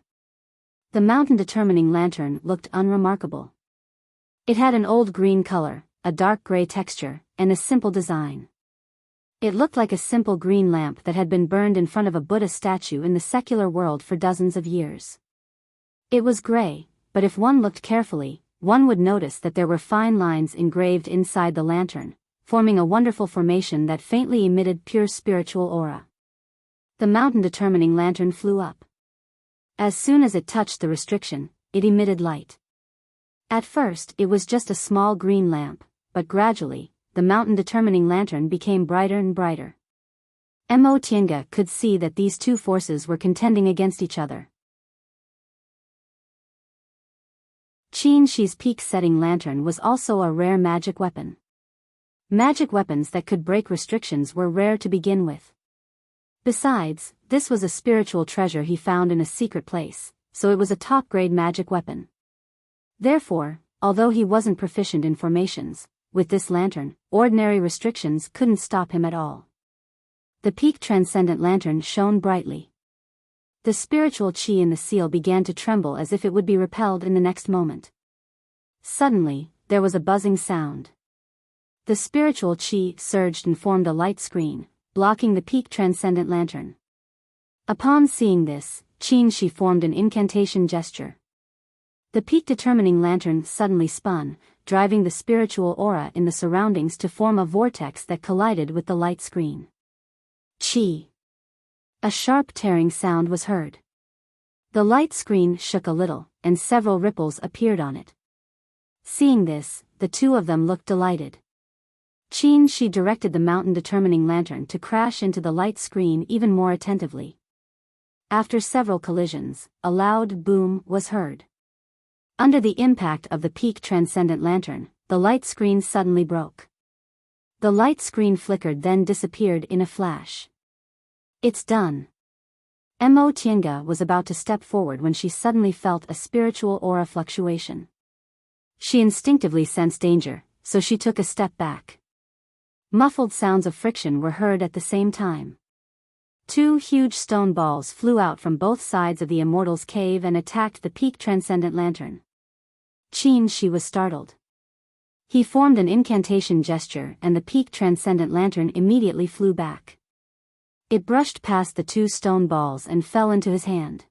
The mountain determining lantern looked unremarkable. It had an old green color, a dark gray texture, and a simple design. It looked like a simple green lamp that had been burned in front of a Buddha statue in the secular world for dozens of years. It was gray, but if one looked carefully, one would notice that there were fine lines engraved inside the lantern, forming a wonderful formation that faintly emitted pure spiritual aura. The mountain determining lantern flew up. As soon as it touched the restriction, it emitted light. At first it was just a small green lamp, but gradually, the mountain determining lantern became brighter and brighter. Mo Tiange could see that these 2 forces were contending against each other. Qin Shi's peak-setting lantern was also a rare magic weapon. Magic weapons that could break restrictions were rare to begin with. Besides, this was a spiritual treasure he found in a secret place, so it was a top-grade magic weapon. Therefore, although he wasn't proficient in formations, with this lantern, ordinary restrictions couldn't stop him at all. The peak transcendent lantern shone brightly. The spiritual qi in the seal began to tremble as if it would be repelled in the next moment. Suddenly, there was a buzzing sound. The spiritual qi surged and formed a light screen, blocking the peak transcendent lantern. Upon seeing this, Qin Shi formed an incantation gesture. The peak determining lantern suddenly spun, driving the spiritual aura in the surroundings to form a vortex that collided with the light screen. Qi. A sharp tearing sound was heard. The light screen shook a little, and several ripples appeared on it. Seeing this, the 2 of them looked delighted. Qin Shi directed the mountain determining lantern to crash into the light screen even more attentively. After several collisions, a loud boom was heard. Under the impact of the peak transcendent lantern, the light screen suddenly broke. The light screen flickered then disappeared in a flash. It's done. Mo Tiange was about to step forward when she suddenly felt a spiritual aura fluctuation. She instinctively sensed danger, so she took a step back. Muffled sounds of friction were heard at the same time. Two huge stone balls flew out from both sides of the immortal's cave and attacked the peak transcendent lantern. She was startled. He formed an incantation gesture and the peak transcendent lantern immediately flew back. It brushed past the two stone balls and fell into his hand.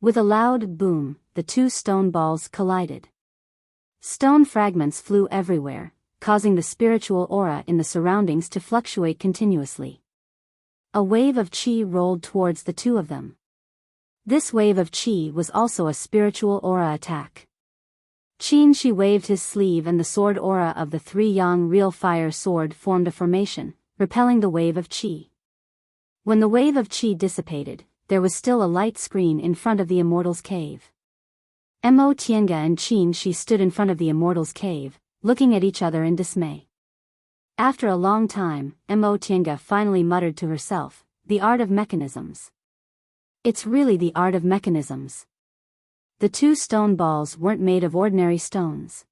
With a loud boom, the two stone balls collided. Stone fragments flew everywhere, causing the spiritual aura in the surroundings to fluctuate continuously. A wave of chi rolled towards the two of them. This wave of chi was also a spiritual aura attack. She waved his sleeve and the sword aura of the three-yang real fire sword formed a formation, repelling the wave of chi. When the wave of chi dissipated, there was still a light screen in front of the immortal's cave. Mo Tiange and Shi stood in front of the immortal's cave, looking at each other in dismay. After a long time, Mo Tiange finally muttered to herself, "The art of mechanisms. It's really the art of mechanisms." The two stone balls weren't made of ordinary stones.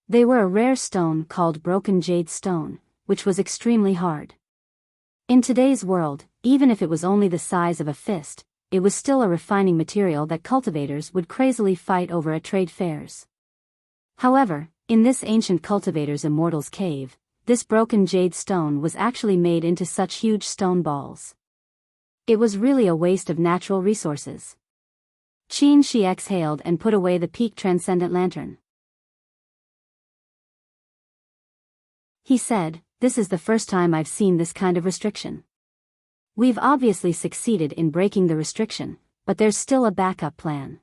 They were a rare stone called broken jade stone, which was extremely hard. In today's world, even if it was only the size of a fist, it was still a refining material that cultivators would crazily fight over at trade fairs. However, in this ancient cultivator's immortal's cave, this broken jade stone was actually made into such huge stone balls. It was really a waste of natural resources. She exhaled and put away the peak transcendent lantern. He said, "This is the first time I've seen this kind of restriction. We've obviously succeeded in breaking the restriction, but there's still a backup plan."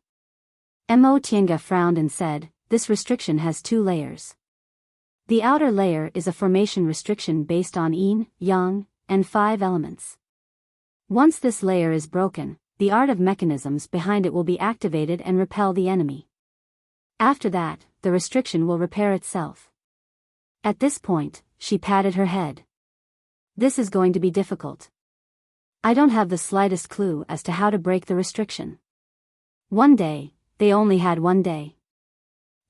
Mo Tiange frowned and said, "This restriction has two layers. The outer layer is a formation restriction based on yin, yang, and 5 elements. Once this layer is broken, the art of mechanisms behind it will be activated and repel the enemy. After that, the restriction will repair itself." At this point, she patted her head. "This is going to be difficult. I don't have the slightest clue as to how to break the restriction." One day, they only had one day.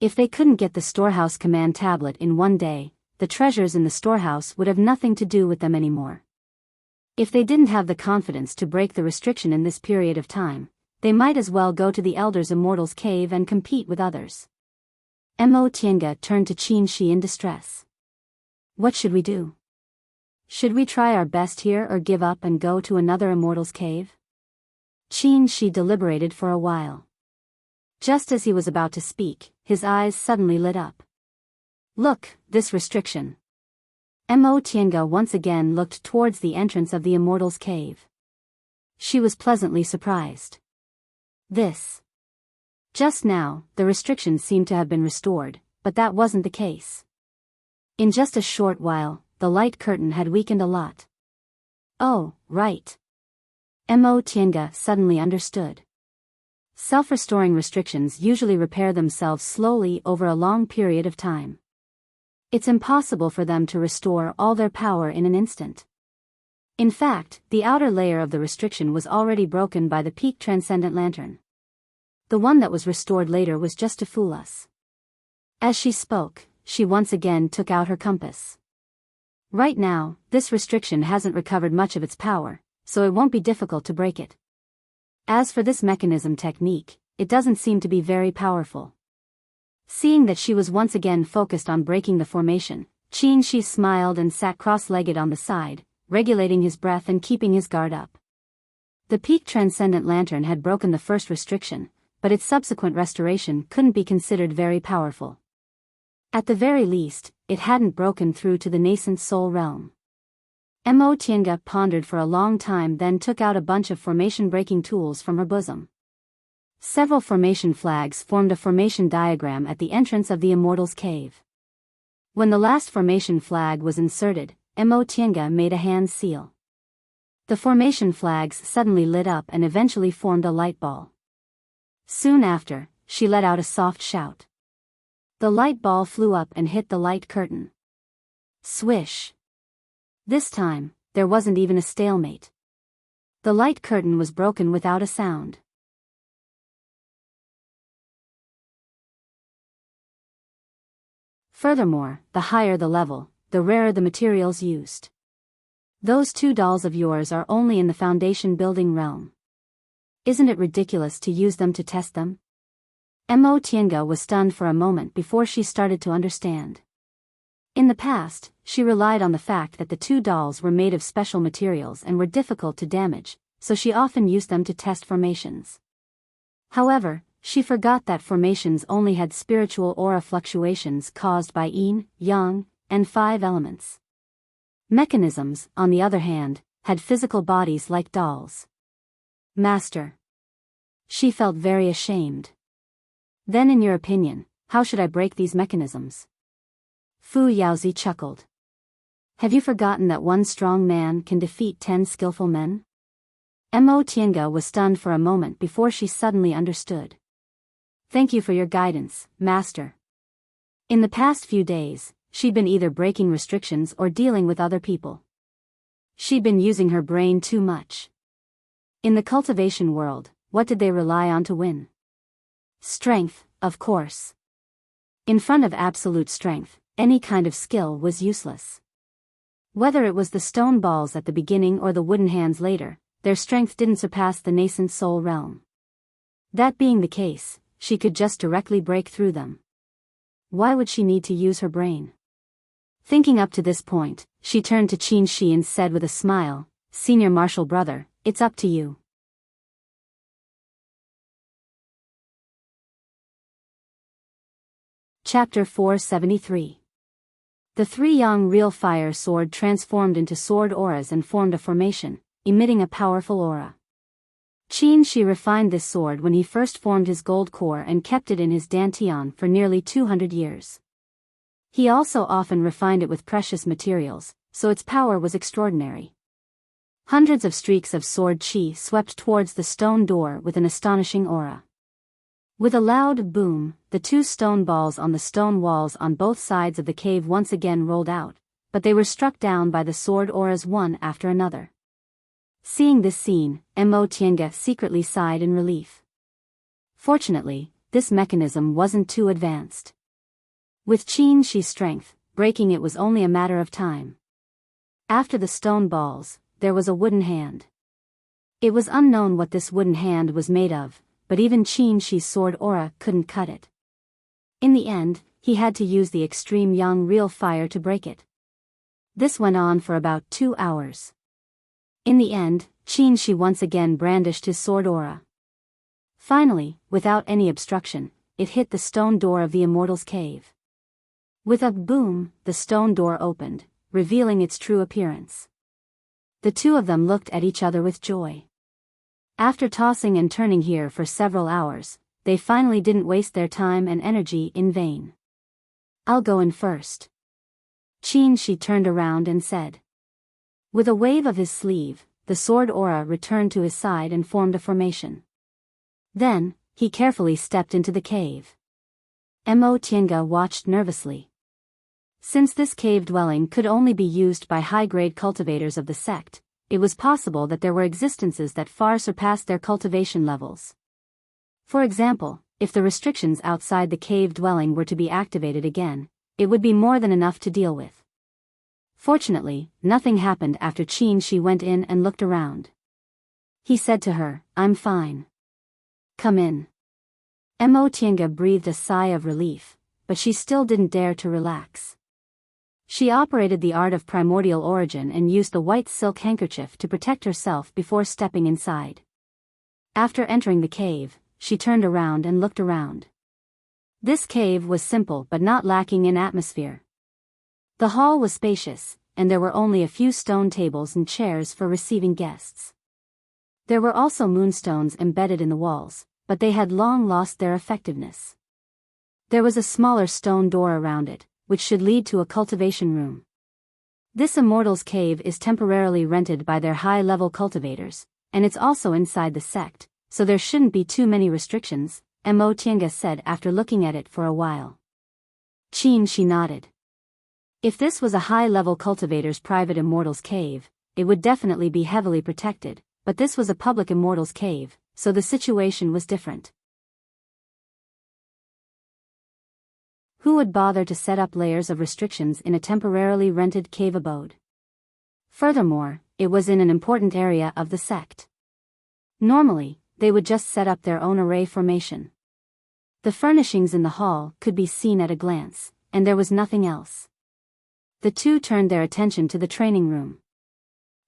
If they couldn't get the storehouse command tablet in one day, the treasures in the storehouse would have nothing to do with them anymore. If they didn't have the confidence to break the restriction in this period of time, they might as well go to the Elder's Immortal's cave and compete with others. Mo Tiange turned to Shi in distress. "What should we do? Should we try our best here or give up and go to another Immortal's cave?" Shi deliberated for a while. Just as he was about to speak, his eyes suddenly lit up. "Look, this restriction." Mo Tiange once again looked towards the entrance of the Immortal's cave. She was pleasantly surprised. This. Just now, the restriction seemed to have been restored, but that wasn't the case. In just a short while, the light curtain had weakened a lot. "Oh, right." Mo Tiange suddenly understood. Self-restoring restrictions usually repair themselves slowly over a long period of time. It's impossible for them to restore all their power in an instant. In fact, the outer layer of the restriction was already broken by the peak transcendent lantern. The one that was restored later was just to fool us. As she spoke, she once again took out her compass. "Right now, this restriction hasn't recovered much of its power, so it won't be difficult to break it. As for this mechanism technique, it doesn't seem to be very powerful." Seeing that she was once again focused on breaking the formation, Shi smiled and sat cross-legged on the side, regulating his breath and keeping his guard up. The peak transcendent lantern had broken the first restriction, but its subsequent restoration couldn't be considered very powerful. At the very least, it hadn't broken through to the nascent soul realm. Mo Tiange pondered for a long time, then took out a bunch of formation-breaking tools from her bosom. Several formation flags formed a formation diagram at the entrance of the Immortal's cave. When the last formation flag was inserted, Mo Tiange made a hand seal. The formation flags suddenly lit up and eventually formed a light ball. Soon after, she let out a soft shout. The light ball flew up and hit the light curtain. Swish! This time, there wasn't even a stalemate. The light curtain was broken without a sound. Furthermore, the higher the level, the rarer the materials used. Those 2 dolls of yours are only in the foundation building realm. Isn't it ridiculous to use them to test them? Mo Tiange was stunned for a moment before she started to understand. In the past, she relied on the fact that the 2 dolls were made of special materials and were difficult to damage, so she often used them to test formations. However, she forgot that formations only had spiritual aura fluctuations caused by yin, yang, and 5 elements. Mechanisms, on the other hand, had physical bodies like dolls. Master. She felt very ashamed. Then in your opinion, how should I break these mechanisms? Fu Yaozi chuckled. Have you forgotten that one strong man can defeat 10 skillful men? Mo Tiange was stunned for a moment before she suddenly understood. Thank you for your guidance, Master. In the past few days, she'd been either breaking restrictions or dealing with other people. She'd been using her brain too much. In the cultivation world, what did they rely on to win? Strength, of course. In front of absolute strength, any kind of skill was useless. Whether it was the stone balls at the beginning or the wooden hands later, their strength didn't surpass the nascent soul realm. That being the case, she could just directly break through them. Why would she need to use her brain? Thinking up to this point, she turned to Qin Shi and said with a smile, Senior Martial Brother, it's up to you. Chapter 473. The 3 Yang real fire sword transformed into sword auras and formed a formation, emitting a powerful aura. Qin Shi refined this sword when he first formed his gold core and kept it in his dantian for nearly 200 years. He also often refined it with precious materials, so its power was extraordinary. Hundreds of streaks of sword qi swept towards the stone door with an astonishing aura. With a loud boom, the 2 stone balls on the stone walls on both sides of the cave once again rolled out, but they were struck down by the sword auras one after another. Seeing this scene, Mo Tiange secretly sighed in relief. Fortunately, this mechanism wasn't too advanced. With Qin Shi's strength, breaking it was only a matter of time. After the stone balls, there was a wooden hand. It was unknown what this wooden hand was made of, but even Qin Shi's sword aura couldn't cut it. In the end, he had to use the extreme Yang real fire to break it. This went on for about 2 hours. In the end, Qin Shi once again brandished his sword aura. Finally, without any obstruction, it hit the stone door of the Immortal's cave. With a boom, the stone door opened, revealing its true appearance. The 2 of them looked at each other with joy. After tossing and turning here for several hours, they finally didn't waste their time and energy in vain. I'll go in first. Qin Shi turned around and said. With a wave of his sleeve, the sword aura returned to his side and formed a formation. Then, he carefully stepped into the cave. Mo Tiange watched nervously. Since this cave dwelling could only be used by high-grade cultivators of the sect, it was possible that there were existences that far surpassed their cultivation levels. For example, if the restrictions outside the cave dwelling were to be activated again, it would be more than enough to deal with. Fortunately, nothing happened after Qin Shi went in and looked around. He said to her, I'm fine. Come in. Mo Tiange breathed a sigh of relief, but she still didn't dare to relax. She operated the art of primordial origin and used the white silk handkerchief to protect herself before stepping inside. After entering the cave, she turned around and looked around. This cave was simple but not lacking in atmosphere. The hall was spacious, and there were only a few stone tables and chairs for receiving guests. There were also moonstones embedded in the walls, but they had long lost their effectiveness. There was a smaller stone door around it, which should lead to a cultivation room. This Immortal's cave is temporarily rented by their high-level cultivators, and it's also inside the sect, so there shouldn't be too many restrictions, Mo Tiange said after looking at it for a while. Qin Shi nodded. If this was a high-level cultivator's private Immortal's cave, it would definitely be heavily protected, but this was a public Immortal's cave, so the situation was different. Who would bother to set up layers of restrictions in a temporarily rented cave abode? Furthermore, it was in an important area of the sect. Normally, they would just set up their own array formation. The furnishings in the hall could be seen at a glance, and there was nothing else. The two turned their attention to the training room.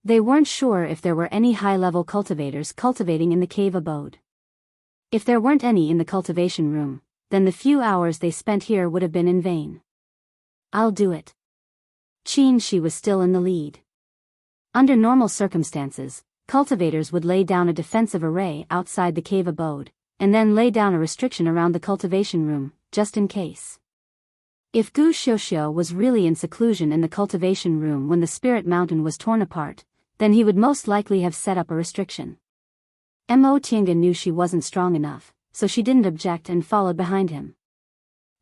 They weren't sure if there were any high-level cultivators cultivating in the cave abode. If there weren't any in the cultivation room, then the few hours they spent here would have been in vain. I'll do it. She was still in the lead. Under normal circumstances, cultivators would lay down a defensive array outside the cave abode, and then lay down a restriction around the cultivation room, just in case. If Gu Xiuxiu was really in seclusion in the cultivation room when the spirit mountain was torn apart, then he would most likely have set up a restriction. Mo Tiange knew she wasn't strong enough, so she didn't object and followed behind him.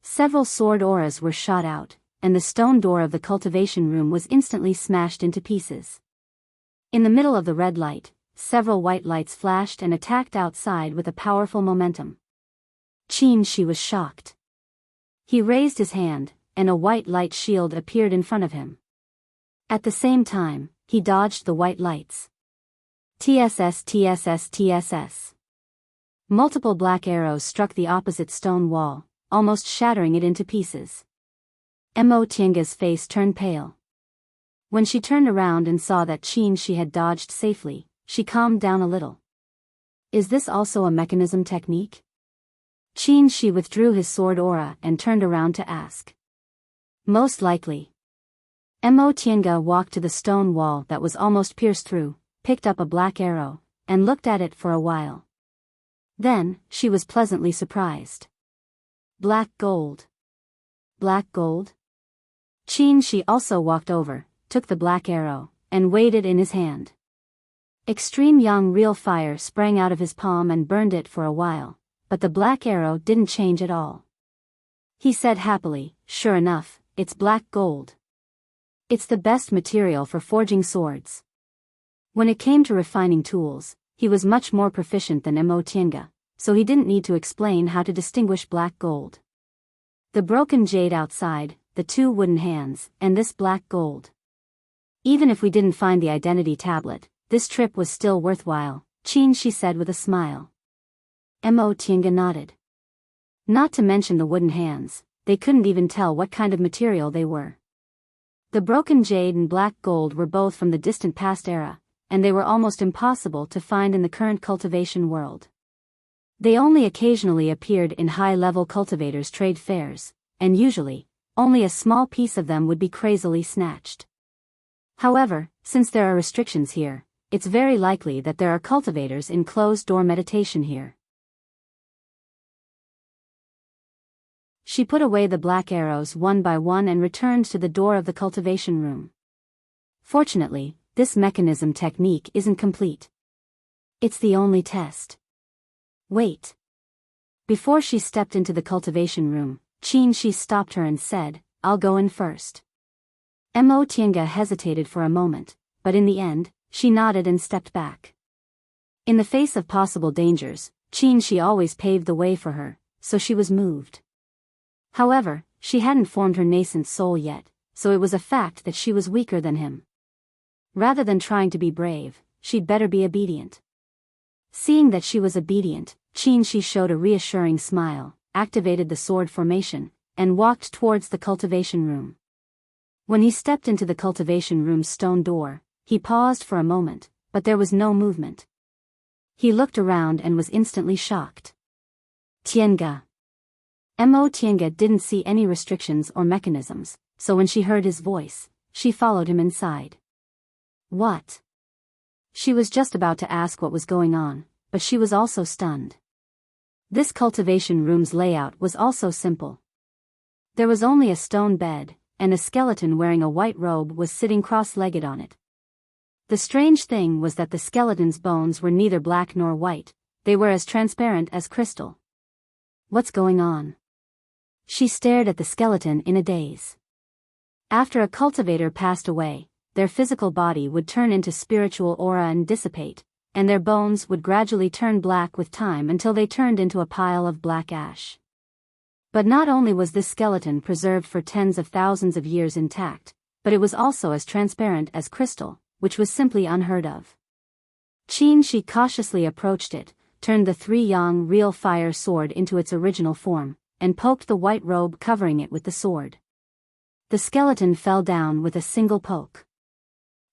Several sword auras were shot out, and the stone door of the cultivation room was instantly smashed into pieces. In the middle of the red light, several white lights flashed and attacked outside with a powerful momentum. She was shocked. He raised his hand, and a white light shield appeared in front of him. At the same time, he dodged the white lights. TSS. Multiple black arrows struck the opposite stone wall, almost shattering it into pieces. Mo Tiange's face turned pale. When she turned around and saw that she had dodged safely, she calmed down a little. Is this also a mechanism technique? She withdrew his sword aura and turned around to ask. Most likely. Mo Tiange walked to the stone wall that was almost pierced through, picked up a black arrow, and looked at it for a while. Then, she was pleasantly surprised. Black gold. Black gold? She also walked over, took the black arrow, and weighed it in his hand. Extreme young real fire sprang out of his palm and burned it for a while, but the black arrow didn't change at all. He said happily, sure enough, it's black gold. It's the best material for forging swords. When it came to refining tools, he was much more proficient than Mo Tiange, so he didn't need to explain how to distinguish black gold. The broken jade outside, the two wooden hands, and this black gold. Even if we didn't find the identity tablet, this trip was still worthwhile, she said with a smile. Mo Tiange nodded. Not to mention the wooden hands, they couldn't even tell what kind of material they were. The broken jade and black gold were both from the distant past era, and they were almost impossible to find in the current cultivation world. They only occasionally appeared in high-level cultivators' trade fairs, and usually, only a small piece of them would be crazily snatched. However, since there are restrictions here, it's very likely that there are cultivators in closed-door meditation here. She put away the black arrows one by one and returned to the door of the cultivation room. Fortunately, this mechanism technique isn't complete. It's the only test. Wait. Before she stepped into the cultivation room, she stopped her and said, I'll go in first. Mo Tiange hesitated for a moment, but in the end, she nodded and stepped back. In the face of possible dangers, she always paved the way for her, so she was moved. However, she hadn't formed her nascent soul yet, so it was a fact that she was weaker than him. Rather than trying to be brave, she'd better be obedient. Seeing that she was obedient, she showed a reassuring smile, activated the sword formation, and walked towards the cultivation room. When he stepped into the cultivation room's stone door, he paused for a moment, but there was no movement. He looked around and was instantly shocked. Tiange. Mo Tiange didn't see any restrictions or mechanisms, so when she heard his voice, she followed him inside. What? She was just about to ask what was going on, but she was also stunned. This cultivation room's layout was also simple. There was only a stone bed, and a skeleton wearing a white robe was sitting cross-legged on it. The strange thing was that the skeleton's bones were neither black nor white, they were as transparent as crystal. What's going on? She stared at the skeleton in a daze. After a cultivator passed away, their physical body would turn into spiritual aura and dissipate, and their bones would gradually turn black with time until they turned into a pile of black ash. But not only was this skeleton preserved for tens of thousands of years intact, but it was also as transparent as crystal, which was simply unheard of. Qin Shi cautiously approached it, turned the 3-yang real fire sword into its original form, and poked the white robe covering it with the sword. The skeleton fell down with a single poke.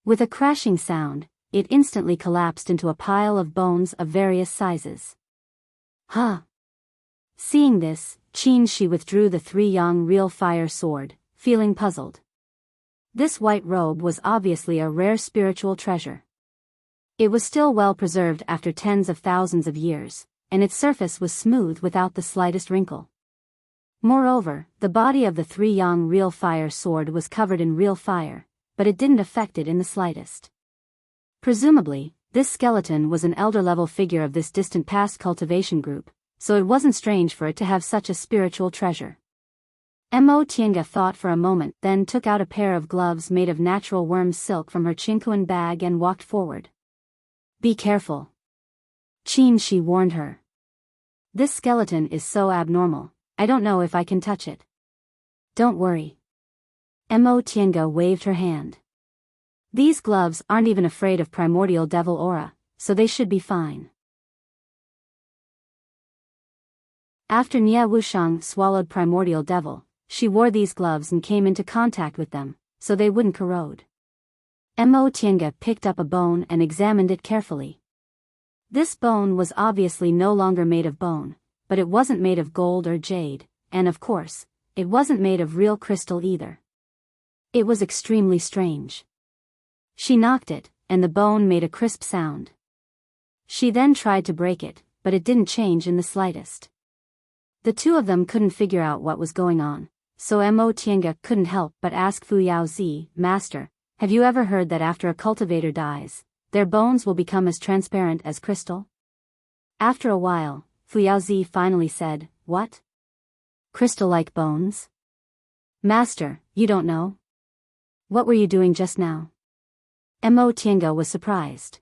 With a crashing sound, it instantly collapsed into a pile of bones of various sizes. Huh! Seeing this, Qin Shi withdrew the 3-yang real fire sword, feeling puzzled. This white robe was obviously a rare spiritual treasure. It was still well preserved after tens of thousands of years, and its surface was smooth without the slightest wrinkle. Moreover, the body of the 3-yang real fire sword was covered in real fire, but it didn't affect it in the slightest. Presumably, this skeleton was an elder-level figure of this distant past cultivation group, so it wasn't strange for it to have such a spiritual treasure. Mo Tiange thought for a moment, then took out a pair of gloves made of natural worm silk from her chinkuan bag and walked forward. Be careful. Qin Shi warned her. This skeleton is so abnormal, I don't know if I can touch it. Don't worry. Mo Tiange waved her hand. These gloves aren't even afraid of primordial devil aura, so they should be fine. After Nie Wushang swallowed primordial devil, she wore these gloves and came into contact with them, so they wouldn't corrode. Mo Tiange picked up a bone and examined it carefully. This bone was obviously no longer made of bone, but it wasn't made of gold or jade, and of course, it wasn't made of real crystal either. It was extremely strange. She knocked it, and the bone made a crisp sound. She then tried to break it, but it didn't change in the slightest. The two of them couldn't figure out what was going on, so Mo Tiange couldn't help but ask Fu Yaozi, Master, have you ever heard that after a cultivator dies, their bones will become as transparent as crystal? After a while, Fu Yaozi finally said, What? Crystal-like bones? Master, you don't know? What were you doing just now? Mo Tiange was surprised.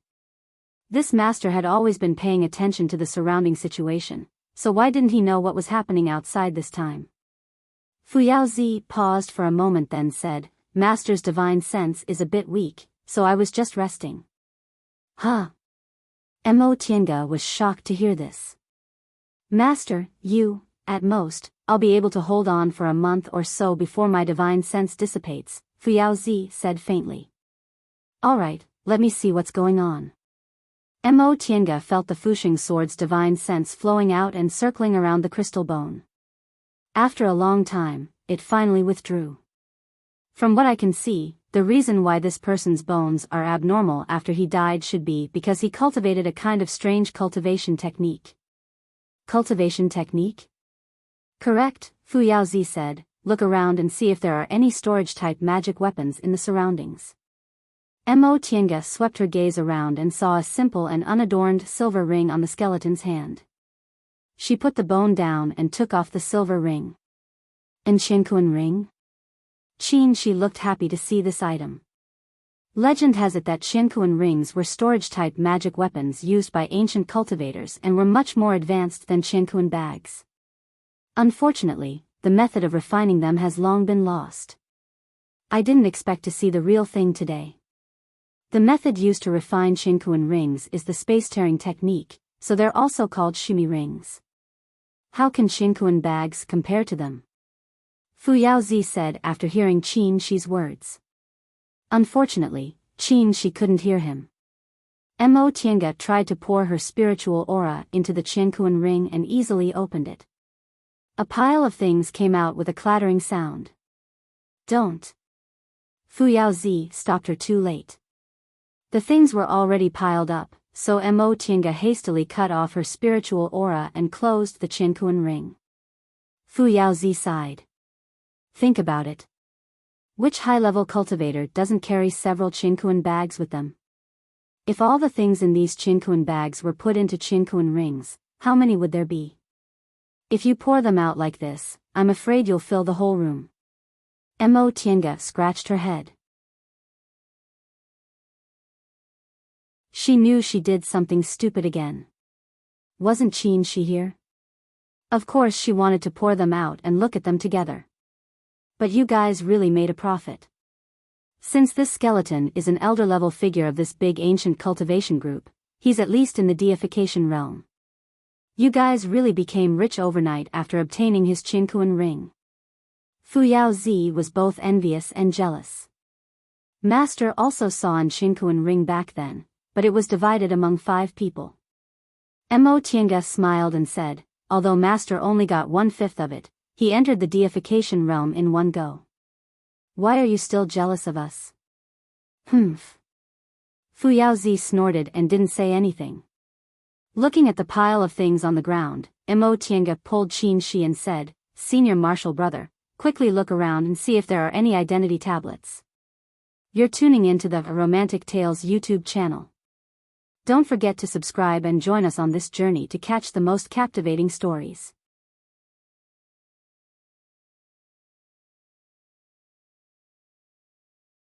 This master had always been paying attention to the surrounding situation, so why didn't he know what was happening outside this time? Fu Yaozi paused for a moment then said, Master's divine sense is a bit weak, so I was just resting. Huh? Mo Tiange was shocked to hear this. Master, at most, I'll be able to hold on for a month or so before my divine sense dissipates, Fu Yaozi said faintly. Alright, let me see what's going on. Mo Tiange felt the Fuxing sword's divine sense flowing out and circling around the crystal bone. After a long time, it finally withdrew. From what I can see, the reason why this person's bones are abnormal after he died should be because he cultivated a kind of strange cultivation technique. Cultivation technique? Correct, Fu Yaozi said, look around and see if there are any storage-type magic weapons in the surroundings. Mo Tiange swept her gaze around and saw a simple and unadorned silver ring on the skeleton's hand. She put the bone down and took off the silver ring. Enchanting ring? Qin Shi looked happy to see this item. Legend has it that Qiankuan rings were storage-type magic weapons used by ancient cultivators and were much more advanced than Qiankuan bags. Unfortunately, the method of refining them has long been lost. I didn't expect to see the real thing today. The method used to refine Qiankuan rings is the space-tearing technique, so they're also called shimi rings. How can Qiankuan bags compare to them? Fu Yaozi said after hearing Qin Shi's words. Unfortunately, Qin Shi couldn't hear him. Mo Tiange tried to pour her spiritual aura into the Qiankuan ring and easily opened it. A pile of things came out with a clattering sound. Don't. Fu Yaozi stopped her too late. The things were already piled up, so Mo Tiange hastily cut off her spiritual aura and closed the Qiankuan ring. Fu Yaozi sighed. Think about it. Which high-level cultivator doesn't carry several Qiankuan bags with them? If all the things in these Qiankuan bags were put into Qiankuan rings, how many would there be? If you pour them out like this, I'm afraid you'll fill the whole room. Mo Tiange scratched her head. She knew she did something stupid again. Wasn't Qin Shi here? Of course she wanted to pour them out and look at them together. But you guys really made a profit. Since this skeleton is an elder-level figure of this big ancient cultivation group, he's at least in the deification realm. You guys really became rich overnight after obtaining his Qinkuan ring. Fu Yaozi was both envious and jealous. Master also saw an Qinkuan ring back then, but it was divided among 5 people. Mo Tiange smiled and said, although Master only got 1/5 of it, he entered the deification realm in one go. Why are you still jealous of us? Humph. Fu Yaozi snorted and didn't say anything. Looking at the pile of things on the ground, Mo Tiange pulled Qin Shi and said, Senior Marshal Brother, quickly look around and see if there are any identity tablets. You're tuning into the Romantic Tales YouTube channel. Don't forget to subscribe and join us on this journey to catch the most captivating stories.